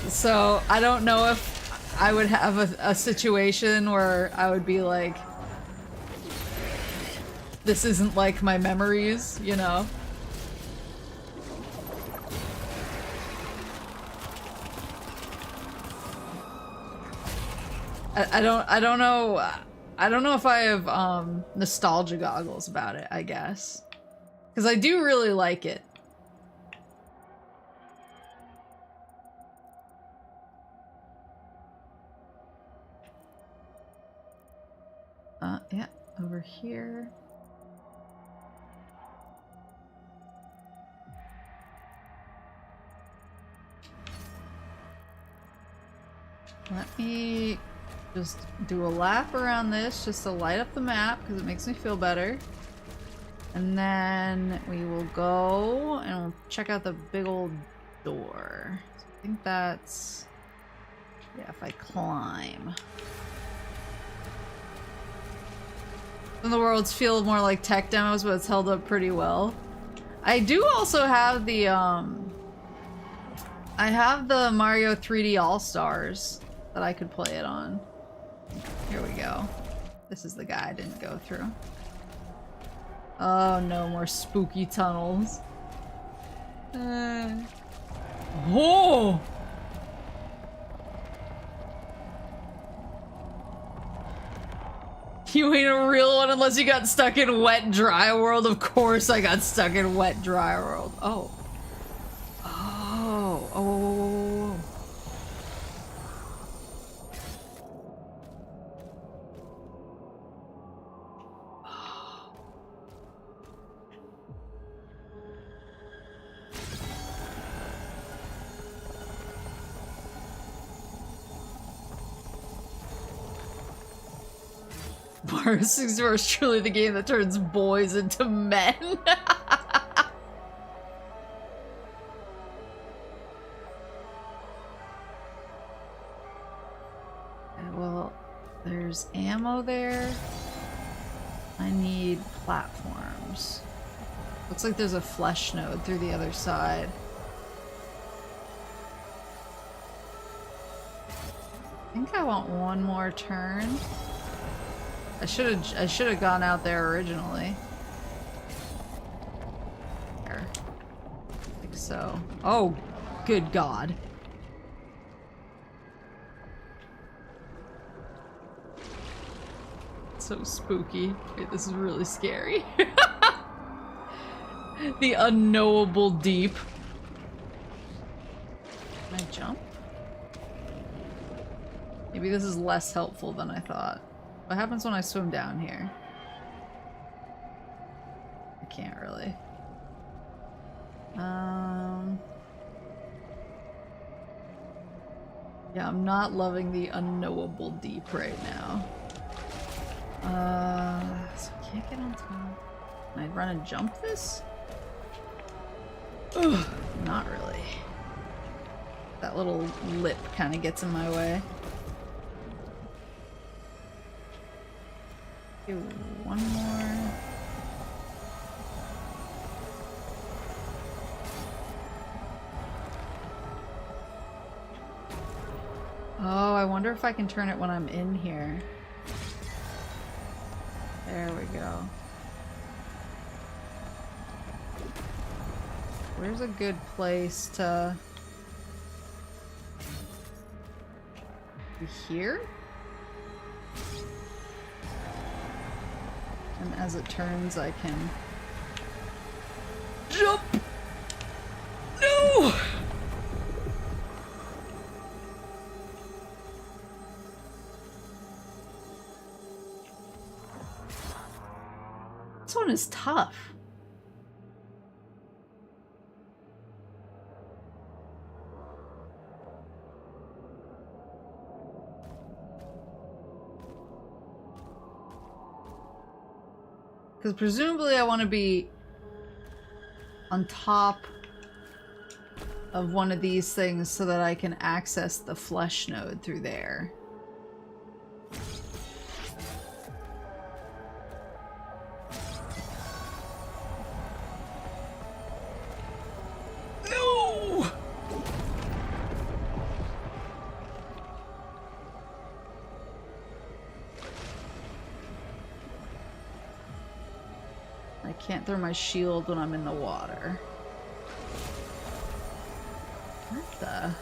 So I don't know if I would have a situation where I would be like, this isn't like my memories, you know? I don't know if I have nostalgia goggles about it, I guess. Because I do really like it. Yeah, over here. Let me just do a lap around this just to light up the map because it makes me feel better. And then we will go and we'll check out the big old door. So I think that's... yeah, if I climb. Some of the worlds feel more like tech demos, but it's held up pretty well. I do also have the, I have the Mario 3D All-Stars that I could play it on. Here we go. This is the guy I didn't go through. Oh, no more spooky tunnels. Oh! You ain't a real one unless you got stuck in wet, dry world. Of course I got stuck in wet, dry world. Oh. Oh. Oh. Mario 64 is truly the game that turns boys into men. There's ammo there. I need platforms. Looks like there's a flesh node through the other side. I think I want one more turn. I should have gone out there originally. There. I think so. Oh, good God. So spooky. Wait, this is really scary. The unknowable deep. Can I jump? Maybe this is less helpful than I thought. What happens when I swim down here? I can't really. Yeah, I'm not loving the unknowable deep right now. So I can't get on top. Can I run and jump this? Ugh, not really. That little lip kind of gets in my way. Do one more. Oh, I wonder if I can turn it when I'm in here. There we go. Where's a good place to... Here? And as it turns, I can... Jump! No! This one is tough. Because presumably I want to be on top of one of these things so that I can access the flesh node through there. No! I can't throw my shield when I'm in the water. What the?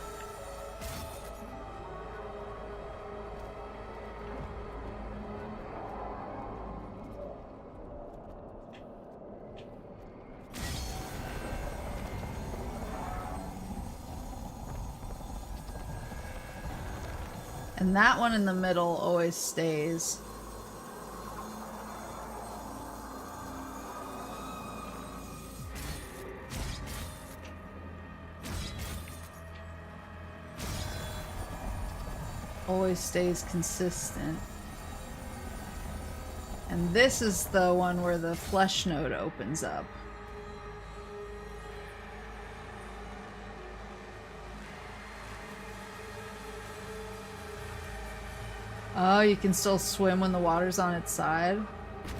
And that one in the middle always stays. Always stays consistent. And this is the one where the flesh node opens up. Oh, you can still swim when the water's on its side?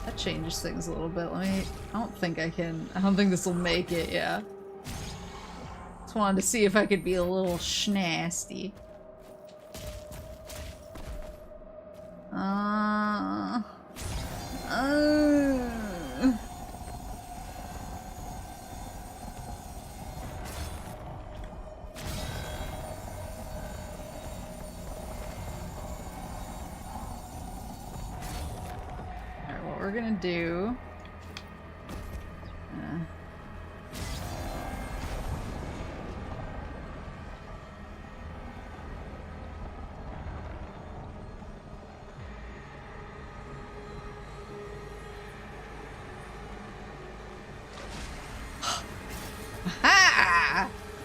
That changes things a little bit. Let me... I don't think I can... I don't think this will make it, yeah. Just wanted to see if I could be a little schnasty. Alright, what we're gonna do...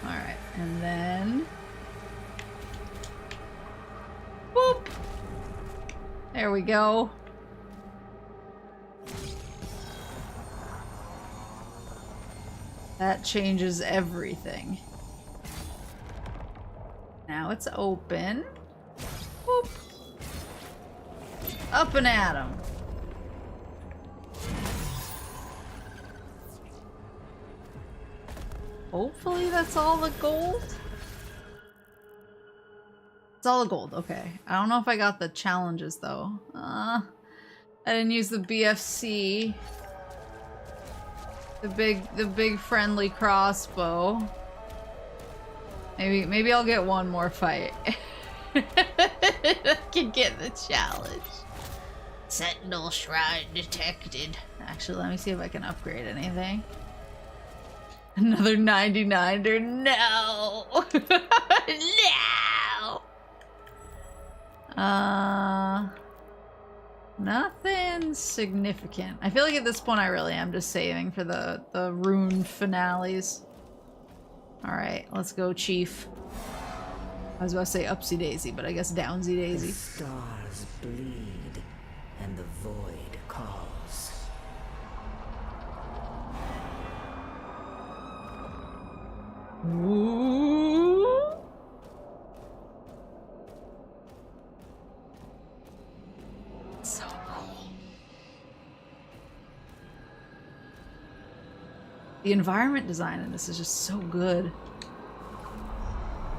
Alright, and then... Boop! There we go. That changes everything. Now it's open. Boop. Up and at 'em. Hopefully that's all the gold. It's all the gold, okay. I don't know if I got the challenges though. I didn't use the BFC. The big friendly crossbow. Maybe I'll get one more fight. I can get the challenge. Sentinel shrine detected. Actually, let me see if I can upgrade anything. Another 99er. No! No! Nothing significant. I feel like at this point I really am just saving for the rune finales. Alright, let's go, Chief. I was about to say upsy daisy, but I guess downsy daisy. The stars bleed and the void calls. Ooh. So cool. The environment design in this is just so good.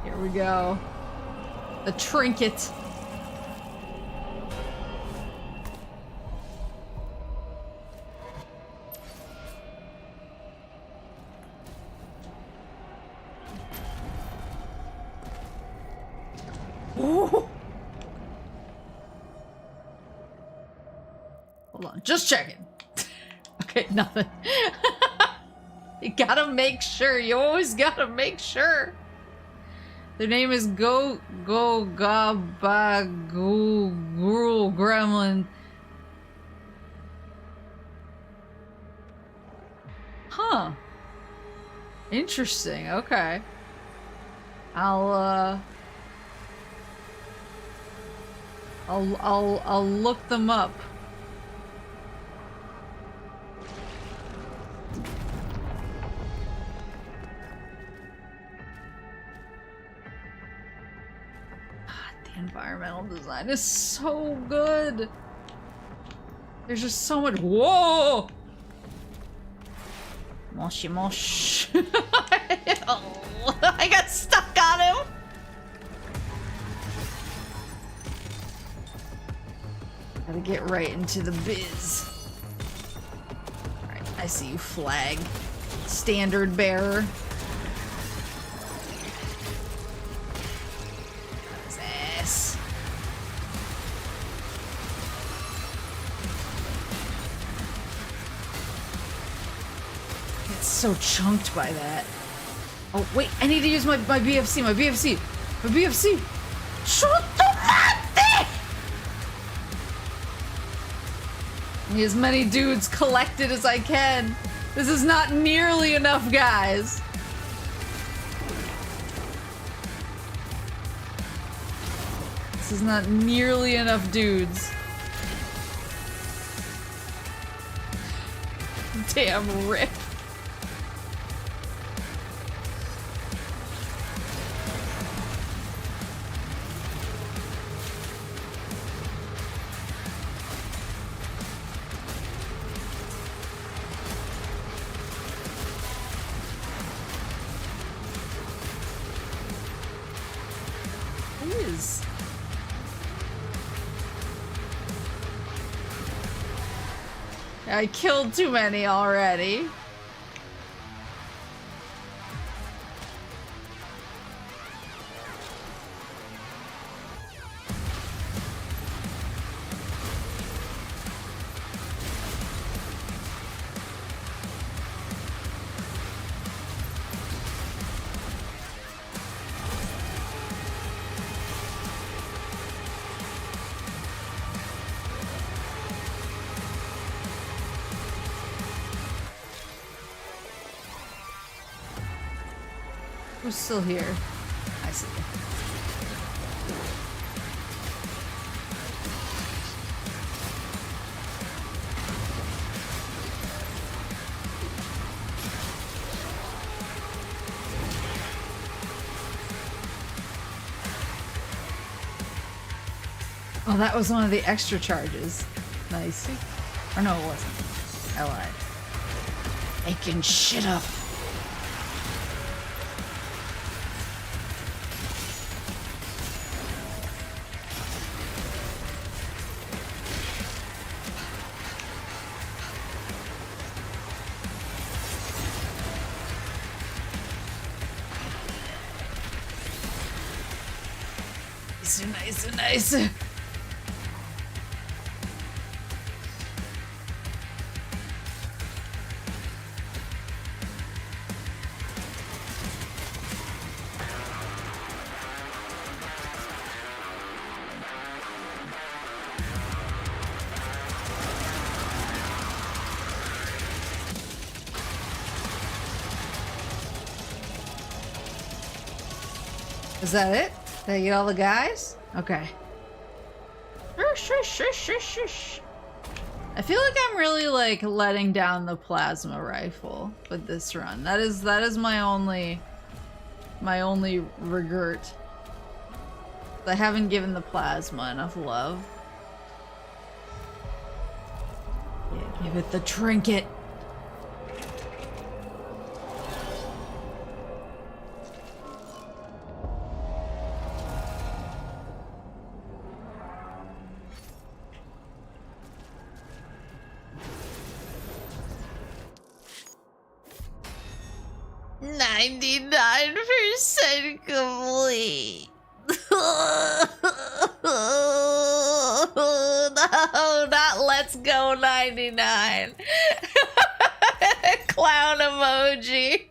Here we go. The trinket. Ooh. Hold on, just checking. Okay, nothing. You gotta make sure. You always gotta make sure. Their name is Go Gaba Guru Gremlin. Huh. Interesting. Okay. I'll look them up. Environmental design is so good. There's just so much. Whoa! Moshy mosh. Oh, I got stuck on him. Gotta get right into the biz. Alright, I see you, flag. Standard bearer. So chunked by that. Oh wait, I need to use my BFC, my BFC. Shoot the mate! Need as many dudes collected as I can. This is not nearly enough, guys. This is not nearly enough dudes. Damn rip. I killed too many already. Who's still here? I see. Oh, that was one of the extra charges. Nice. Or no, it wasn't. I lied. Making shit up. Nice. Is that it? Did I get all the guys? Okay. I feel like I'm really like letting down the plasma rifle with this run. That is my only regret. I haven't given the plasma enough love. Yeah, give it the trinket. Complete. No, not let's go 99. Clown emoji.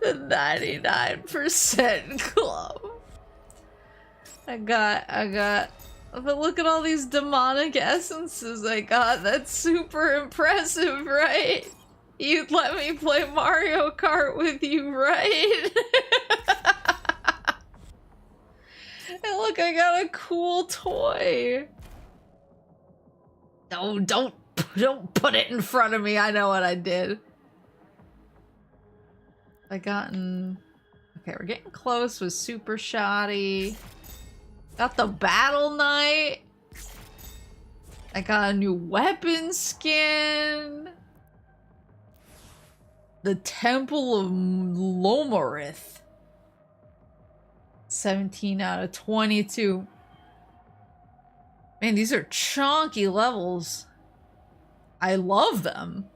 The 99% club. I got. But look at all these demonic essences I got. That's super impressive, right? You'd let me play Mario Kart with you, right? And look, I got a cool toy. No, don't put it in front of me. I know what I did. Okay, we're getting close with Super Shoddy. Got the Battle Knight. I got a new weapon skin. The Temple of Lomarith. 17 out of 22. Man, these are chonky levels. I love them.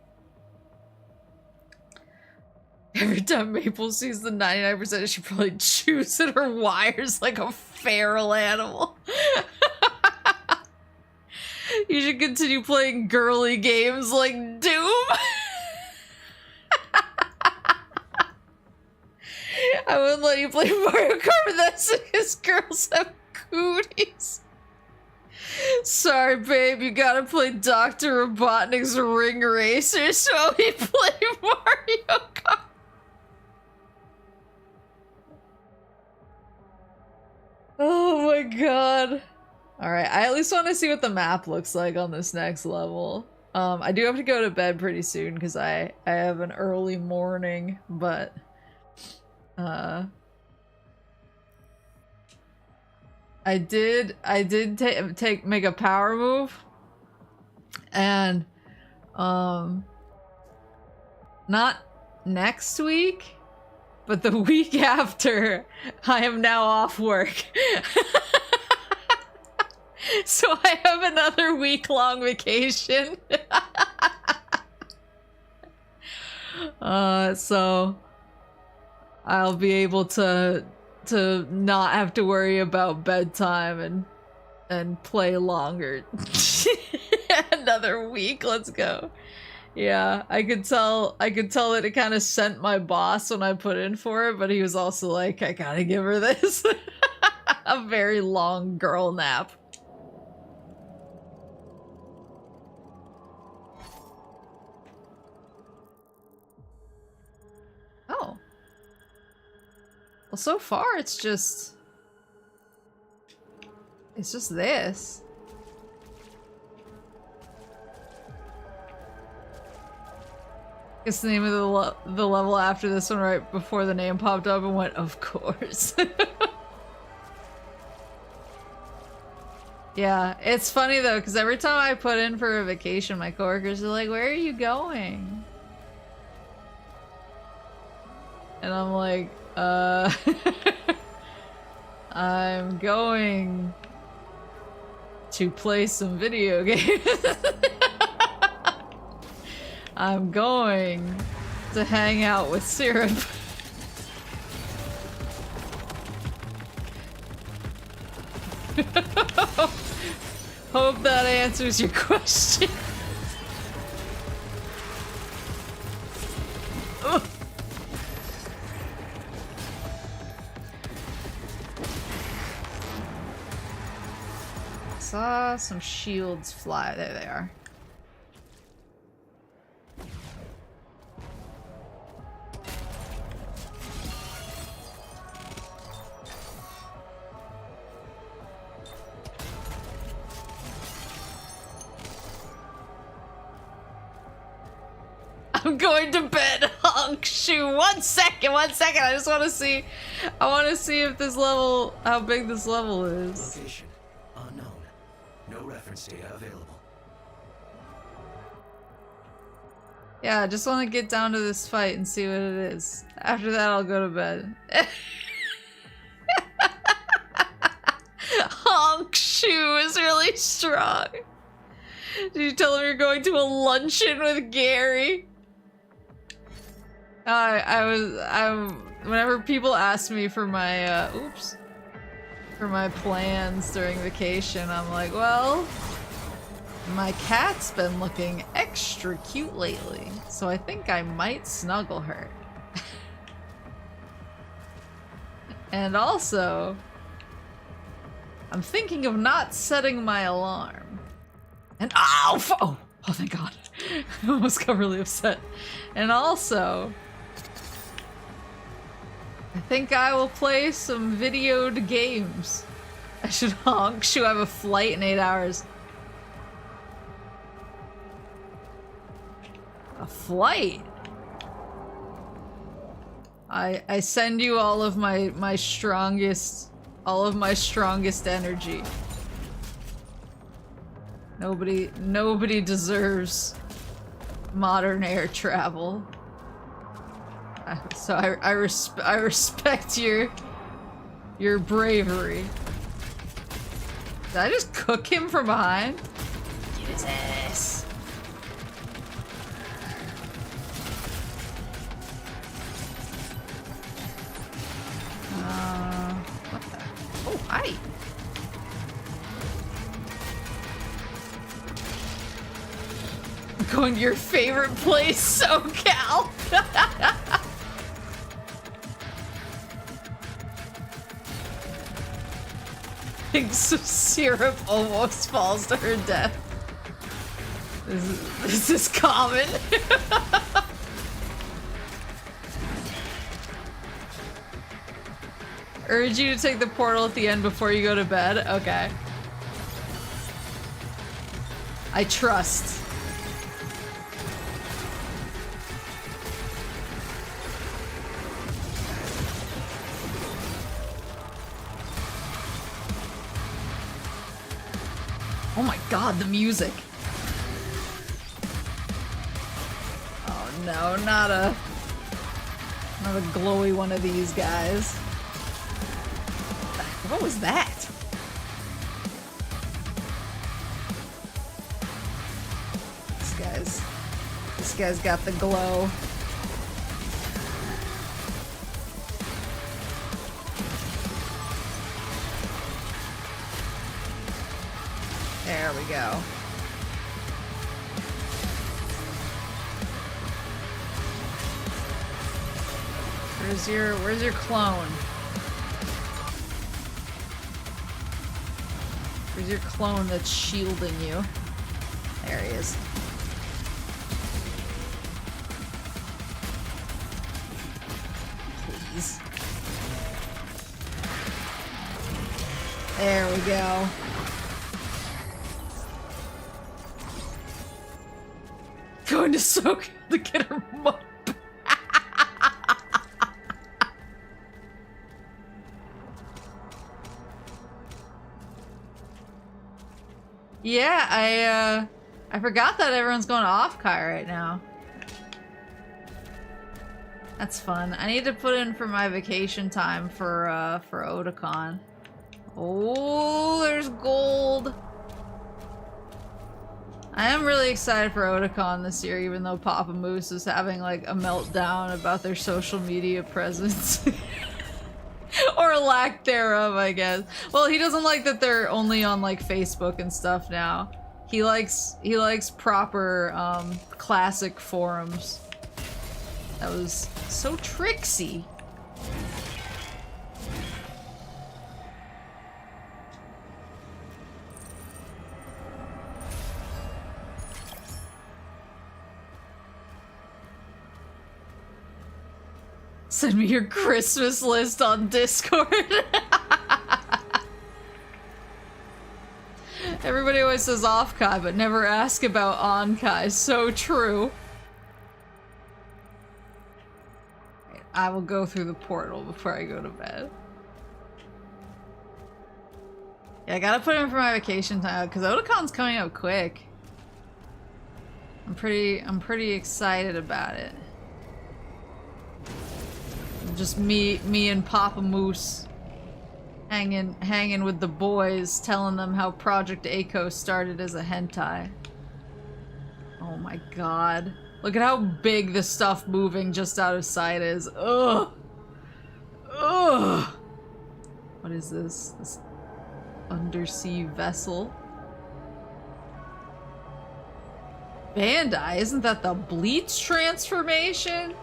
Every time Maple sees the 99%, she probably chews at her wires like a feral animal. You should continue playing girly games like Doom. I wouldn't let you play Mario Kart with us because girls have cooties. Sorry, babe, you gotta play Dr. Robotnik's Ring Racers while we play Mario Kart. Oh my god. Alright, I at least want to see what the map looks like on this next level. I do have to go to bed pretty soon because I have an early morning, but I did make a power move, and not next week, but the week after, I am now off work. So I have another week-long vacation. So I'll be able to not have to worry about bedtime and play longer. Another week, let's go. Yeah, I could tell that it kind of sent my boss when I put in for it, but he was also like, I gotta give her this. A very long girl nap. Oh. Well, so far it's just this. Guess the name of the level after this one right before the name popped up and went, of course. Yeah, it's funny though, because every time I put in for a vacation, my coworkers are like, "Where are you going?" And I'm like, I'm going to play some video games. I'm going to hang out with Syrup. Hope that answers your question. Ugh. Saw some shields fly. There they are. I'm going to bed, hunk shoe. 1 second, 1 second. I just want to see. I want to see if this level, how big this level is. Location unknown. No reference data available. Yeah, I just want to get down to this fight and see what it is. After that, I'll go to bed. Honk shoe is really strong. Did you tell him you're going to a luncheon with Gary? Whenever people ask me for my, for my plans during vacation, I'm like, well, my cat's been looking extra cute lately, so I think I might snuggle her. And also, I'm thinking of not setting my alarm. And oh, thank God. I almost got really upset. And also, I think I will play some videoed games. I should honk. Should I have a flight in 8 hours? A flight? I send you all of my strongest energy. Nobody deserves modern air travel. So I respect your bravery. Did I just cook him from behind? Get his ass. What the? Oh, hi. I'm going to your favorite place, SoCal. Some syrup almost falls to her death. This is common. Urge you to take the portal at the end before you go to bed? Okay. I trust. Oh my God, the music. Oh no, not a glowy one of these guys. What was that? This guy's got the glow. There we go. Where's your clone? Where's your clone that's shielding you? There he is. Please. There we go. Going to soak to get her mop. Yeah, I forgot that everyone's going to off-kai right now. That's fun. I need to put in for my vacation time for Otakon. Oh, there's gold. I am really excited for Otakon this year, even though Papa Moose is having like a meltdown about their social media presence. Or lack thereof, I guess. Well, he doesn't like that they're only on like Facebook and stuff now. He likes proper classic forums. That was so tricksy. Send me your Christmas list on Discord. Everybody always says off-kai, but never ask about on-kai. So true. I will go through the portal before I go to bed. Yeah, I gotta put in for my vacation time because Otakon's coming up quick. I'm pretty excited about it. Just me and Papa Moose hanging with the boys, telling them how Project A-ko started as a hentai. Oh my god. Look at how big the stuff moving just out of sight is. Ugh. Ugh. What is this? This undersea vessel? Bandai, isn't that the Bleach transformation?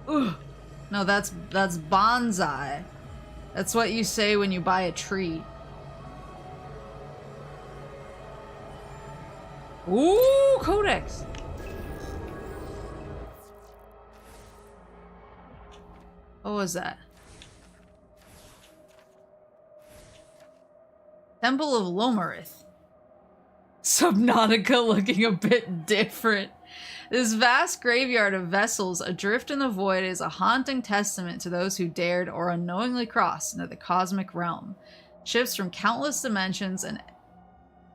Ugh. No, that's bonsai. That's what you say when you buy a tree. Ooh, Codex. What was that? Temple of Lomarith. Subnautica looking a bit different. This vast graveyard of vessels adrift in the void is a haunting testament to those who dared or unknowingly crossed into the cosmic realm. Ships from countless dimensions and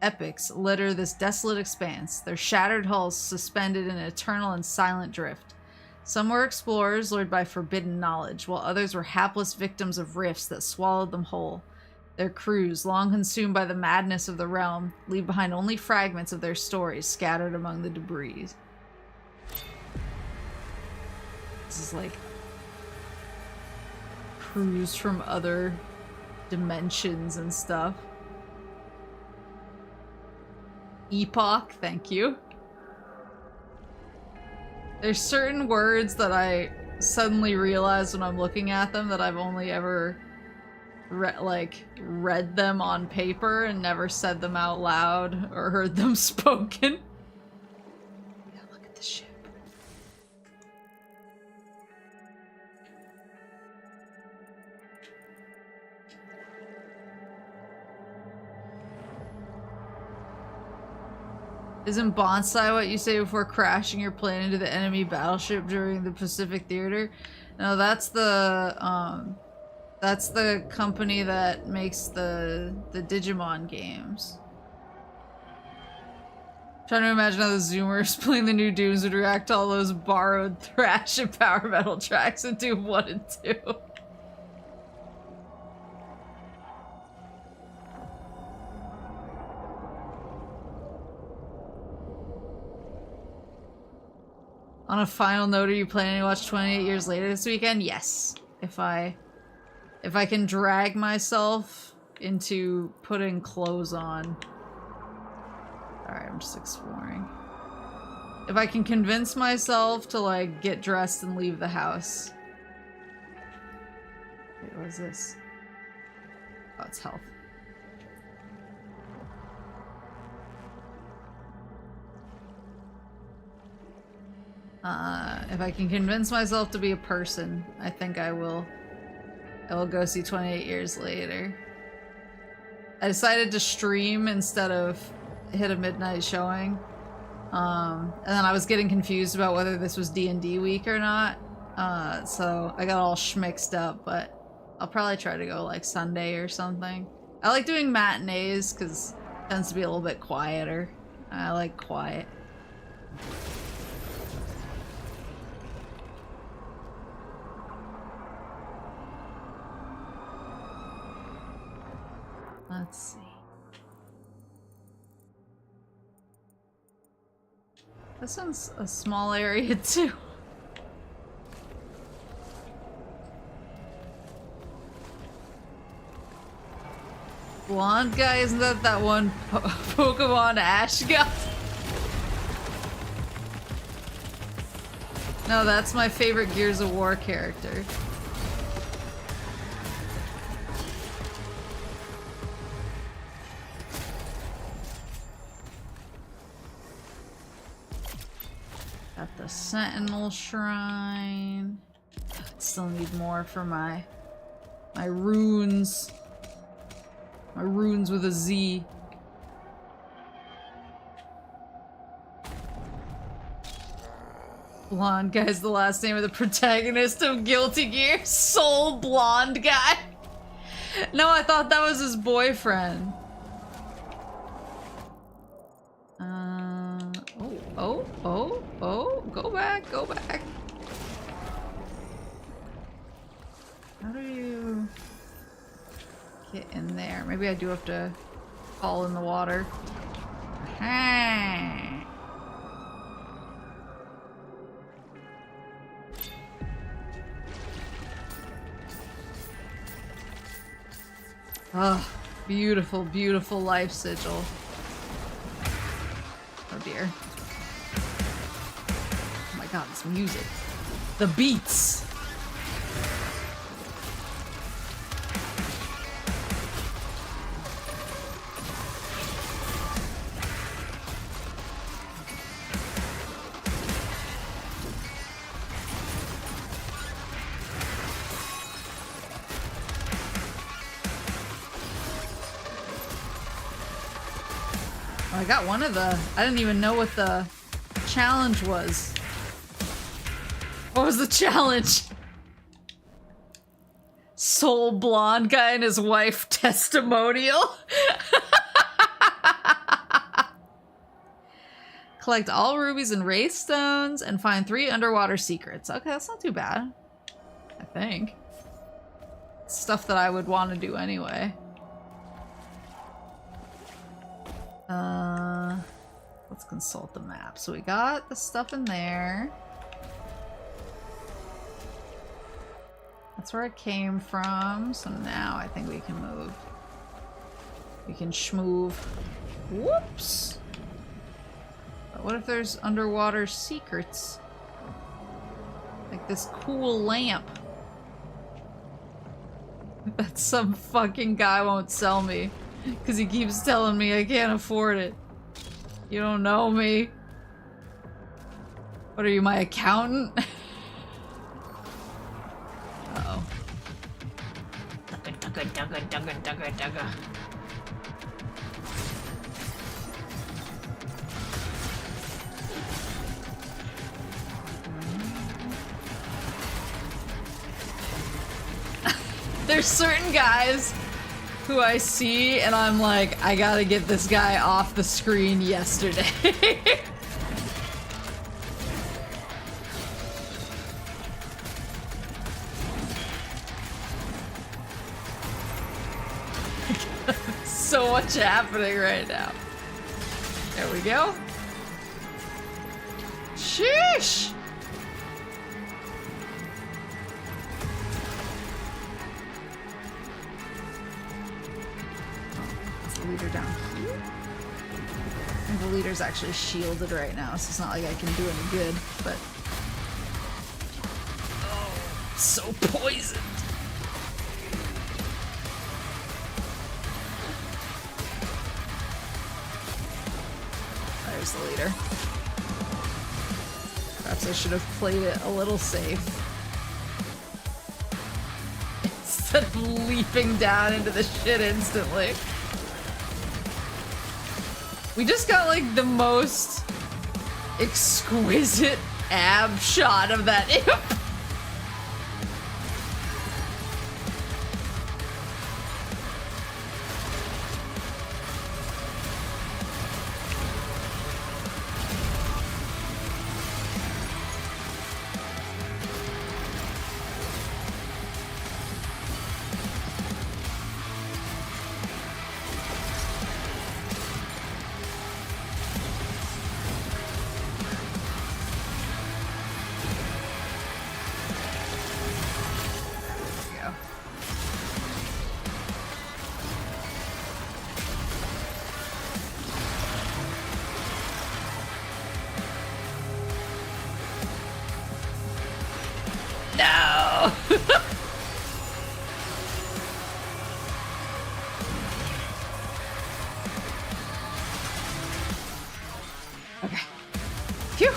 epochs litter this desolate expanse, their shattered hulls suspended in eternal and silent drift. Some were explorers lured by forbidden knowledge, while others were hapless victims of rifts that swallowed them whole. Their crews, long consumed by the madness of the realm, leave behind only fragments of their stories scattered among the debris. This is like crews from other dimensions and stuff. Epoch, thank you. There's certain words that I suddenly realize when I'm looking at them that I've only ever read them on paper and never said them out loud or heard them spoken. Yeah, look at the ship. Isn't bonsai what you say before crashing your plane into the enemy battleship during the Pacific Theater? No, that's the company that makes the Digimon games. Trying to imagine how the Zoomers playing the new Dooms would react to all those borrowed thrash and power metal tracks in Doom 1 and 2. On a final note, are you planning to watch 28 Years Later this weekend? Yes. If I can drag myself into putting clothes on. Alright, I'm just exploring. If I can convince myself to, like, get dressed and leave the house. Wait, what is this? Oh, it's health. If I can convince myself to be a person, I think I will go see 28 Years Later. I decided to stream instead of hit a midnight showing. And then I was getting confused about whether this was D&D week or not. So I got all schmixed up, but I'll probably try to go like Sunday or something. I like doing matinees because it tends to be a little bit quieter. I like quiet. Let's see. This one's a small area too. Blonde guy, isn't that one Pokemon Ash got? No, that's my favorite Gears of War character. Got the Sentinel Shrine. Still need more for my runes. My runes with a Z. Blonde guy's the last name of the protagonist of Guilty Gear. Soul Blonde guy. No, I thought that was his boyfriend. Oh, go back, go back. How do you get in there? Maybe I do have to fall in the water. Hey. Oh, beautiful, beautiful life sigil. Oh dear. Oh my god, this music. The beats! I got one of the... I didn't even know what the challenge was. What was the challenge? Soul Blonde guy and his wife testimonial. Collect all rubies and wraith stones and find 3 underwater secrets. Okay, that's not too bad. I think. Stuff that I would want to do anyway. Let's consult the map. So we got the stuff in there. That's where it came from. So now I think we can move. We can schmoove. Whoops! But what if there's underwater secrets? Like this cool lamp. That some fucking guy won't sell me. Because he keeps telling me I can't afford it. You don't know me. What are you, my accountant? Uh-oh. Dugga. There's certain guys who I see and I'm like, I gotta get this guy off the screen yesterday. So much happening right now. There we go. Sheesh! Leader down here. And the leader's actually shielded right now, so it's not like I can do any good, but... Oh, so poisoned! There's the leader. Perhaps I should have played it a little safe. Instead of leaping down into the shit instantly. We just got like the most exquisite ab shot of that imp. Okay. Phew!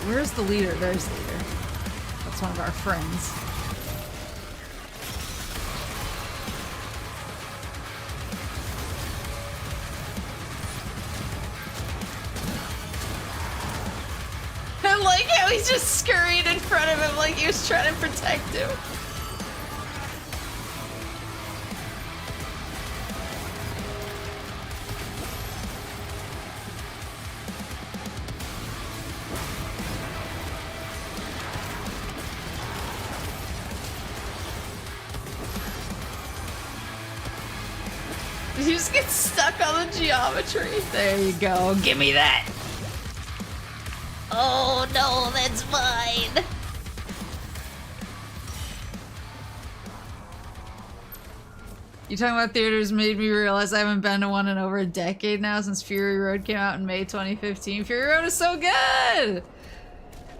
Where's the leader? There's the leader. That's one of our friends. I like how he just scurried in front of him like he was trying to protect him. You just get stuck on the geometry. There you go. Give me that. Oh no, that's mine. You talking about theaters made me realize I haven't been to one in over a decade now since Fury Road came out in May 2015. Fury Road is so good!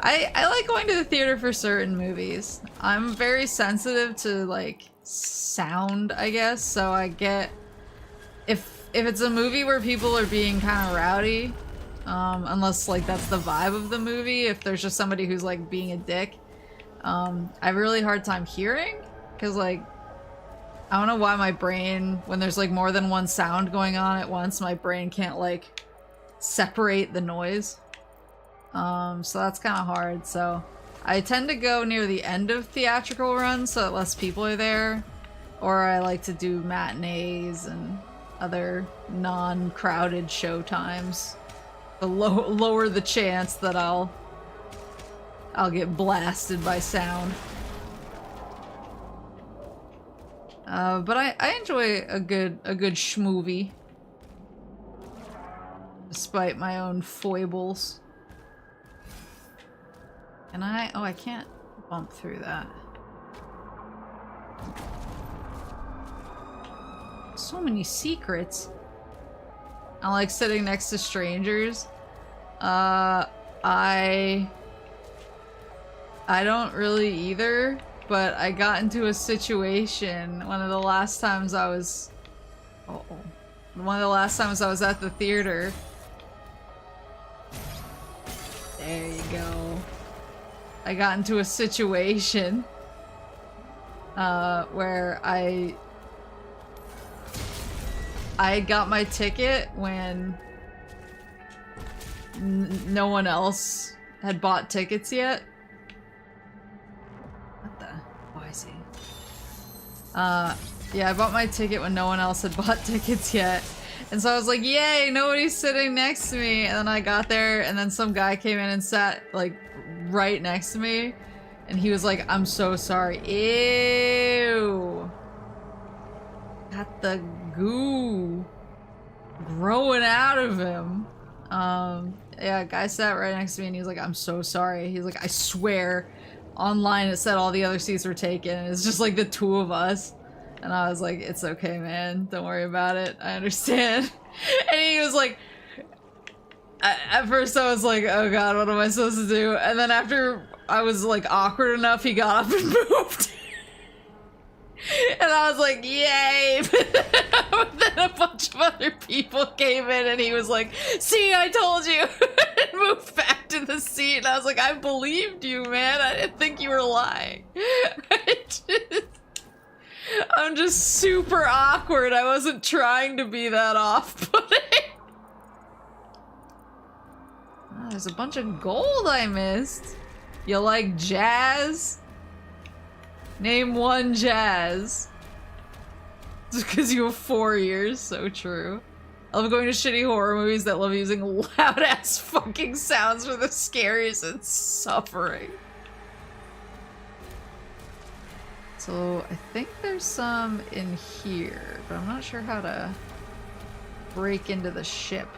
I like going to the theater for certain movies. I'm very sensitive to like sound, I guess, so I get if it's a movie where people are being kind of rowdy, unless like that's the vibe of the movie, if there's just somebody who's like being a dick, I have a really hard time hearing, because like I don't know why my brain, when there's like more than one sound going on at once, my brain can't like separate the noise. So that's kind of hard. So I tend to go near the end of theatrical runs so that less people are there, or I like to do matinees and other non-crowded show times. The lower the chance that I'll get blasted by sound. But I enjoy a good schmovie, despite my own foibles. And I can't bump through that. So many secrets. I like sitting next to strangers. I don't really either, but I got into a situation one of the last times I was at the theater. There you go. I got into a situation where I got my ticket when no one else had bought tickets yet. What the? Oh, I see. Yeah, I bought my ticket when no one else had bought tickets yet. And so I was like, yay, nobody's sitting next to me. And then I got there, and then some guy came in and sat, like, right next to me. And he was like, I'm so sorry. Ew. Got the goo growing out of him. Yeah, guy sat right next to me and he was like, I'm so sorry. He's like, I swear online it said all the other seats were taken. It's just like the two of us. And I was like, it's okay, man. Don't worry about it. I understand. And he was like, at first I was like, oh god, what am I supposed to do? And then after I was like awkward enough, he got up and moved. And I was like, yay! But then a bunch of other people came in and he was like, see, I told you! And moved back to the seat. And I was like, I believed you, man. I didn't think you were lying. I'm just super awkward. I wasn't trying to be that off-putting. Oh, there's a bunch of gold I missed. You like jazz? Name one jazz. Just because you have 4 years, so true. I love going to shitty horror movies that love using loud ass fucking sounds for the scares and suffering. So I think there's some in here, but I'm not sure how to break into the ship.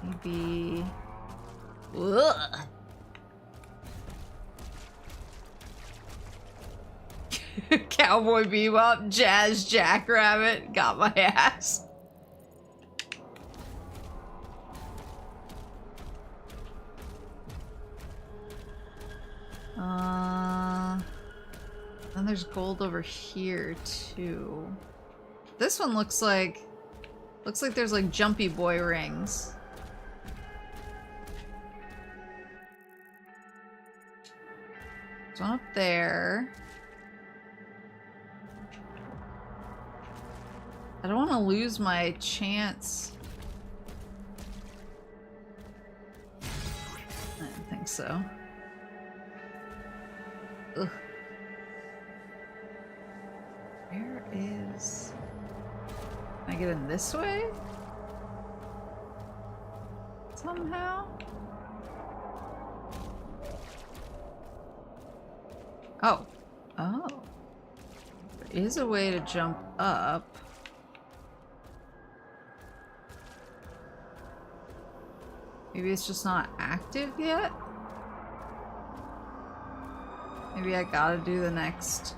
Maybe... Ugh. Cowboy Bebop, Jazz Jackrabbit, got my ass. Then there's gold over here too. This one looks like there's like jumpy boy rings. There's one up there. I don't want to lose my chance. I don't think so. Ugh. Where is... Can I get in this way? Somehow? Oh. Oh. There is a way to jump up. Maybe it's just not active yet? Maybe I gotta do the next...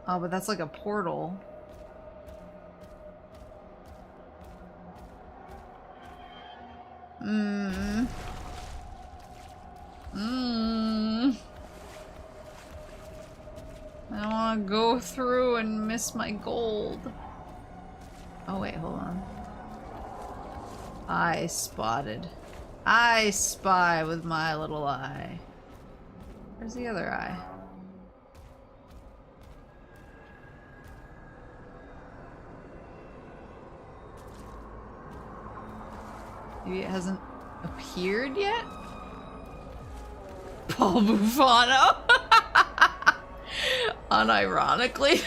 Oh, but that's like a portal. I don't want to go through and miss my gold. Oh wait, hold on. I spotted. I spy with my little eye. Where's the other eye? Maybe it hasn't appeared yet? Paul Bufano! Unironically.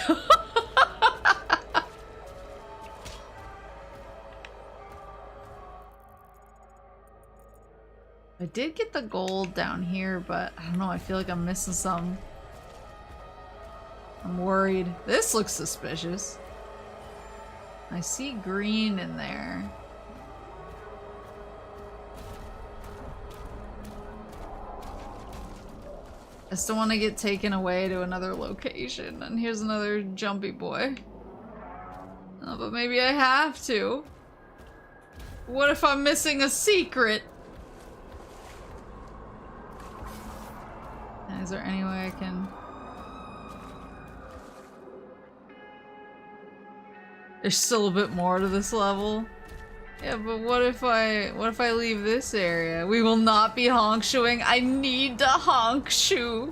I did get the gold down here, but I don't know, I feel like I'm missing some. I'm worried. This looks suspicious. I see green in there. I still want to get taken away to another location, and here's another jumpy boy. Oh, but maybe I have to. What if I'm missing a secret? Is there any way I can... There's still a bit more to this level. Yeah, but what if I leave this area? We will not be honk-shoeing. I need to honk-shoe.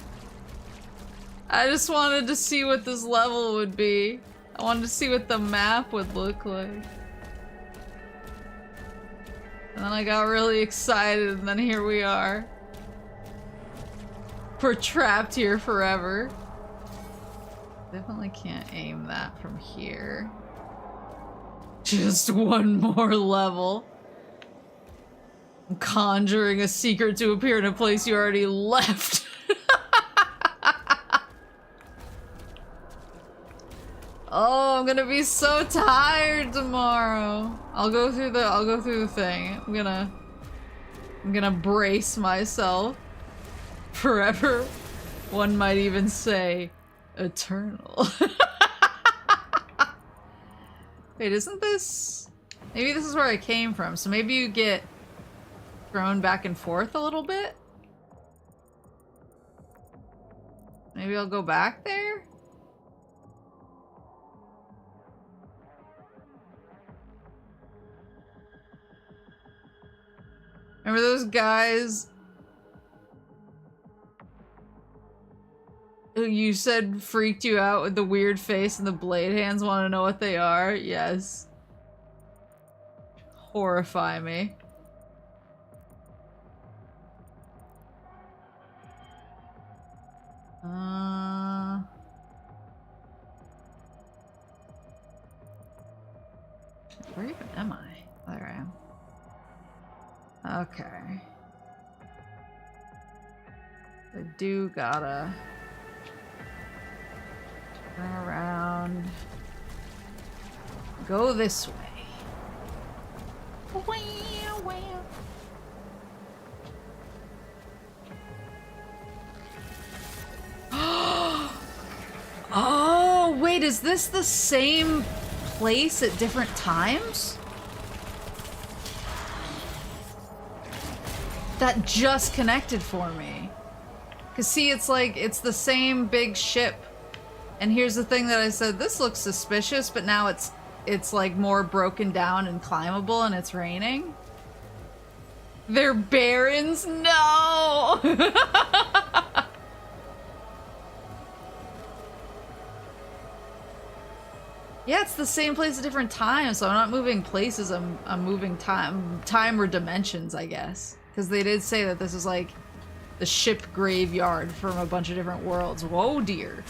I just wanted to see what this level would be. I wanted to see what the map would look like. And then I got really excited, and then here we are. We're trapped here forever. Definitely can't aim that from here. Just one more level. I'm conjuring a secret to appear in a place you already left. Oh, I'm gonna be so tired tomorrow. I'll go through the thing. I'm gonna brace myself. Forever. One might even say eternal. Wait, isn't this... Maybe this is where I came from, so maybe you get thrown back and forth a little bit? Maybe I'll go back there? Remember those guys who you said freaked you out with the weird face and the blade hands? Want to know what they are? Yes. Horrify me. Where even am I? There I am. Okay. I do gotta turn around. Go this way. Oh, wait, is this the same place at different times? That just connected for me. Cause see, it's like, it's the same big ship. And here's the thing that I said, this looks suspicious, but now it's like more broken down and climbable and it's raining. They're barons? No! Yeah, it's the same place at different times, so I'm not moving places, I'm moving time or dimensions, I guess. Because they did say that this is like the ship graveyard from a bunch of different worlds. Whoa, dear.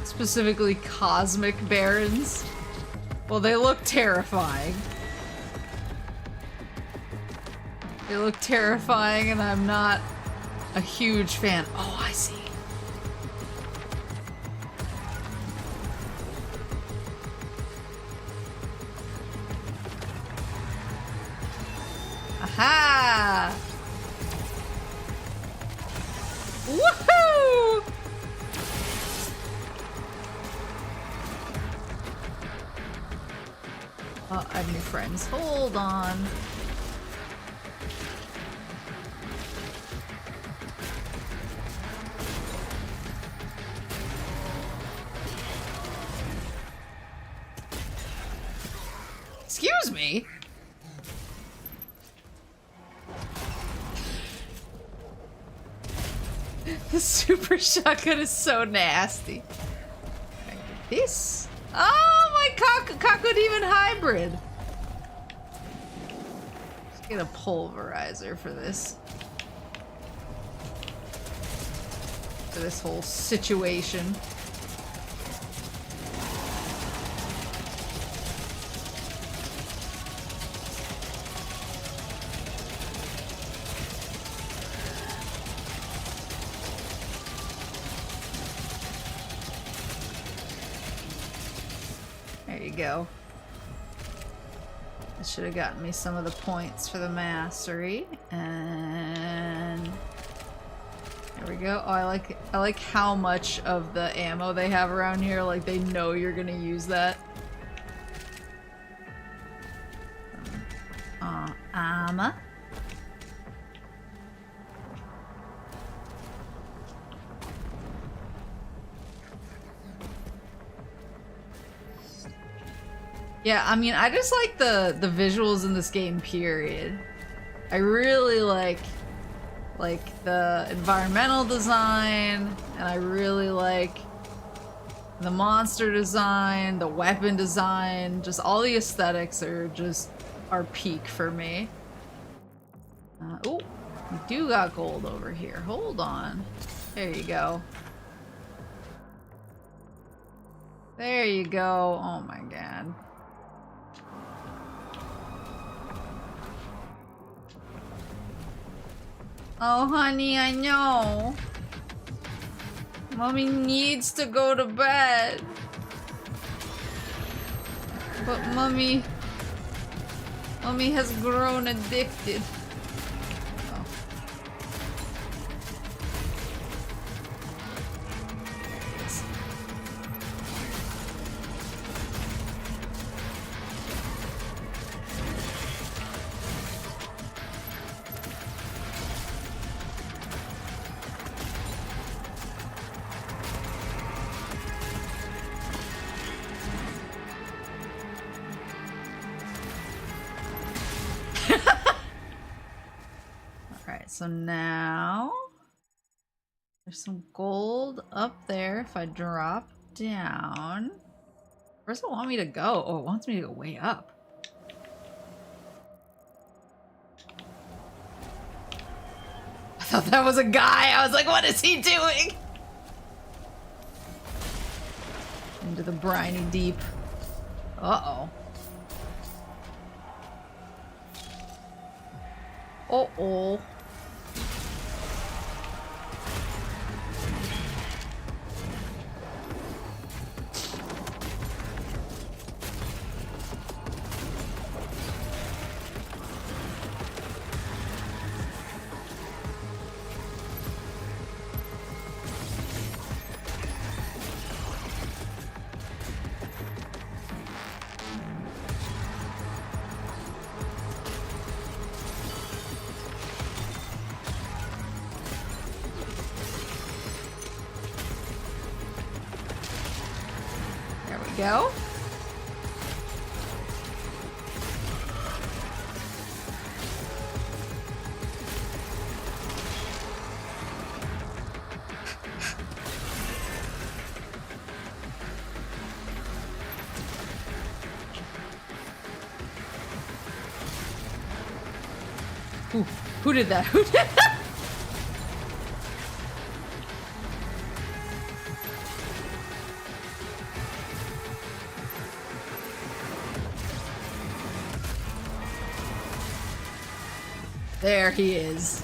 Specifically cosmic barons. Well, they look terrifying. They look terrifying and I'm not a huge fan. Oh, I see. Aha! Woohoo! Oh, I have new friends. Hold on. Excuse me? The super shotgun is so nasty. Can I get this? Oh, my Kakudemon hybrid. Let's get a pulverizer for this. For this whole situation. Go. This should have gotten me some of the points for the mastery, and there we go. Oh, I like how much of the ammo they have around here. Like they know you're gonna use that. Armor. Yeah, I mean, I just like the visuals in this game, period. I really like the environmental design, and I really like the monster design, the weapon design, just all the aesthetics are peak for me. Oh, we do got gold over here. Hold on. There you go. There you go. Oh my god. Oh, honey, I know. Mommy needs to go to bed. But Mommy has grown addicted. Oh. There it is. So now there's some gold up there if I drop down. Where's it want me to go? Oh, it wants me to go way up. I thought that was a guy. I was like, what is he doing? Into the briny deep. Uh-oh. Uh-oh. go. Who did that? Who did that? There he is.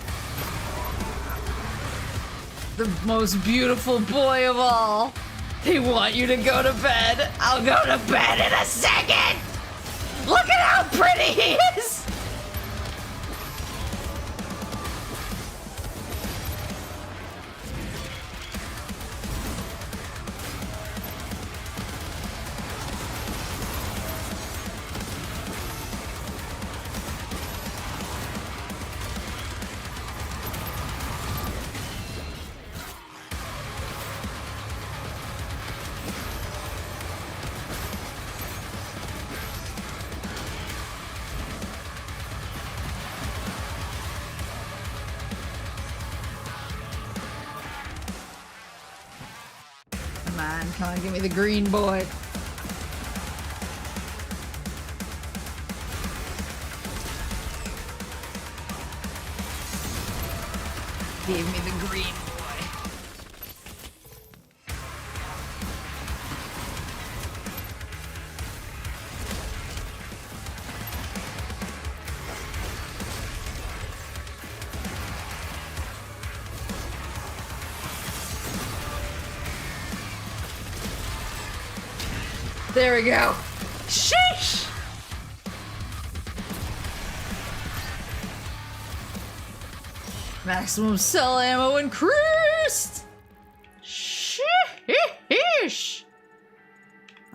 The most beautiful boy of all. They want you to go to bed. I'll go to bed in a second. Look at how pretty he is. Come on, give me the green boy. Give me the green boy. There we go. Sheesh! Maximum cell ammo increased! Sheesh!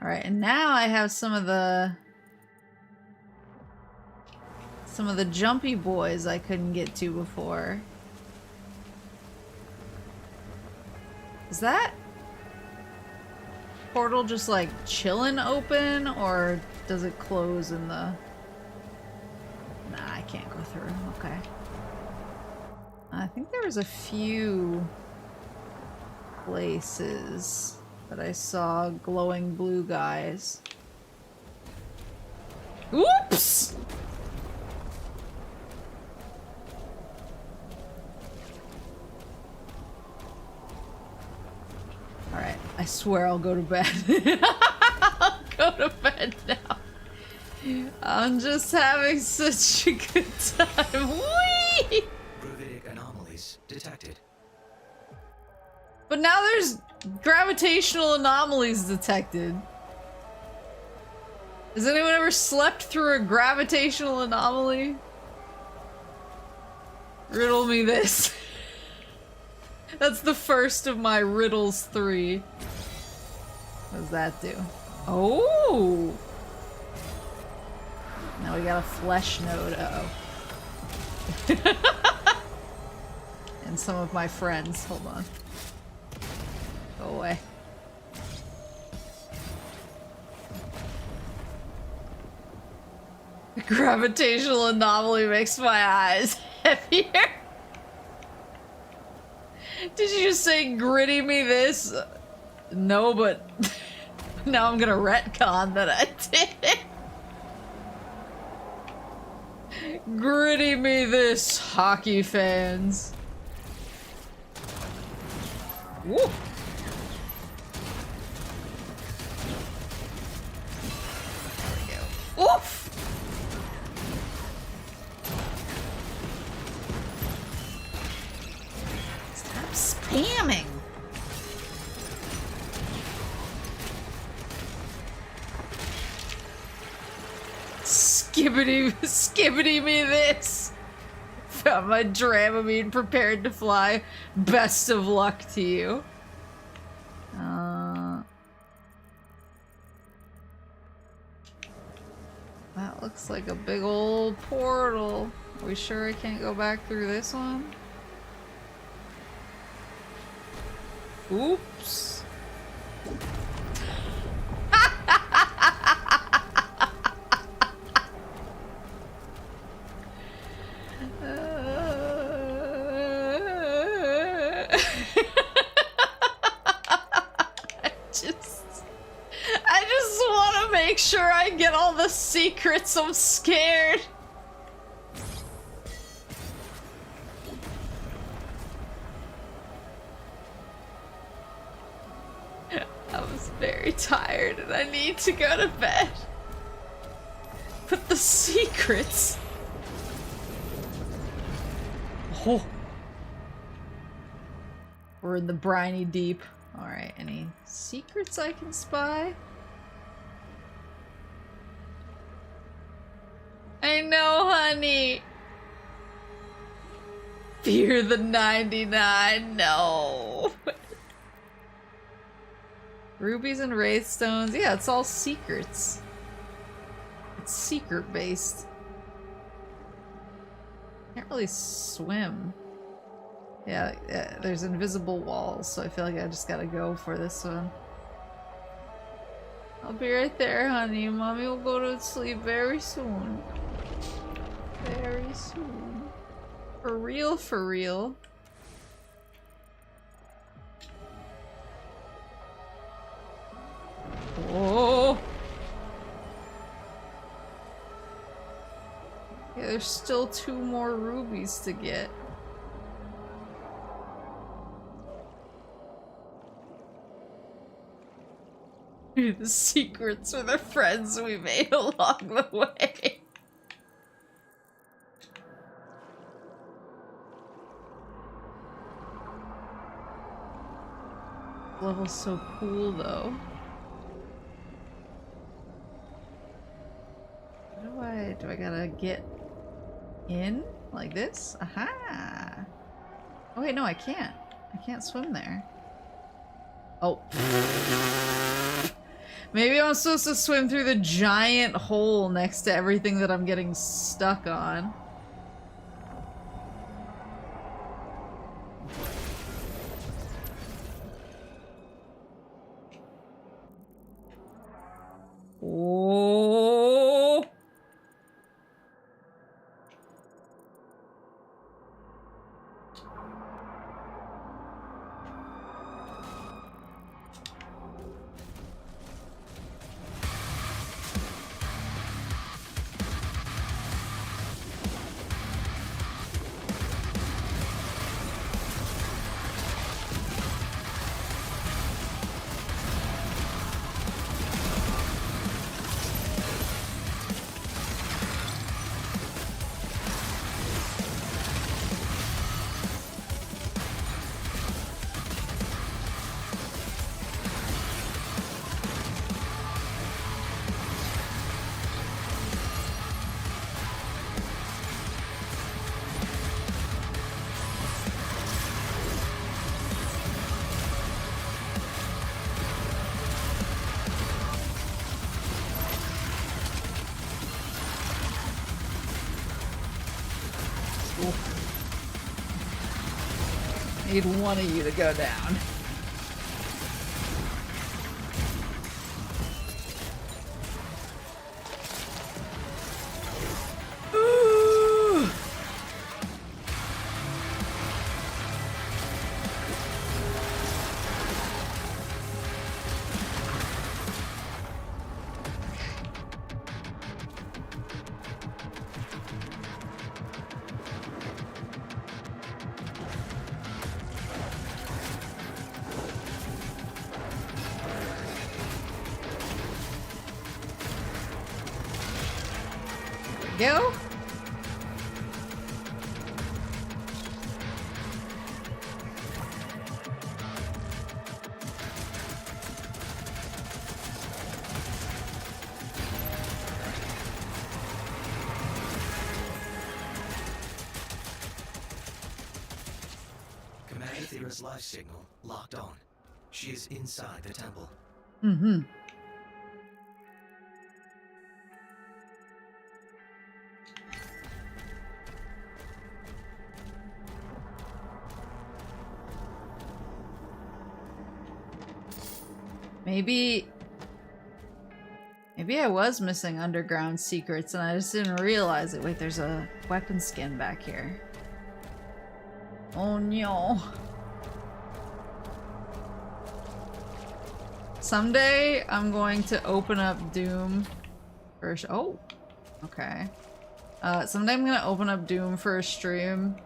Alright, and now I have some of the jumpy boys I couldn't get to before. Is that portal just like chillin' open, or does it close in the... Nah, I can't go through. Okay. I think there was a few places that I saw glowing blue guys. Oops! Alright, I swear I'll go to bed. I'll go to bed now. I'm just having such a good time. Whee! Gravitic anomalies detected. But now there's gravitational anomalies detected. Has anyone ever slept through a gravitational anomaly? Riddle me this. That's the first of my riddles 3. What does that do? Oh! Now we got a flesh node. Uh-oh. And some of my friends. Hold on. Go away. The gravitational anomaly makes my eyes heavier. Did you just say gritty me this? No, but now I'm gonna retcon that I did it. Gritty me this, hockey fans. Woo! There we go. Oof! Stop spamming! Skibbity me this! Found my Dramamine prepared to fly. Best of luck to you. That looks like a big old portal. Are we sure I can't go back through this one? Oops. I just want to make sure I get all the secrets. I'm scared. I was very tired and I need to go to bed. But the secrets. Oh. We're in the briny deep. Alright, any secrets I can spy? I know, honey. Fear the 99. No. Rubies and wraithstones. Yeah, it's all secrets. It's secret based. Can't really swim. Yeah, there's invisible walls, so I feel like I just gotta go for this one. I'll be right there, honey. Mommy will go to sleep very soon. Very soon. For real, for real. Oh! Yeah, there's still 2 more rubies to get. The secrets are the friends we made along the way. Level's so cool though. Do I gotta get in like this? Aha! Oh wait, no, I can't. I can't swim there. Oh. Maybe I'm supposed to swim through the giant hole next to everything that I'm getting stuck on. Oh. Need one of you to go down. Go. Commander Thera's life signal locked on. She is inside the temple. Mm-hmm. Maybe I was missing underground secrets and I just didn't realize it. Wait, there's a weapon skin back here. Oh no. Someday I'm going to open up Doom for oh, okay. Someday I'm gonna open up Doom for a stream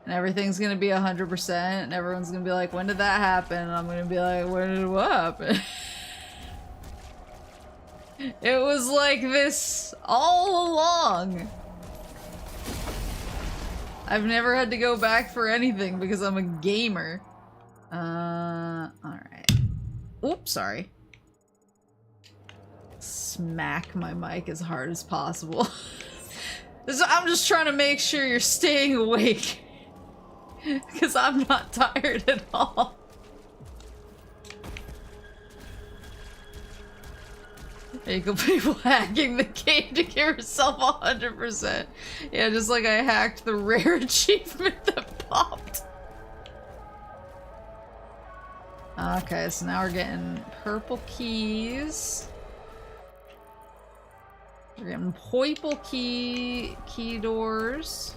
and everything's gonna be 100% and everyone's gonna be like, when did that happen? And I'm gonna be like, when did what happen? It was like this all along. I've never had to go back for anything because I'm a gamer. Alright. Oops, sorry. Smack my mic as hard as possible. I'm just trying to make sure you're staying awake. Because I'm not tired at all. There you go, people hacking the game to give yourself 100%. Yeah, just like I hacked the rare achievement that popped. Okay, so now we're getting purple keys. We're getting purple key doors.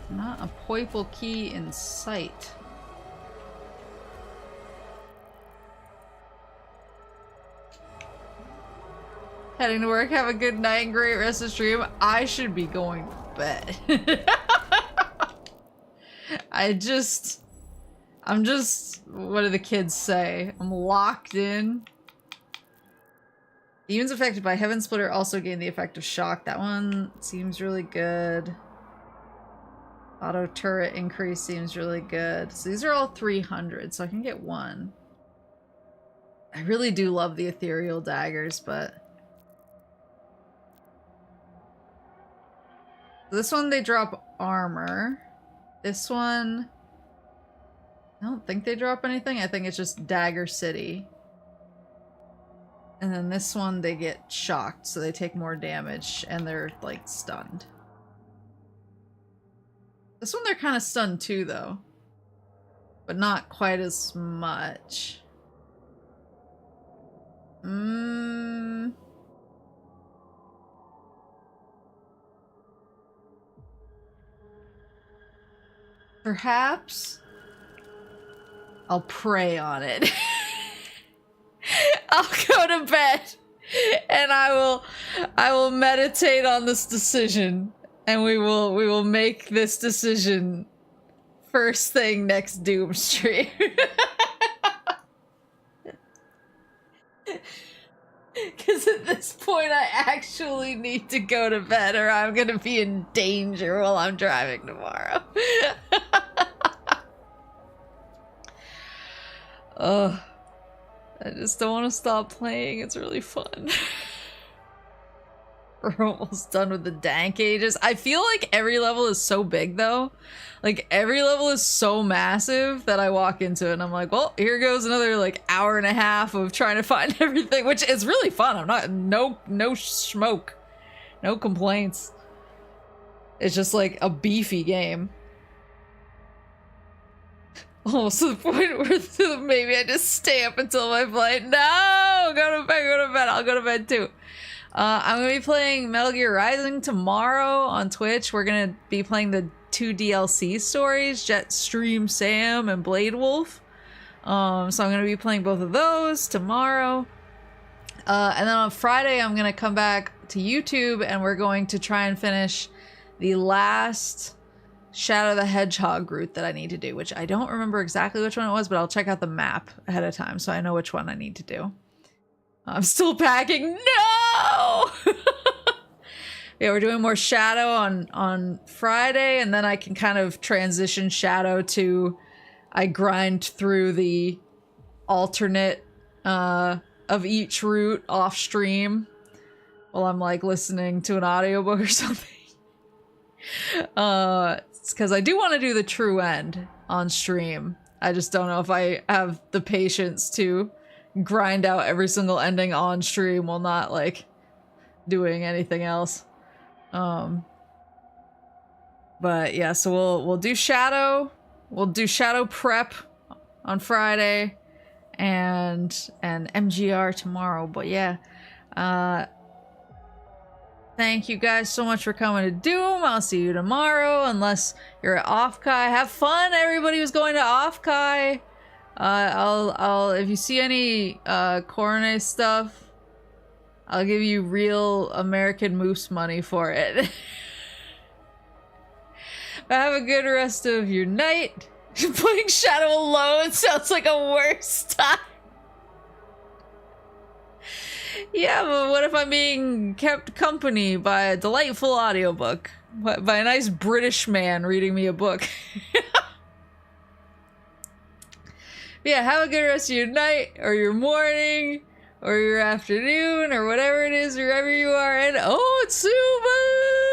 Not a purple key in sight. Heading to work, have a good night and great rest of the stream. I should be going to bed. I'm just, what do the kids say? I'm locked in. Demons affected by Heaven Splitter also gain the effect of shock. That one seems really good. Auto turret increase seems really good. So these are all 300, so I can get one. I really do love the ethereal daggers, but... This one, they drop armor. This one... I don't think they drop anything. I think it's just Dagger City. And then this one, they get shocked, so they take more damage, and they're, like, stunned. This one, they're kind of stunned too, though. But not quite as much. Perhaps I'll pray on it. I'll go to bed and I will meditate on this decision, and we will make this decision first thing next Doom stream. Because at this point I actually need to go to bed or I'm gonna be in danger while I'm driving tomorrow. Ugh. I just don't want to stop playing. It's really fun. We're almost done with the dank ages. I feel like every level is so big though. Like every level is so massive that I walk into it and I'm like, well, here goes another like hour and a half of trying to find everything, which is really fun. I'm not, no smoke, no complaints. It's just like a beefy game. Almost to the point where maybe I just stay up until my flight. No! Go to bed. I'll go to bed too. I'm gonna be playing Metal Gear Rising tomorrow on Twitch. We're gonna be playing the 2 DLC stories, Jetstream Sam and Blade Wolf. So I'm gonna be playing both of those tomorrow. And then on Friday, I'm gonna come back to YouTube and we're going to try and finish the last Shadow the Hedgehog route that I need to do, which I don't remember exactly which one it was, but I'll check out the map ahead of time so I know which one I need to do. I'm still packing. No! Yeah, we're doing more Shadow on Friday, and then I can kind of transition Shadow to I grind through the alternate of each route off stream while I'm like listening to an audiobook or something. It's because I do want to do the true end on stream. I just don't know if I have the patience to grind out every single ending on stream while not like doing anything else. But yeah, so we'll do Shadow. We'll do Shadow prep on Friday, and MGR tomorrow. But yeah, thank you guys so much for coming to Doom. I'll see you tomorrow, unless you're at Offkai. Have fun, everybody who's going to Offkai. I'll if you see any Cornet stuff, I'll give you real American moose money for it. Have a good rest of your night. Playing Shadow alone sounds like a worse time. Yeah, but what if I'm being kept company by a delightful audiobook? By a nice British man reading me a book. Yeah, have a good rest of your night, or your morning, or your afternoon, or whatever it is, wherever you are, and Otsuba!